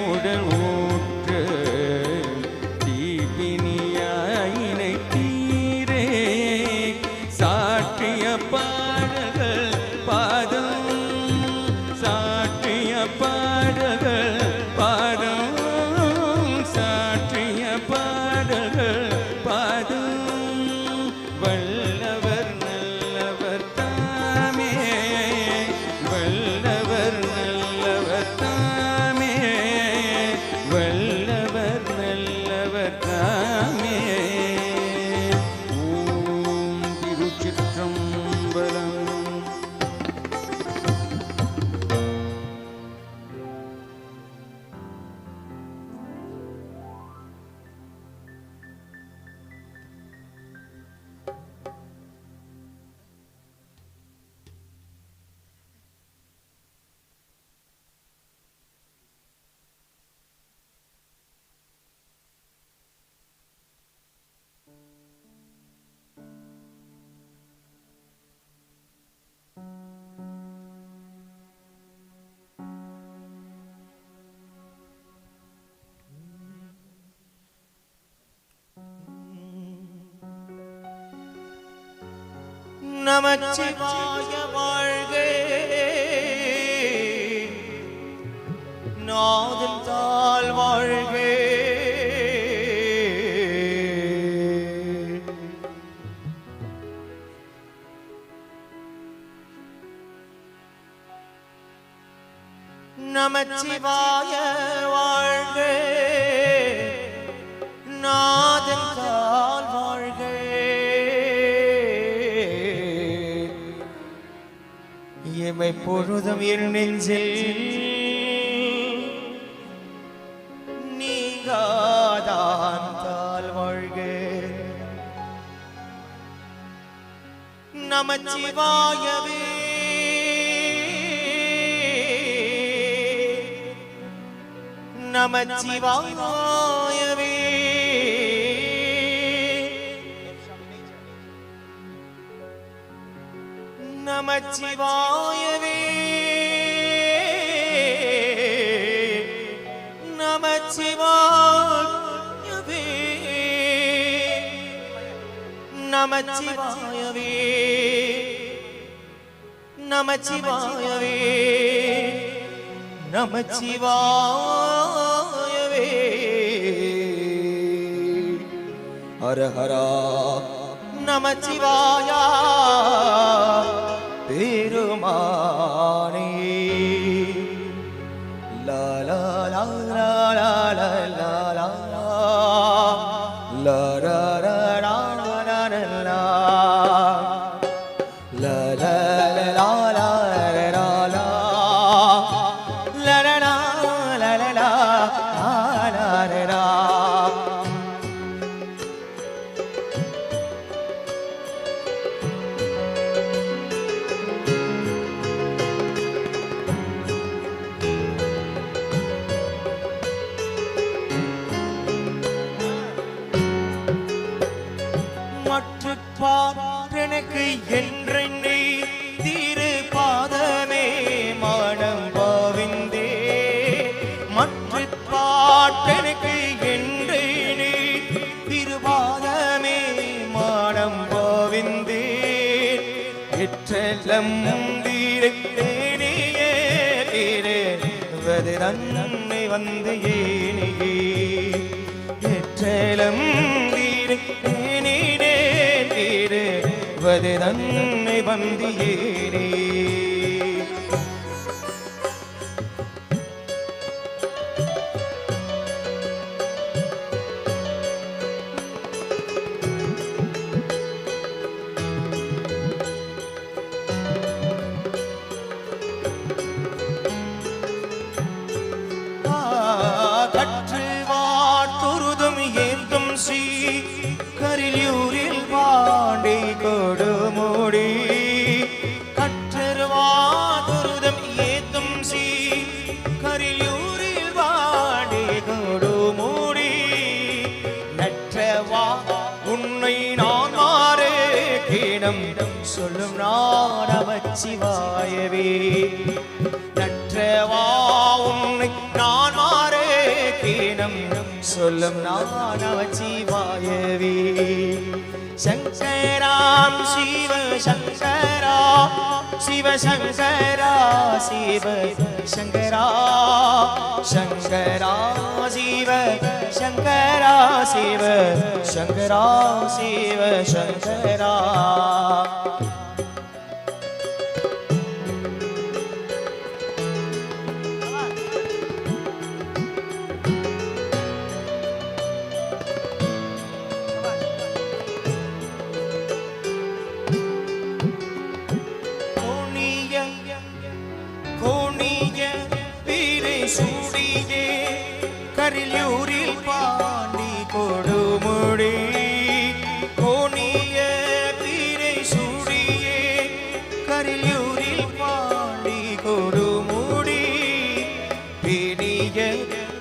[SPEAKER 4] உடல் ஊற்று தீபினியாயினை தீரே சாற்றிய பாடல்கள் பாதம் சாற்றிய பாடல்கள் பாதம் சாற்றிய பாடல்கள் பாதம் வல்லவர் நல்லவர் தாமே வல்லவர் நல்லவர் தாமே வல்லவர் நல்லவர் தாமே ஓம் திருச்சிற்றம்பலம்.
[SPEAKER 12] நமச்சிவாய வாழ்க நாதன் தாள் வாழ்க நமச்சிவாய வாழ்க நாதன் தாள் வாழ்க எமை பொழுதும் என் நெஞ்சில் நீங்காதான் தாள் வாழ்க நமச்சிவாயவே நமச்சிவாயவே நமச்சிவாயவே நமச்சிவாயவே நமச்சிவாயவே நமச்சிவாயவே நமச்சிவாயவே ஹர ஹரா நமச்சிவாயா பெருமானே லா லா லா லா லா லா லா லா லா லா லா லா லா லா லா லா லா எனக்கு என்றென்னை திரு பாதமே மனம் பாவிந்தே மற்ற பாட்டெனக்கு என்றென்னை திருபாதமே மனம் பாவிந்தே எற்றெல்லாம் தீரே தன்னை வந்து ஏனியே எற்றெல்லாம் தீரே தன்னை வந்து ஏனே கற்று வாட்டுருதும் ஏந்தும் ஸ்ரீ கரியூரில் பாண்டி கொடுமுடி கற்றவாதுருதம் ஏத்தும் ஸ்ரீ கரியூரில் பாண்டி கொடுமுடி நற்றவா உன்னை நான் மாறே கீடம் சொல்லும் நமச்சிவாயவே நற்றவா உன்னை சொல்லும் நான் நமச்சிவாயவே. சங்கராம் சிவ சங்கரா சிவ சங்கரா சிவ சங்கரா சங்கரா சிவ சங்கரா சிவ சங்கரா சிவ சங்கரா. சூடியே கரியூரில் பாண்டி கொடுமுடி கோணிய பீரை சூடியே கரியூரில் பாண்டி கொடுமுடி பெரிய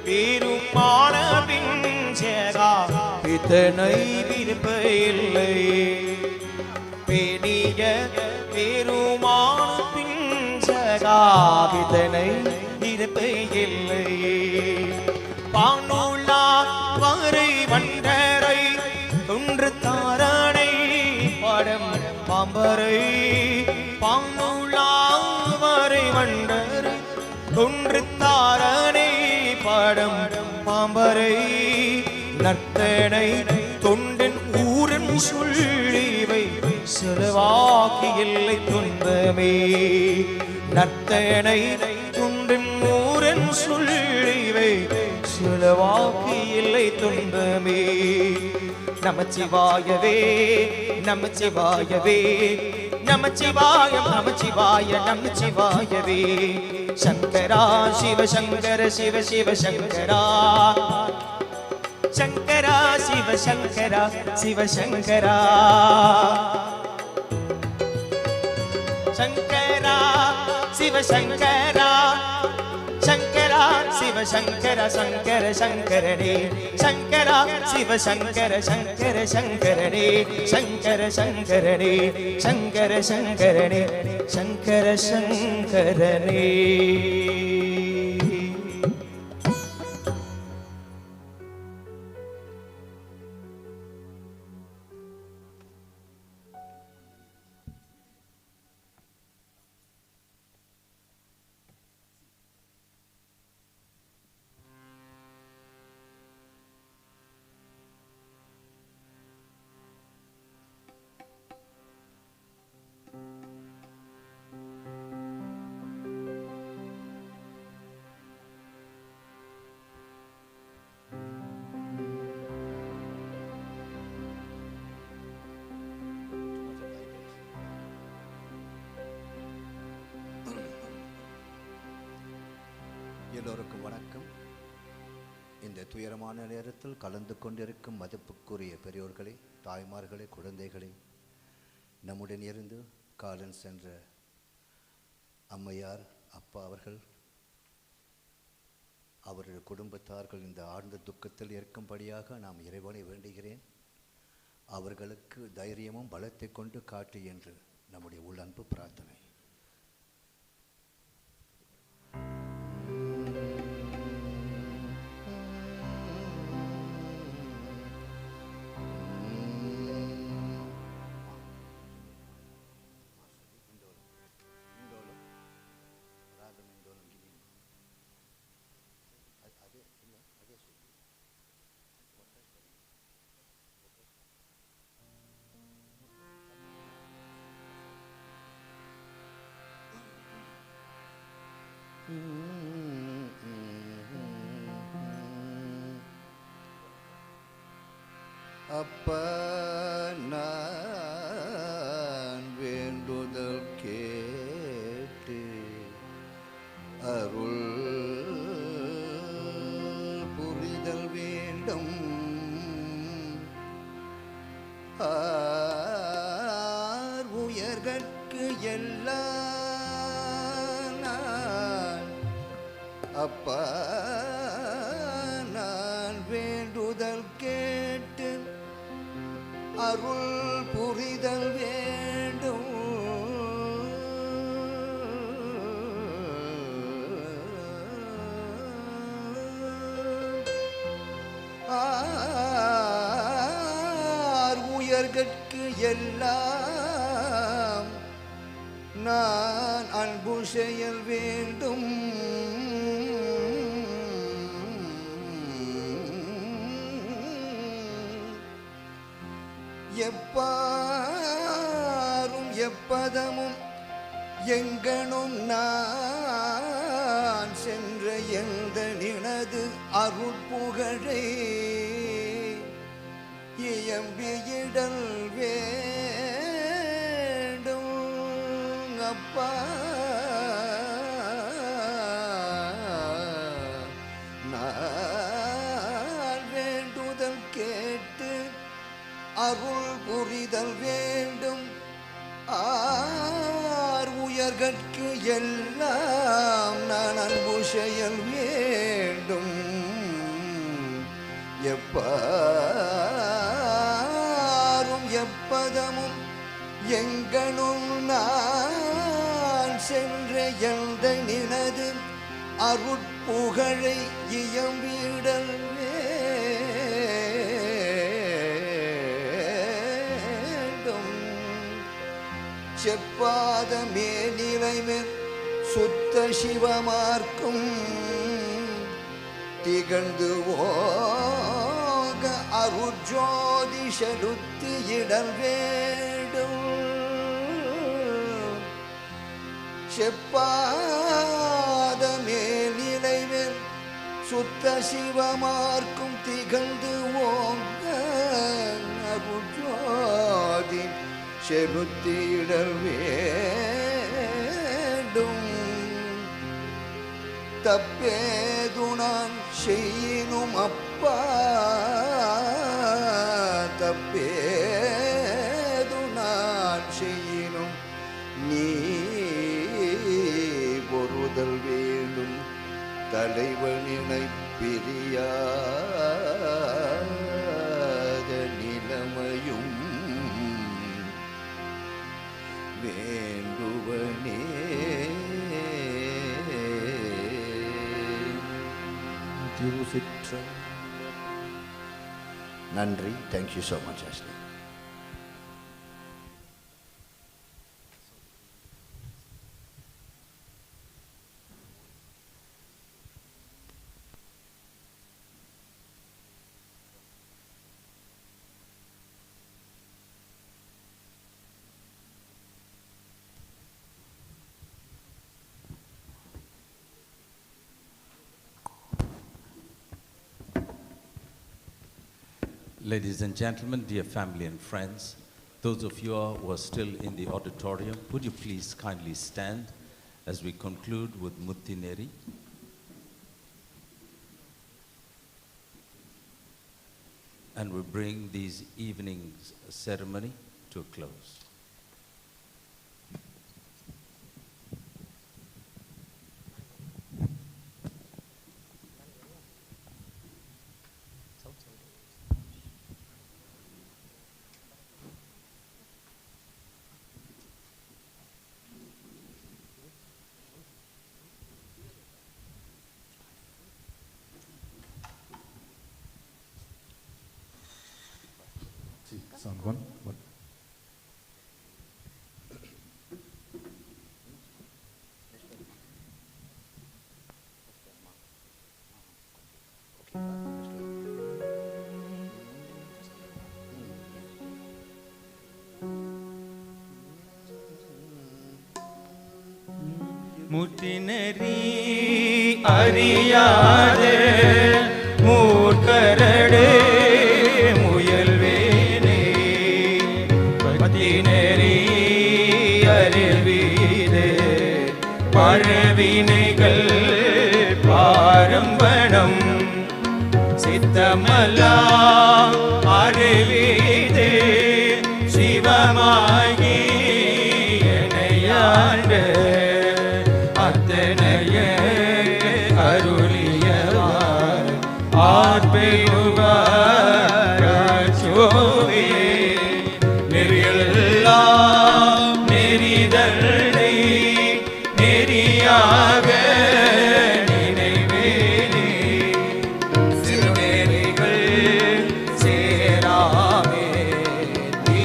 [SPEAKER 12] பெருமான பிஞ்சகா பித்தனை விருப்பையில்லை. பெரிய பெருமான பிஞ்சகா பித்தனை இருப்பையில்லை. பானூலா வரை வண்டரை தொன்று தாரணை படம் பாம்பரை. பானூலா வரை வண்டரை தொன்று தாரணை படம் பாம்பரை. நர்த்தனை தொண்டன் ஊரன் சொல்லிவை செலவாக்கி இல்லை துன்பமே. நர்த்தனை தொண்டன் ஊரன் சொல்லிவை செலவாக்கி இல்லை துன்பமே. நமச்சிவாயவே நமச்சிவாயவே நமச்சிவாயம் நமச்சிவாய நமச்சிவாயவே. சங்கரா சிவ சங்கர சிவ சிவ சங்கரா சங்கரா சிவ சங்கரா சிவ சங்கரா. சங்கரா சிவ சங்கரா சங்கரா சிவ சங்கர சங்கர சங்கரனே. சங்கரா சிவ சங்கர சங்கர சங்கரனே. சங்கர சங்கரனே சங்கர சங்கரனே சங்கர சங்கரனே.
[SPEAKER 13] எல்லோருக்கும் வணக்கம். இந்த துயரமான நேரத்தில் கலந்து கொண்டிருக்கும் மதிப்புக்குரிய பெரியோர்களே, தாய்மார்களே, குழந்தைகளே, நம்முடன் இருந்து காலன் சென்ற அம்மையார் அப்பா அவர்கள், அவருடைய குடும்பத்தார்கள் இந்த ஆழ்ந்த துக்கத்தில் இருக்கும்படியாக நாம் இறைவனை வேண்டுகிறேன். அவர்களுக்கு தைரியமும் பலத்தை கொண்டு காட்டு என்று நம்முடைய உள்ளன்பு பிரார்த்தனை. அப்பா நான் வேண்டுதல் கேட்டு அருள் புரிதல் வேண்டும். உயர்கட்கு எல்லாம் நான் அப்பா நான் வேண்டுதல் கேட்டு அருள் புரிதல் வேண்டும். உயர்கட்கு எல்லாம் நான் அன்பு செயல் வேண்டும். எப்பாரும் எப்பதமும் எங்கனும் நான் சென்ற எந்த நினது அருட்புகழை இயம்பியிடல் வேண்டும். அப்பா நான் வேண்டுதல் கேட்டு அருள் புரிதல் வேண்டும். உயர்கட்கு எல்லாம் நான் அன்பு செயல் வேண்டும். எப்பாரும் எப்பதமும் எங்கனும் நான் சென்ற எந்த நினது அருட்புகழை இயம்பிடல் செப்பாத மேனிலைவர் சுத்த சிவமார்க்கும் திகழ்ந்து ஓக அருஜோதி செலுத்தியிடல் வேண்டும். செப்பாத மேனிலைவர் சுத்த சிவமார்க்கும் திகழ்ந்து ஓங்க அருஜோதி செலுத்திடல் வேண்டும். தப்பேது நான் செய்யினும் அப்பா, தப்பேது நான் செய்யினும் நீ பொறுதல் வேண்டும். தலைவனினை பிரியாத நிலைமையும் வேண்டுவனே. நன்றி. Thank you so much ஆஸ்லி.
[SPEAKER 2] Ladies and gentlemen, dear family and friends, those of you who are still in the auditorium, would you please kindly stand as we conclude with Muttineri. And we bring these evening's ceremony to a close.
[SPEAKER 11] Sound one.
[SPEAKER 4] முத்தினரி அறியாதே மூர்க்கரடே முயல்வேனே பத்தினரி அறிவீதே பழவினைகள் பாரம்பணம் சித்தமல்லாம் அறிவீதே சிவமாகி என்னையாண்ட அத்தனைய அருளியவார் ஆர்பெயுவாராச்சோவே நெறியெல்லாம் நெறிதலை நெறியாக நினைவேனே சிறுநெறிகள் சேராமே தீ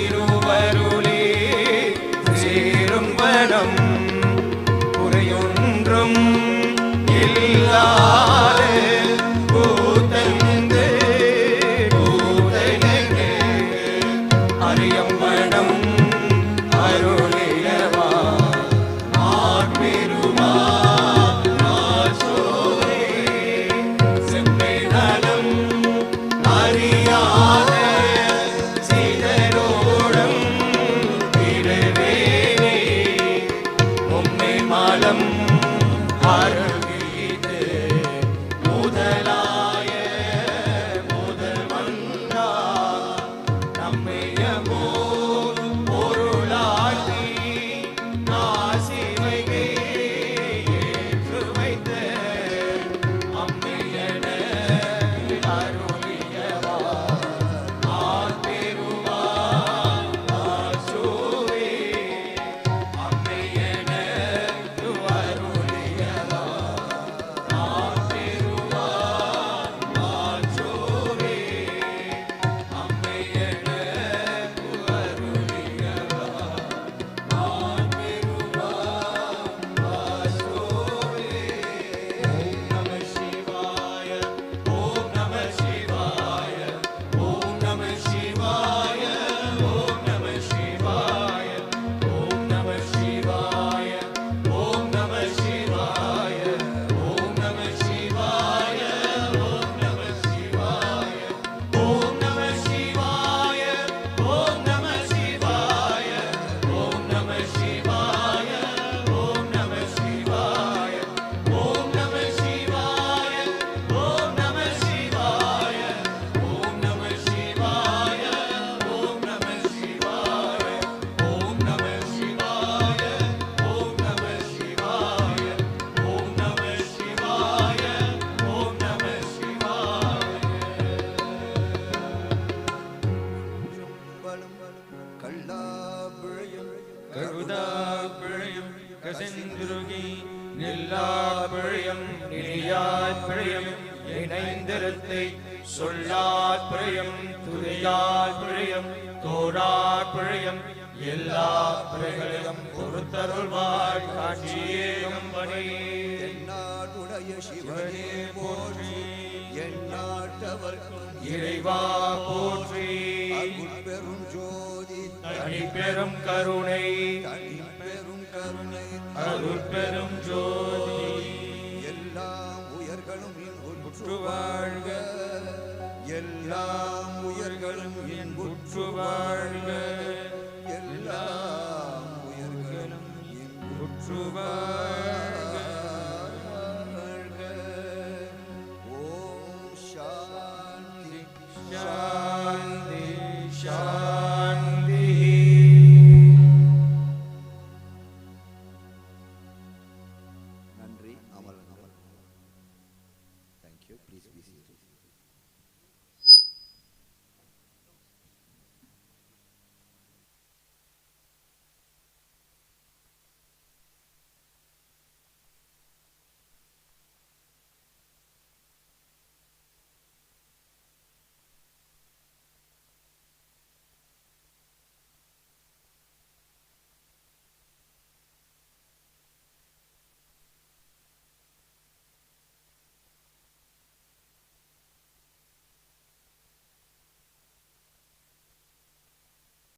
[SPEAKER 4] மந்திரத்தை சொல்லார் பிழையம் துதியார் பிழையம் தோடார் பிழையம் எல்லா பிழைகளையும் பொறுத்தருள்வாய் காட்சியேகம் பணி.
[SPEAKER 14] என்னாடுடைய சிவனே போற்றி, எந்நாட்டவர்க்கும்
[SPEAKER 4] இறைவா போற்றி.
[SPEAKER 14] பெரும் ஜோதி
[SPEAKER 4] தனிப்பெரும் கருணை,
[SPEAKER 14] தனிப்பெரும் கருணை
[SPEAKER 4] அருட்பெரும் ஜோதி.
[SPEAKER 14] எல்லாம் உயர்களும் இன்புற்று வாழ்க, எல்லாம் உயர்களும் இன்புற்று வாழ்க, எல்லாம் உயர்களும் இன்புற்று வாழ்க.